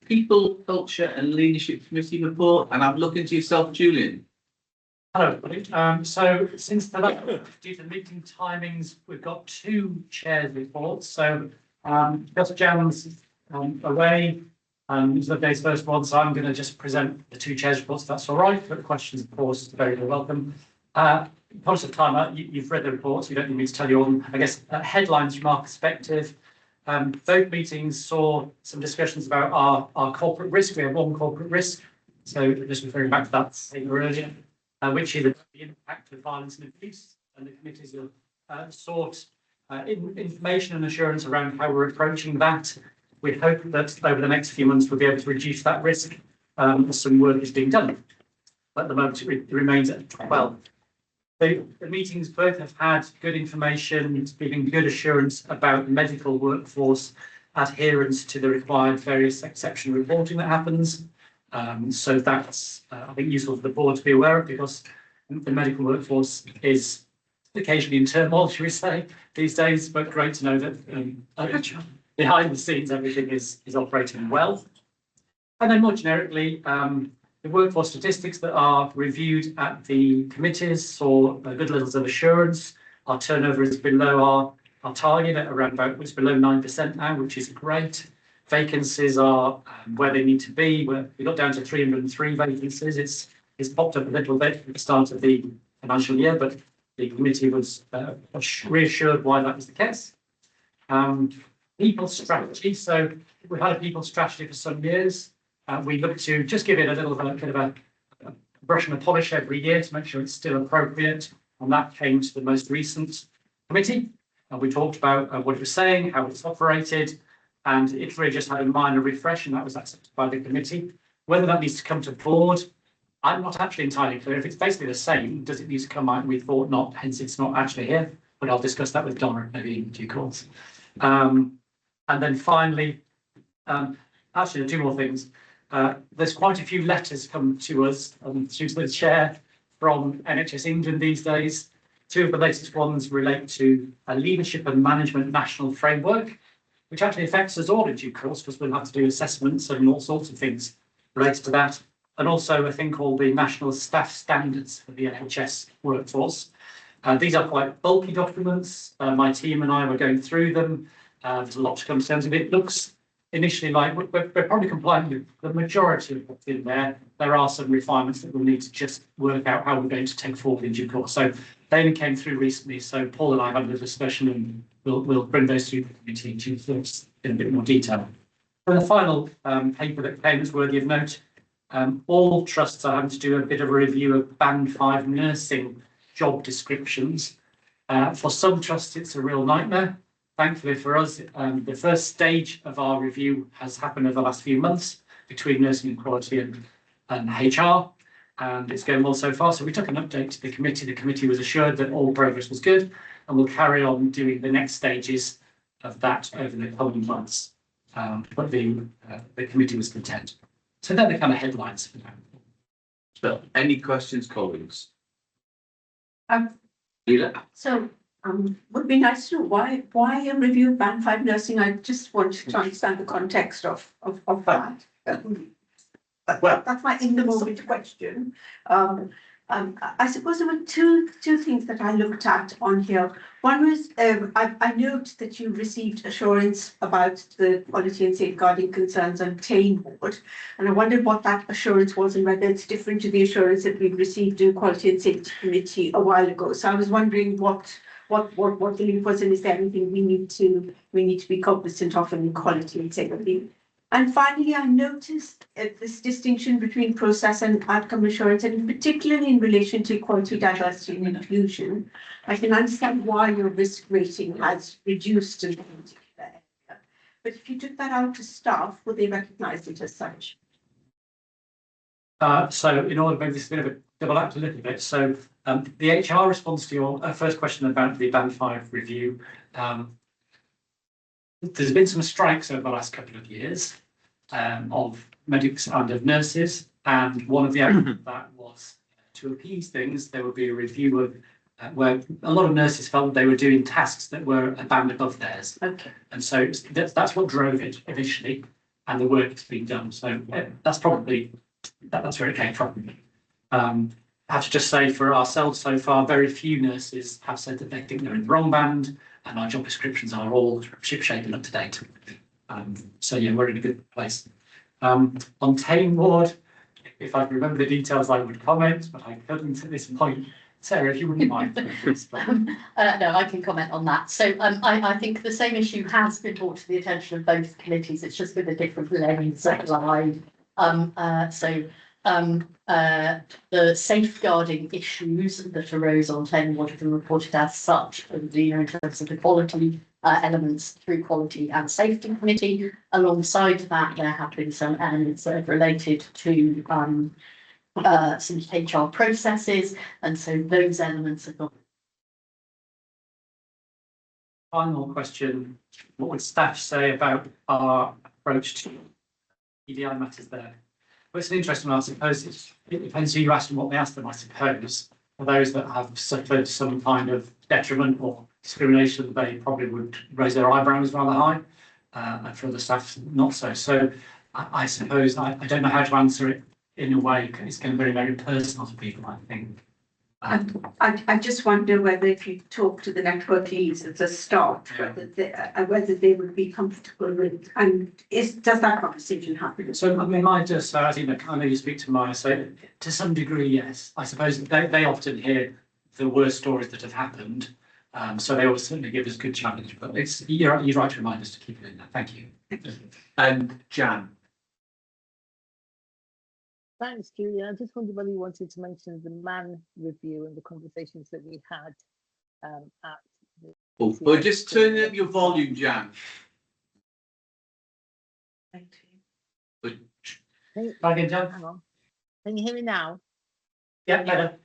People, Culture and Leadership Committee report, and I'm looking to yourself, Julian. Hello, everybody. So since due to meeting timings, we've got two chairs reports. So just Jan's away. It's the day's first one, so I'm going to just present the two chairs reports, if that's all right. But the questions, of course, are very welcome. Conscious of time, you've read the reports. You don't need me to tell you all. I guess headlines from our perspective. Both meetings saw some discussions about our corporate risk. We have one corporate risk. So just referring back to that statement earlier, which is the impact of violence and abuse. And the committees have sought information and assurance around how we're approaching that. We hope that over the next few months we'll be able to reduce that risk. Some work is being done. But at the moment it remains at 12. The meetings both have had good information, giving good assurance about medical workforce adherence to the required various exception reporting that happens. So that's, I think, useful for the board to be aware of, because the medical workforce is occasionally in turmoil, should we say, these days, but great to know that behind the scenes everything is operating well. And then more generically, the workforce statistics that are reviewed at the committees saw good levels of assurance. Our turnover is below our target at around about, it's below 9% now, which is great. Vacancies are where they need to be. We got down to 303 vacancies. It's popped up a little bit at the start of the financial year, but the committee was reassured why that was the case. People strategy. So we've had a people strategy for some years. We look to just give it a little bit of a brush and a polish every year to make sure it's still appropriate. And that came to the most recent committee. And we talked about what it was saying, how it's operated, and it really just had a minor refresh, and that was accepted by the committee. Whether that needs to come to board, I'm not actually entirely clear. If it's basically the same, does it need to come out? We thought not, hence it's not actually here, but I'll discuss that with Donna maybe in due course. And then finally, actually two more things. There's quite a few letters come to us through the chair from NHS England these days. Two of the latest ones relate to a leadership and management national framework, which actually affects us all in due course, because we'll have to do assessments and all sorts of things related to that. And also a thing called the National Staff Standards for the NHS workforce. These are quite bulky documents. My team and I were going through them. There's a lot to come to terms of it. It looks initially like we're probably complying with the majority of what's in there. There are some refinements that we'll need to just work out how we're going to take forward in due course. So they only came through recently. So Paul and I had a discussion, and we'll bring those through the committee in due course in a bit more detail. And the final paper that came is worthy of note. All trusts are having to do a bit of a review of Band 5 nursing job descriptions. For some trusts, it's a real nightmare. Thankfully for us, the first stage of our review has happened over the last few months between nursing and quality and HR, and it's going well so far. So we took an update to the committee. The committee was assured that all progress was good, and we'll carry on doing the next stages of that over the coming months. But the committee was content. So they're the kind of headlines for now. So, any questions, colleagues? So, would be nice to know why a review of Band 5 nursing? I just want to understand the context of that. Well, that's my in the moment question. I suppose there were two things that I looked at on here. One was I note that you received assurance about the quality and safeguarding concerns on Tain Board, and I wondered what that assurance was and whether it's different to the assurance that we received in Quality and Safety Committee a while ago. So I was wondering what the link was, and is there anything we need to be cognizant of in quality and safety? And finally, I noticed this distinction between process and outcome assurance, and particularly in relation to equality, diversity and inclusion. I can understand why your risk rating has reduced in that particular area. But if you took that out to staff, would they recognise it as such? So in order to make this a bit of a double act a little bit, so the HR response to your first question about the Band 5 review, there's been some strikes over the last couple of years of medics and of nurses, and one of the outcomes of that was to appease things. There would be a review of where a lot of nurses felt they were doing tasks that were a band above theirs. Okay. And so that's what drove it initially. and the work that's been done. So that's probably, that's where it came from. I have to just say for ourselves so far, very few nurses have said that they think they're in the wrong band, and our job descriptions are all ship-shape and up to date. So yeah, we're in a good place. On Tame Ward, if I remember the details, I would comment, but I couldn't at this point. Sarah, if you wouldn't mind. No, I can comment on that. So I think the same issue has been brought to the attention of both committees. It's just with a different lens applied. The safeguarding issues that arose on Tame Ward have been reported as such, in terms of the quality elements through Quality and Safety Committee. Alongside that, there have been some elements that have related to some HR processes, and so those elements have got. Final question, what would staff say about our approach to EDI matters there? Well, it's an interesting one, I suppose. It depends who you ask and what they ask them, I suppose. For those that have suffered some kind of detriment or discrimination, they probably would raise their eyebrows rather high, and for the staff, not so. So I suppose I don't know how to answer it in a way, because it's going to be very, very personal to people, I think. I just wonder whether if you talk to the network leads at the start, whether they would be comfortable with, and does that conversation happen? So I mean, mine does. So as you know, I know you speak to Maya, so to some degree, yes. I suppose they often hear the worst stories that have happened, so they always certainly give us a good challenge. But you're right to remind us to keep it in there. Thank you. And Jan. Thanks, Julia. I just wondered whether you wanted to mention the MAN review and the conversations that we had at the... Well, just turn up your volume, Jan. Thank you. Jan. Hang on. Can you hear me now? Yeah, better.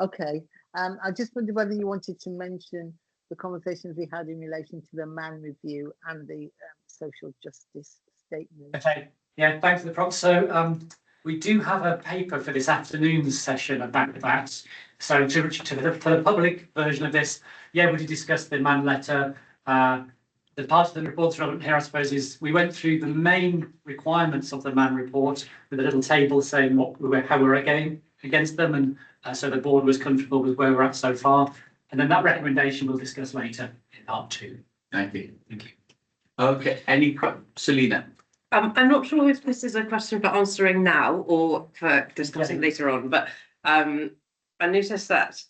Okay. I just wondered whether you wanted to mention the conversations we had in relation to the MAN review and the social justice statement. Okay. Yeah, thanks for the prompt. So we do have a paper for this afternoon's session about that. So to the public version of this, yeah, we did discuss the MAN letter. The part of the report that's relevant here, I suppose, is we went through the main requirements of the MAN report with a little table saying how we're against them, and so the board was comfortable with where we're at so far. And then that recommendation we'll discuss later in part 2. Thank you. Thank you. Okay. Selena. I'm not sure if this is a question for answering now or for discussing later on, but I noticed that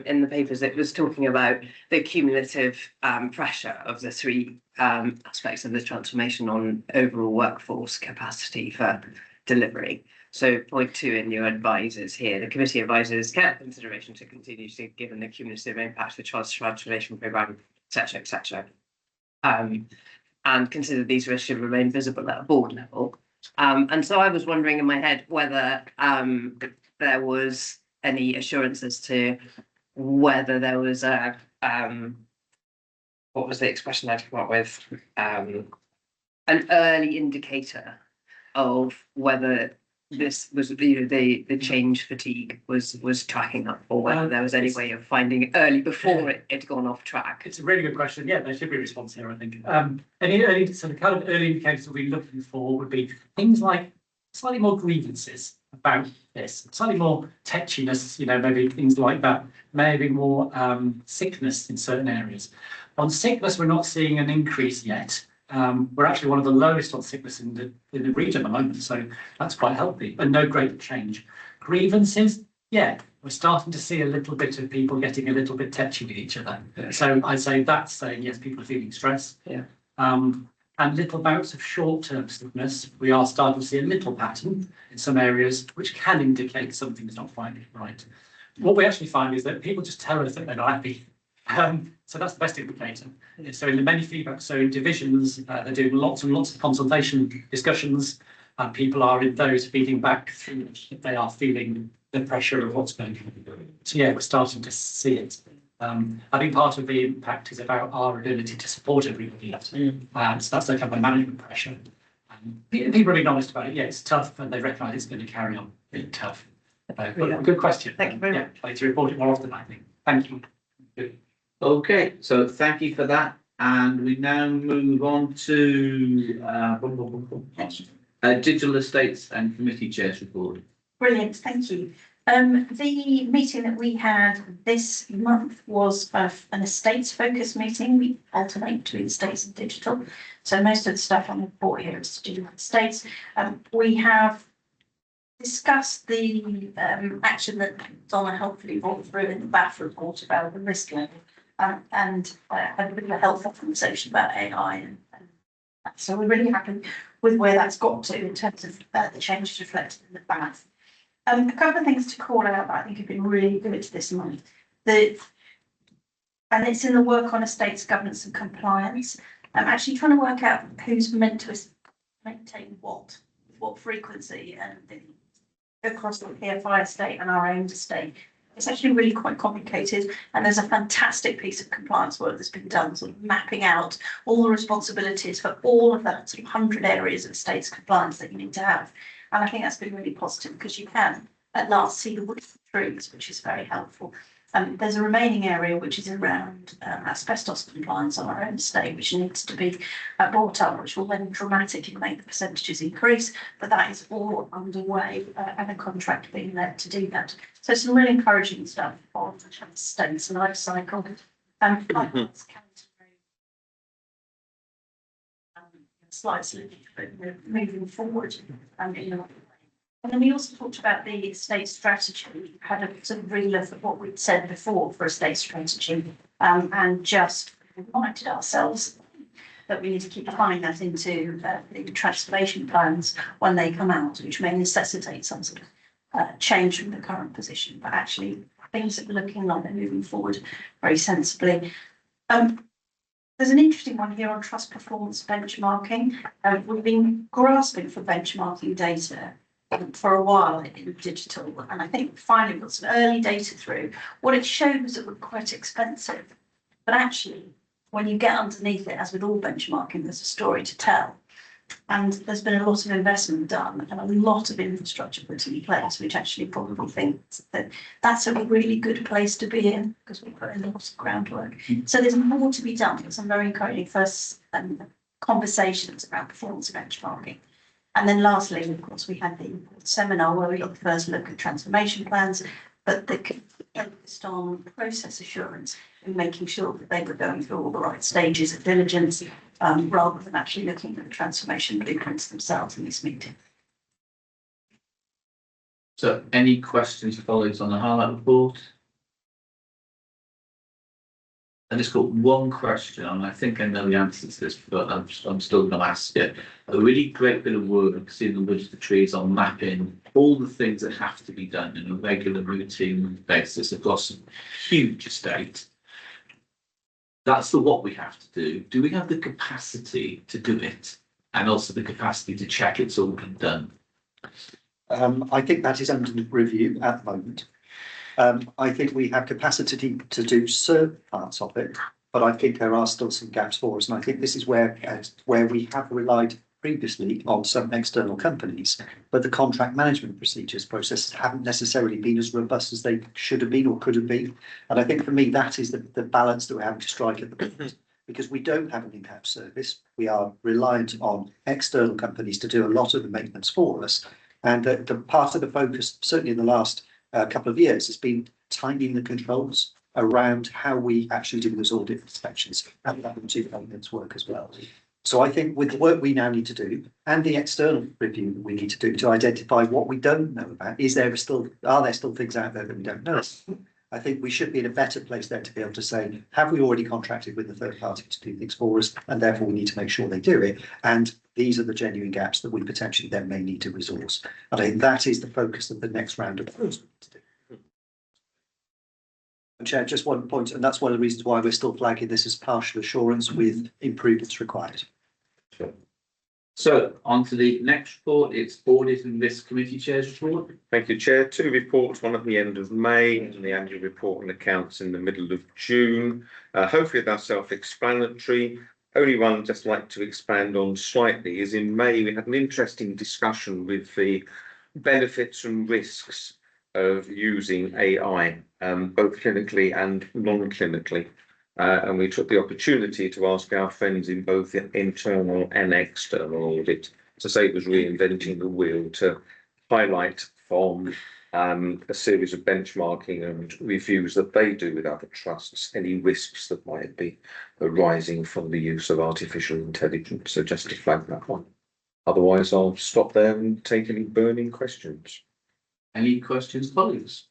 in the papers it was talking about the cumulative pressure of the 3 aspects of the transformation on overall workforce capacity for delivery. So point 2 in your advisors here, the committee advises careful consideration to continue to given the cumulative impact of the transformation programme, etc. And consider these risks should remain visible at a board level. And so I was wondering in my head whether there was any assurance as to whether there was a, what was the expression I'd come up with? An early indicator of whether this was the change fatigue was tracking up, or whether there was any way of finding it early before it had gone off track. It's a really good question. Yeah, there should be a response here, I think. Any early, so the kind of early indicators we'll be looking for would be things like slightly more grievances about this, slightly more tetchiness, maybe things like that, maybe more sickness in certain areas. On sickness, we're not seeing an increase yet. We're actually one of the lowest on sickness in the region at the moment, so that's quite healthy, but no great change. Grievances, yeah, we're starting to see a little bit of people getting a little bit tetchy with each other. Yeah. So I'd say that's saying, yes, people are feeling stress. Yeah. And little bouts of short-term sickness, we are starting to see a little pattern in some areas, which can indicate something's not quite right. What we actually find is that people just tell us that they're not happy. So that's the best indicator. So in the many feedback, so in divisions, they're doing lots and lots of consultation discussions, and people are in those feeding back through if they are feeling the pressure of what's going on. So yeah, we're starting to see it. I think part of the impact is about our ability to support everybody. So that's the kind of management pressure. People are being honest about it. Yeah, it's tough, and they recognise it's going to carry on being tough. But good question. Thank you very much. I need to report it more often, I think. Thank you. Good. Okay, so thank you for that. And we now move on to digital estates and committee chairs report. Brilliant, thank you. The meeting that we had this month was an estates focused meeting. We alternate between estates and digital. So most of the stuff on the report here is to do with estates. We have discussed the action that Donna helpfully brought through in the BAF report about the risk level, and had a bit of a helpful conversation about AI. And so we're really happy with where that's got to in terms of the changes reflected in the BAF. A couple of things to call out that I think have been really good this month. And it's in the work on estates governance and compliance. I'm actually trying to work out who's meant to maintain what frequency, and across the PFI estate and our own estate. It's actually really quite complicated, and there's a fantastic piece of compliance work that's been done, sort of mapping out all the responsibilities for all of that sort of 100 areas of estates compliance that you need to have. And I think that's been really positive because you can at last see the wood for the trees, which is very helpful. There's a remaining area which is around asbestos compliance on our own estate, which needs to be brought up, which will then dramatically make the percentages increase. But that is all underway and a contract being let to do that. So some really encouraging stuff on the estates life cycle. Slightly moving forward and then we also talked about the estate strategy. We had a sort of relook at what we'd said before for estate strategy, and just reminded ourselves that we need to keep applying that into the transformation plans when they come out, which may necessitate some sort of change from the current position, but actually things that we're looking like they're moving forward very sensibly. There's an interesting one here on trust performance benchmarking. We've been grasping for benchmarking data for a while in digital, and I think finally got some early data through. What it showed was it was quite expensive, but actually when you get underneath it, as with all benchmarking, there's a story to tell. And there's been a lot of investment done and a lot of infrastructure put in place, which actually probably thinks that that's a really good place to be in because we put in a lot of groundwork. So there's more to be done. There's some very encouraging first conversations around performance benchmarking. And then lastly, of course, we had the seminar where we got the first look at transformation plans, but they focused on process assurance and making sure that they were going through all the right stages of diligence, rather than actually looking at the transformation blueprints themselves in this meeting. So any questions for colleagues on the highlight report? I just got one question, and I think I know the answer to this, but I'm still going to ask it. A really great bit of work seeing the woods, the trees on mapping all the things that have to be done in a regular routine basis across a huge estate. That's the what we have to do. Do we have the capacity to do it? And also the capacity to check it's all been done? I think that is under review at the moment. I think we have capacity to do certain parts of it, but I think there are still some gaps for us. And I think this is where we have relied previously on some external companies, but the contract management procedures processes haven't necessarily been as robust as they should have been or could have been. And I think for me, that is the balance that we're having to strike at the moment, because we don't have an in-house service. We are reliant on external companies to do a lot of the maintenance for us. And the part of the focus, certainly in the last couple of years, has been tightening the controls around how we actually do those audit inspections, and that will do maintenance work as well. So I think with the work we now need to do and the external review that we need to do to identify what we don't know about, are there still things out there that we don't know? I think we should be in a better place there to be able to say, have we already contracted with the third party to do things for us, and therefore we need to make sure they do it. And these are the genuine gaps that we potentially then may need to resource. And I think that is the focus of the next round of to do. And Chair, just one point, and that's one of the reasons why we're still flagging this as partial assurance with improvements required. Sure. So on to the next report, it's Audit and Risk Committee Chair's report. Thank you, Chair. Two reports, one at the end of May and the annual report and accounts in the middle of June. Hopefully they're self-explanatory. Only one I'd just like to expand on slightly is in May we had an interesting discussion with the benefits and risks of using AI, both clinically and non-clinically. And we took the opportunity to ask our friends in both the internal and external audit to say it was reinventing the wheel, to highlight from a series of benchmarking and reviews that they do with other trusts any risks that might be arising from the use of artificial intelligence. So just to flag that one. Otherwise, I'll stop there and take any burning questions. Any questions, colleagues?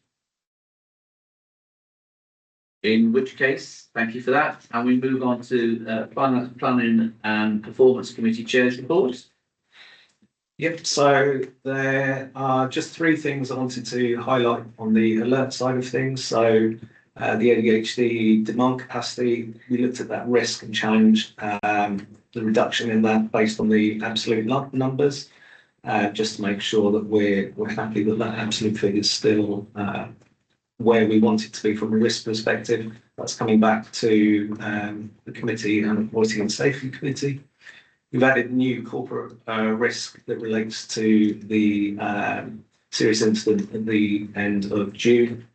In which case, thank you for that. And we move on to Finance, Planning and Performance Committee Chair's report. Yep, so there are just three things I wanted to highlight on the alert side of things. So the ADHD demand capacity, we looked at that risk and challenge, the reduction in that based on the absolute numbers, just to make sure that we're happy that that absolute figure is still where we want it to be from a risk perspective. That's coming back to the committee and the Quality and Safety Committee. We've added new corporate risk that relates to the serious incident at the end of June.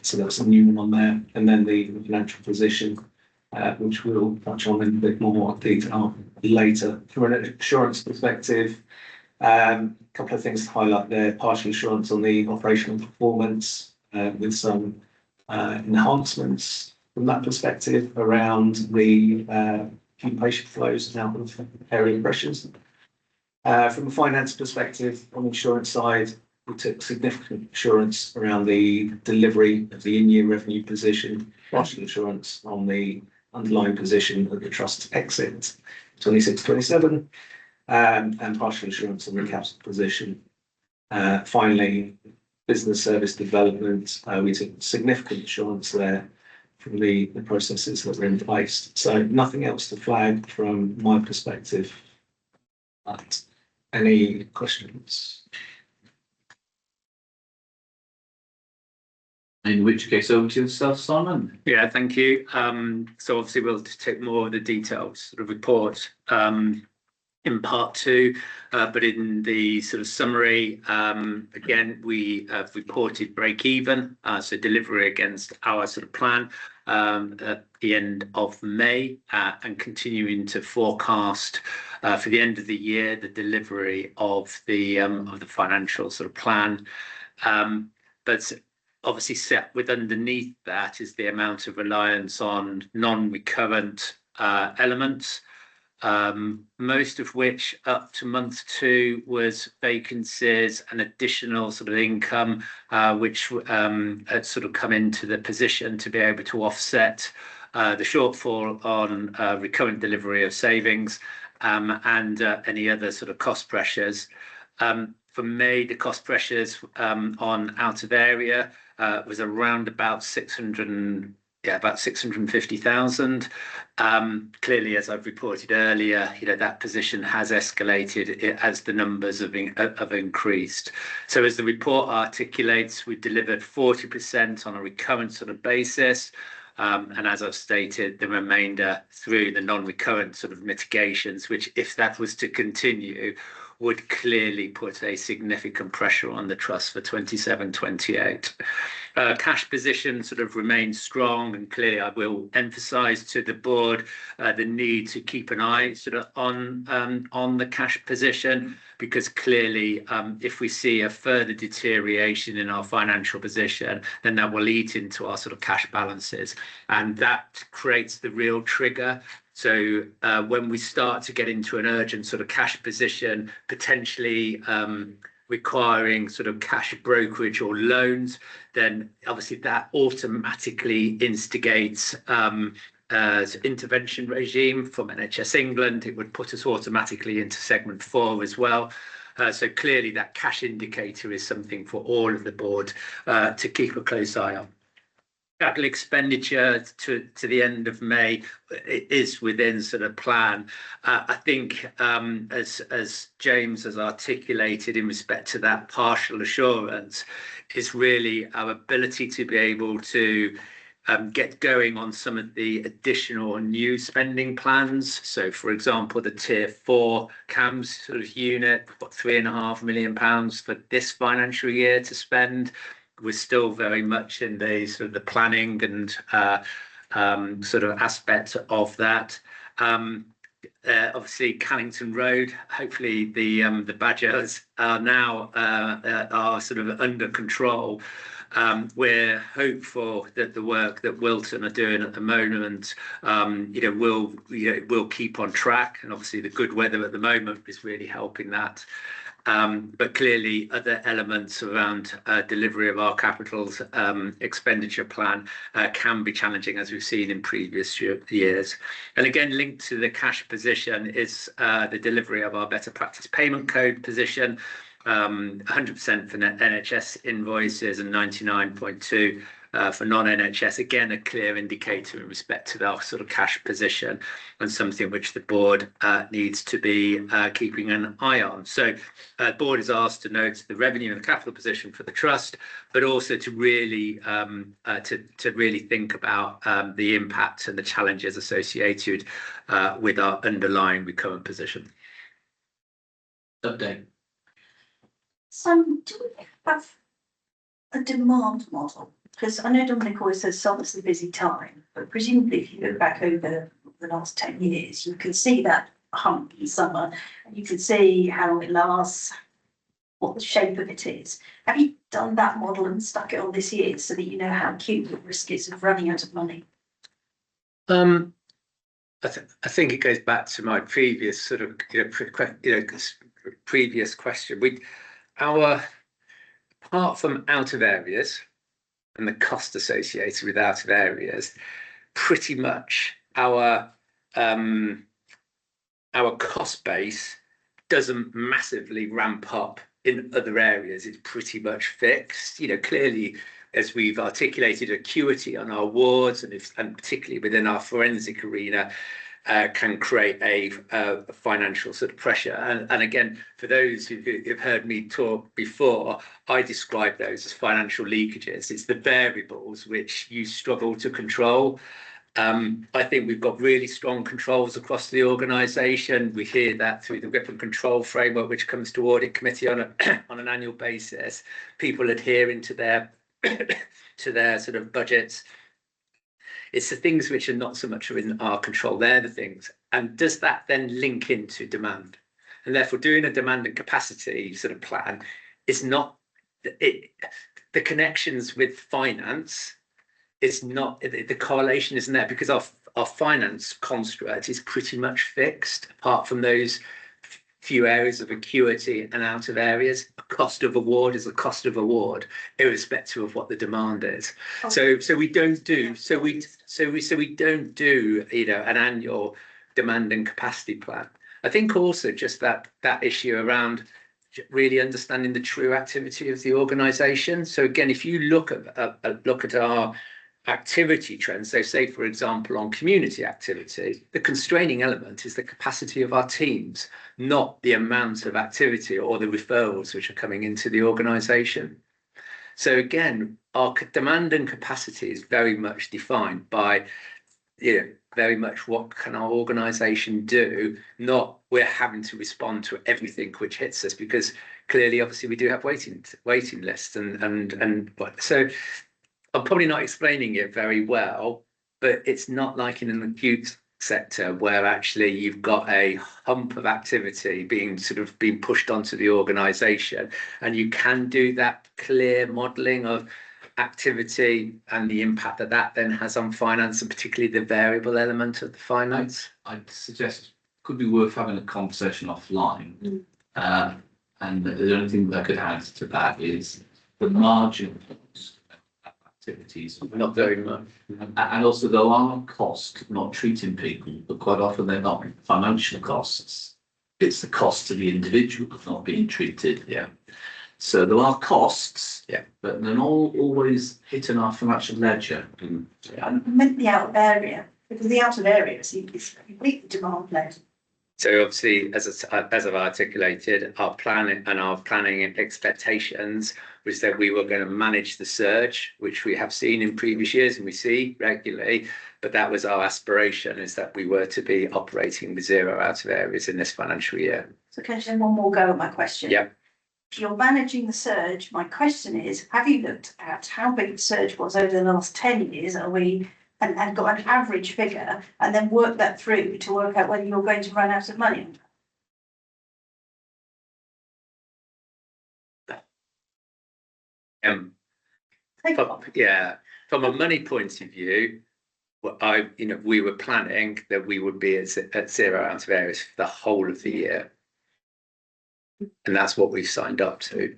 So that's a new one on there. And then the financial position, which we'll touch on in a bit more detail later. From an insurance perspective, a couple of things to highlight there. Partial insurance on the operational performance with some enhancements from that perspective around the patient flows and out of area pressures. From a finance perspective, on the insurance side, we took significant insurance around the delivery of the in-year revenue position, partial insurance on the underlying position of the trust's exit 26-27, and partial insurance on the capital position. Finally, business service development, we took significant insurance there from the processes that were in place. So nothing else to flag from my perspective. But any questions? In which case, over to yourself, Simon. Yeah, thank you. So obviously we'll take more of the detailed sort of report in part two, but in the sort of summary, again, we have reported break even, so delivery against our sort of plan at the end of May, and continuing to forecast for the end of the year the delivery of the financial sort of plan. But obviously set with underneath that is the amount of reliance on non-recurrent elements, most of which up to month 2 was vacancies and additional sort of income, which had sort of come into the position to be able to offset the shortfall on recurrent delivery of savings, and any other sort of cost pressures. For May, the cost pressures on out of area was around about 650,000. Clearly, as I've reported earlier, that position has escalated as the numbers have increased. So as the report articulates, we delivered 40% on a recurrent sort of basis. And as I've stated, the remainder through the non-recurrent sort of mitigations, which if that was to continue, would clearly put a significant pressure on the trust for 27-28. Cash position sort of remains strong, and clearly I will emphasise to the board the need to keep an eye sort of on the cash position, because clearly if we see a further deterioration in our financial position, then that will eat into our sort of cash balances, and that creates the real trigger. So when we start to get into an urgent sort of cash position, potentially requiring sort of cash brokerage or loans, then obviously that automatically instigates intervention regime from NHS England. It would put us automatically into segment 4 as well. So clearly that cash indicator is something for all of the board to keep a close eye on. Capital expenditure to the end of May is within sort of plan. I think as James has articulated in respect to that partial assurance, is really our ability to be able to get going on some of the additional new spending plans. So for example, the tier 4 CAMS sort of unit, we've got £3.5 million for this financial year to spend. We're still very much in the sort of the planning and sort of aspect of that. Obviously Callington Road, hopefully the badgers are now are sort of under control. We're hopeful that the work that Wilton are doing at the moment, will keep on track, and obviously the good weather at the moment is really helping that. But clearly other elements around delivery of our capital expenditure plan can be challenging, as we've seen in previous years. And again, linked to the cash position is the delivery of our better practice payment code position. 100% for NHS invoices and 99.2 for non-NHS. Again, a clear indicator in respect to our sort of cash position, and something which the board needs to be keeping an eye on. So the board is asked to note the revenue and the capital position for the trust, but also to really really think about the impact and the challenges associated with our underlying recurrent position. Update. So do we have a demand model? Because I know Dominic always says summer's a busy time, but presumably if you look back over the last 10 years, you can see that hump in summer, and you can see how long it lasts, what the shape of it is. Have you done that model and stuck it on this year so that you know how acute the risk is of running out of money? I think it goes back to my previous sort of previous question. Apart from out of areas and the cost associated with out of areas, pretty much our cost base doesn't massively ramp up in other areas. It's pretty much fixed. Clearly, as we've articulated, acuity on our wards and particularly within our forensic arena can create a financial sort of pressure. And again, for those who've heard me talk before, I describe those as financial leakages. It's the variables which you struggle to control. I think we've got really strong controls across the organisation. We hear that through the grip and control framework, which comes to audit committee on an annual basis. People adhering to their sort of budgets. It's the things which are not so much in our control. They're the things. And does that then link into demand? And therefore, doing a demand and capacity sort of plan is not the connections with finance is not, the correlation isn't there, because our finance construct is pretty much fixed, apart from those few areas of acuity and out of areas. A cost of award is a cost of award, irrespective of what the demand is. So we don't do an annual demand and capacity plan. I think also just that issue around really understanding the true activity of the organisation. So again, if you look at our activity trends, so say for example on community activity, the constraining element is the capacity of our teams, not the amount of activity or the referrals which are coming into the organisation. So again, our demand and capacity is very much defined by very much what can our organisation do, not we're having to respond to everything which hits us, because clearly obviously we do have waiting lists and so I'm probably not explaining it very well, but it's not like in an acute sector where actually you've got a hump of activity being pushed onto the organisation, and you can do that clear modelling of activity and the impact that then has on finance, and particularly the variable element of the finance. I'd suggest it could be worth having a conversation offline. And the only thing that I could add to that is the margin activities. Not very much. And also there are costs not treating people, but quite often they're not financial costs. It's the cost to the individual of not being treated. Yeah. So there are costs, yeah, but they're not always hitting our financial ledger. I meant the out of area, because the out of area is completely demand led. So obviously, as I've articulated, our planning and expectations was that we were going to manage the surge, which we have seen in previous years and we see regularly. But that was our aspiration, is that we were to be operating with 0 out of areas in this financial year. So can I just have one more go at my question? Yeah. If you're managing the surge, my question is, have you looked at how big the surge was over the last 10 years? Are we and got an average figure and then work that through to work out whether you're going to run out of money. Yeah, from a money point of view, we were planning that we would be at 0 out of areas for the whole of the year. And that's what we've signed up to.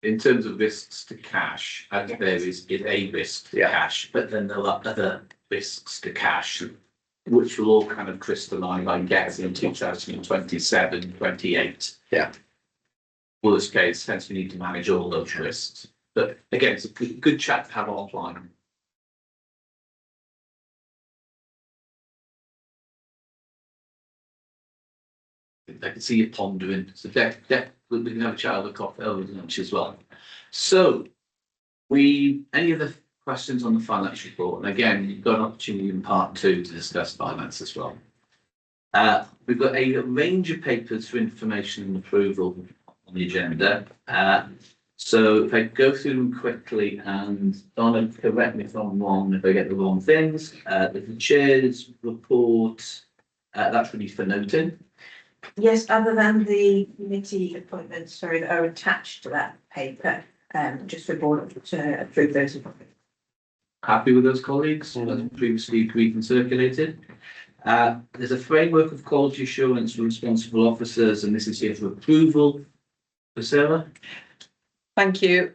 In terms of risks to cash, out of areas is a risk to cash, but then there are other risks to cash, which will all kind of crystallise, I guess, in 2027, 28. Yeah. Worst case, hence we need to manage all those risks. But again, it's a good chat to have offline. I can see you pondering. So we can have a chat over coffee over lunch as well. So any other questions on the finance report? And again, you've got an opportunity in part 2 to discuss finance as well. We've got a range of papers for information and approval on the agenda. So if I go through them quickly, and Donna, correct me if I'm wrong, if I get the wrong things. The chair's report, that's really for noting. Yes, other than the committee appointments, sorry, that are attached to that paper, just for board to approve those appointments. Happy with those colleagues, as previously agreed and circulated. There's a framework of quality assurance for responsible officers, and this is here for approval. Sarah? Thank you.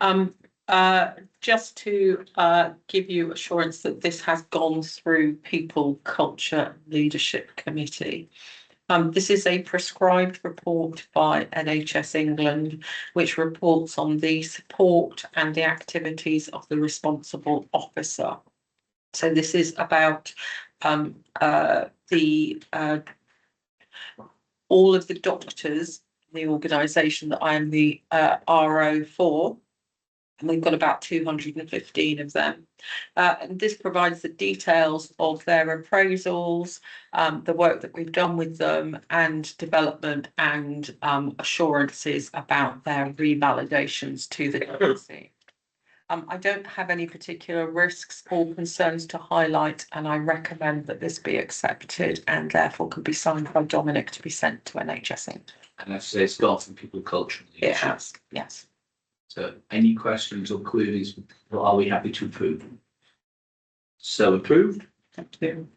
Just to give you assurance that this has gone through People, Culture, Leadership Committee. This is a prescribed report by NHS England, which reports on the support and the activities of the responsible officer. So this is about all of the doctors, the organisation that I am the RO for, and we've got about 215 of them. And this provides the details of their appraisals, the work that we've done with them, and development and assurances about their revalidations to the agency. I don't have any particular risks or concerns to highlight, and I recommend that this be accepted and therefore can be signed by Dominic to be sent to NHS England. And I say it's gone from People, Culture and Leadership. It has, yes. So any questions or queries, are we happy to approve? So approved. Thank you.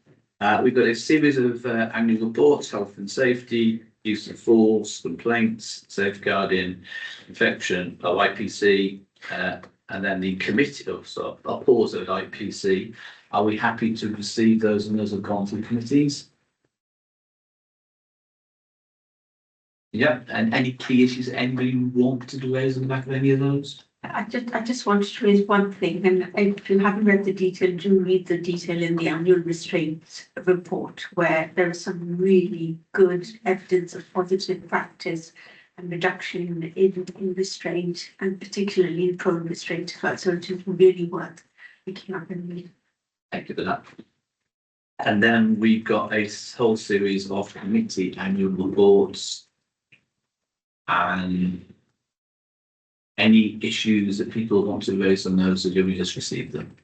We've got a series of annual reports, health and safety, use of force, complaints, safeguarding, infection, IPC, and then the committee, I'll pause at IPC. Are we happy to receive those, and those have gone through committees? Yep, and any key issues that anybody wanted to raise on the back of any of those? I just wanted to raise one thing, and if you haven't read the detail, do read the detail in the annual restraint report, where there is some really good evidence of positive practice and reduction in restraint, and particularly in prone restraint. So it is really worth picking up and reading. Thank you for that. And then we've got a whole series of committee annual reports. And any issues that people want to raise on those, or do we just receive them?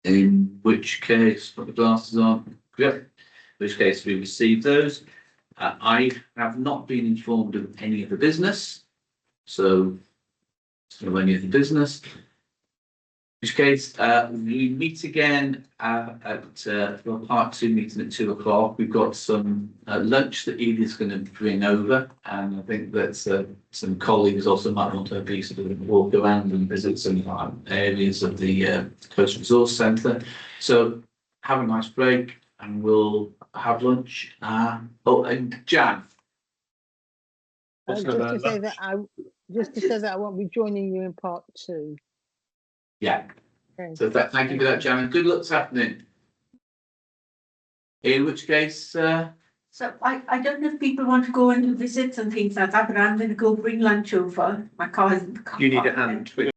In which case, put the glasses on. Yep. In which case we receive those. I have not been informed of any of the business. So any of the business. In which case, we meet again at part 2 meeting at 2 o'clock. We've got some lunch that Edith's going to bring over, and I think that some colleagues also might want to be sort of walk around and visit some areas of the Coast Resource Centre. So have a nice break, and we'll have lunch. And Jan. Just to say that I won't be joining you in part 2. Yeah. Okay. So thank you for that, Jan, and good luck this afternoon. In which case, So I don't know if people want to go and do visits and things like that, but I'm going to go bring lunch over. My car is in the car. You need a hand.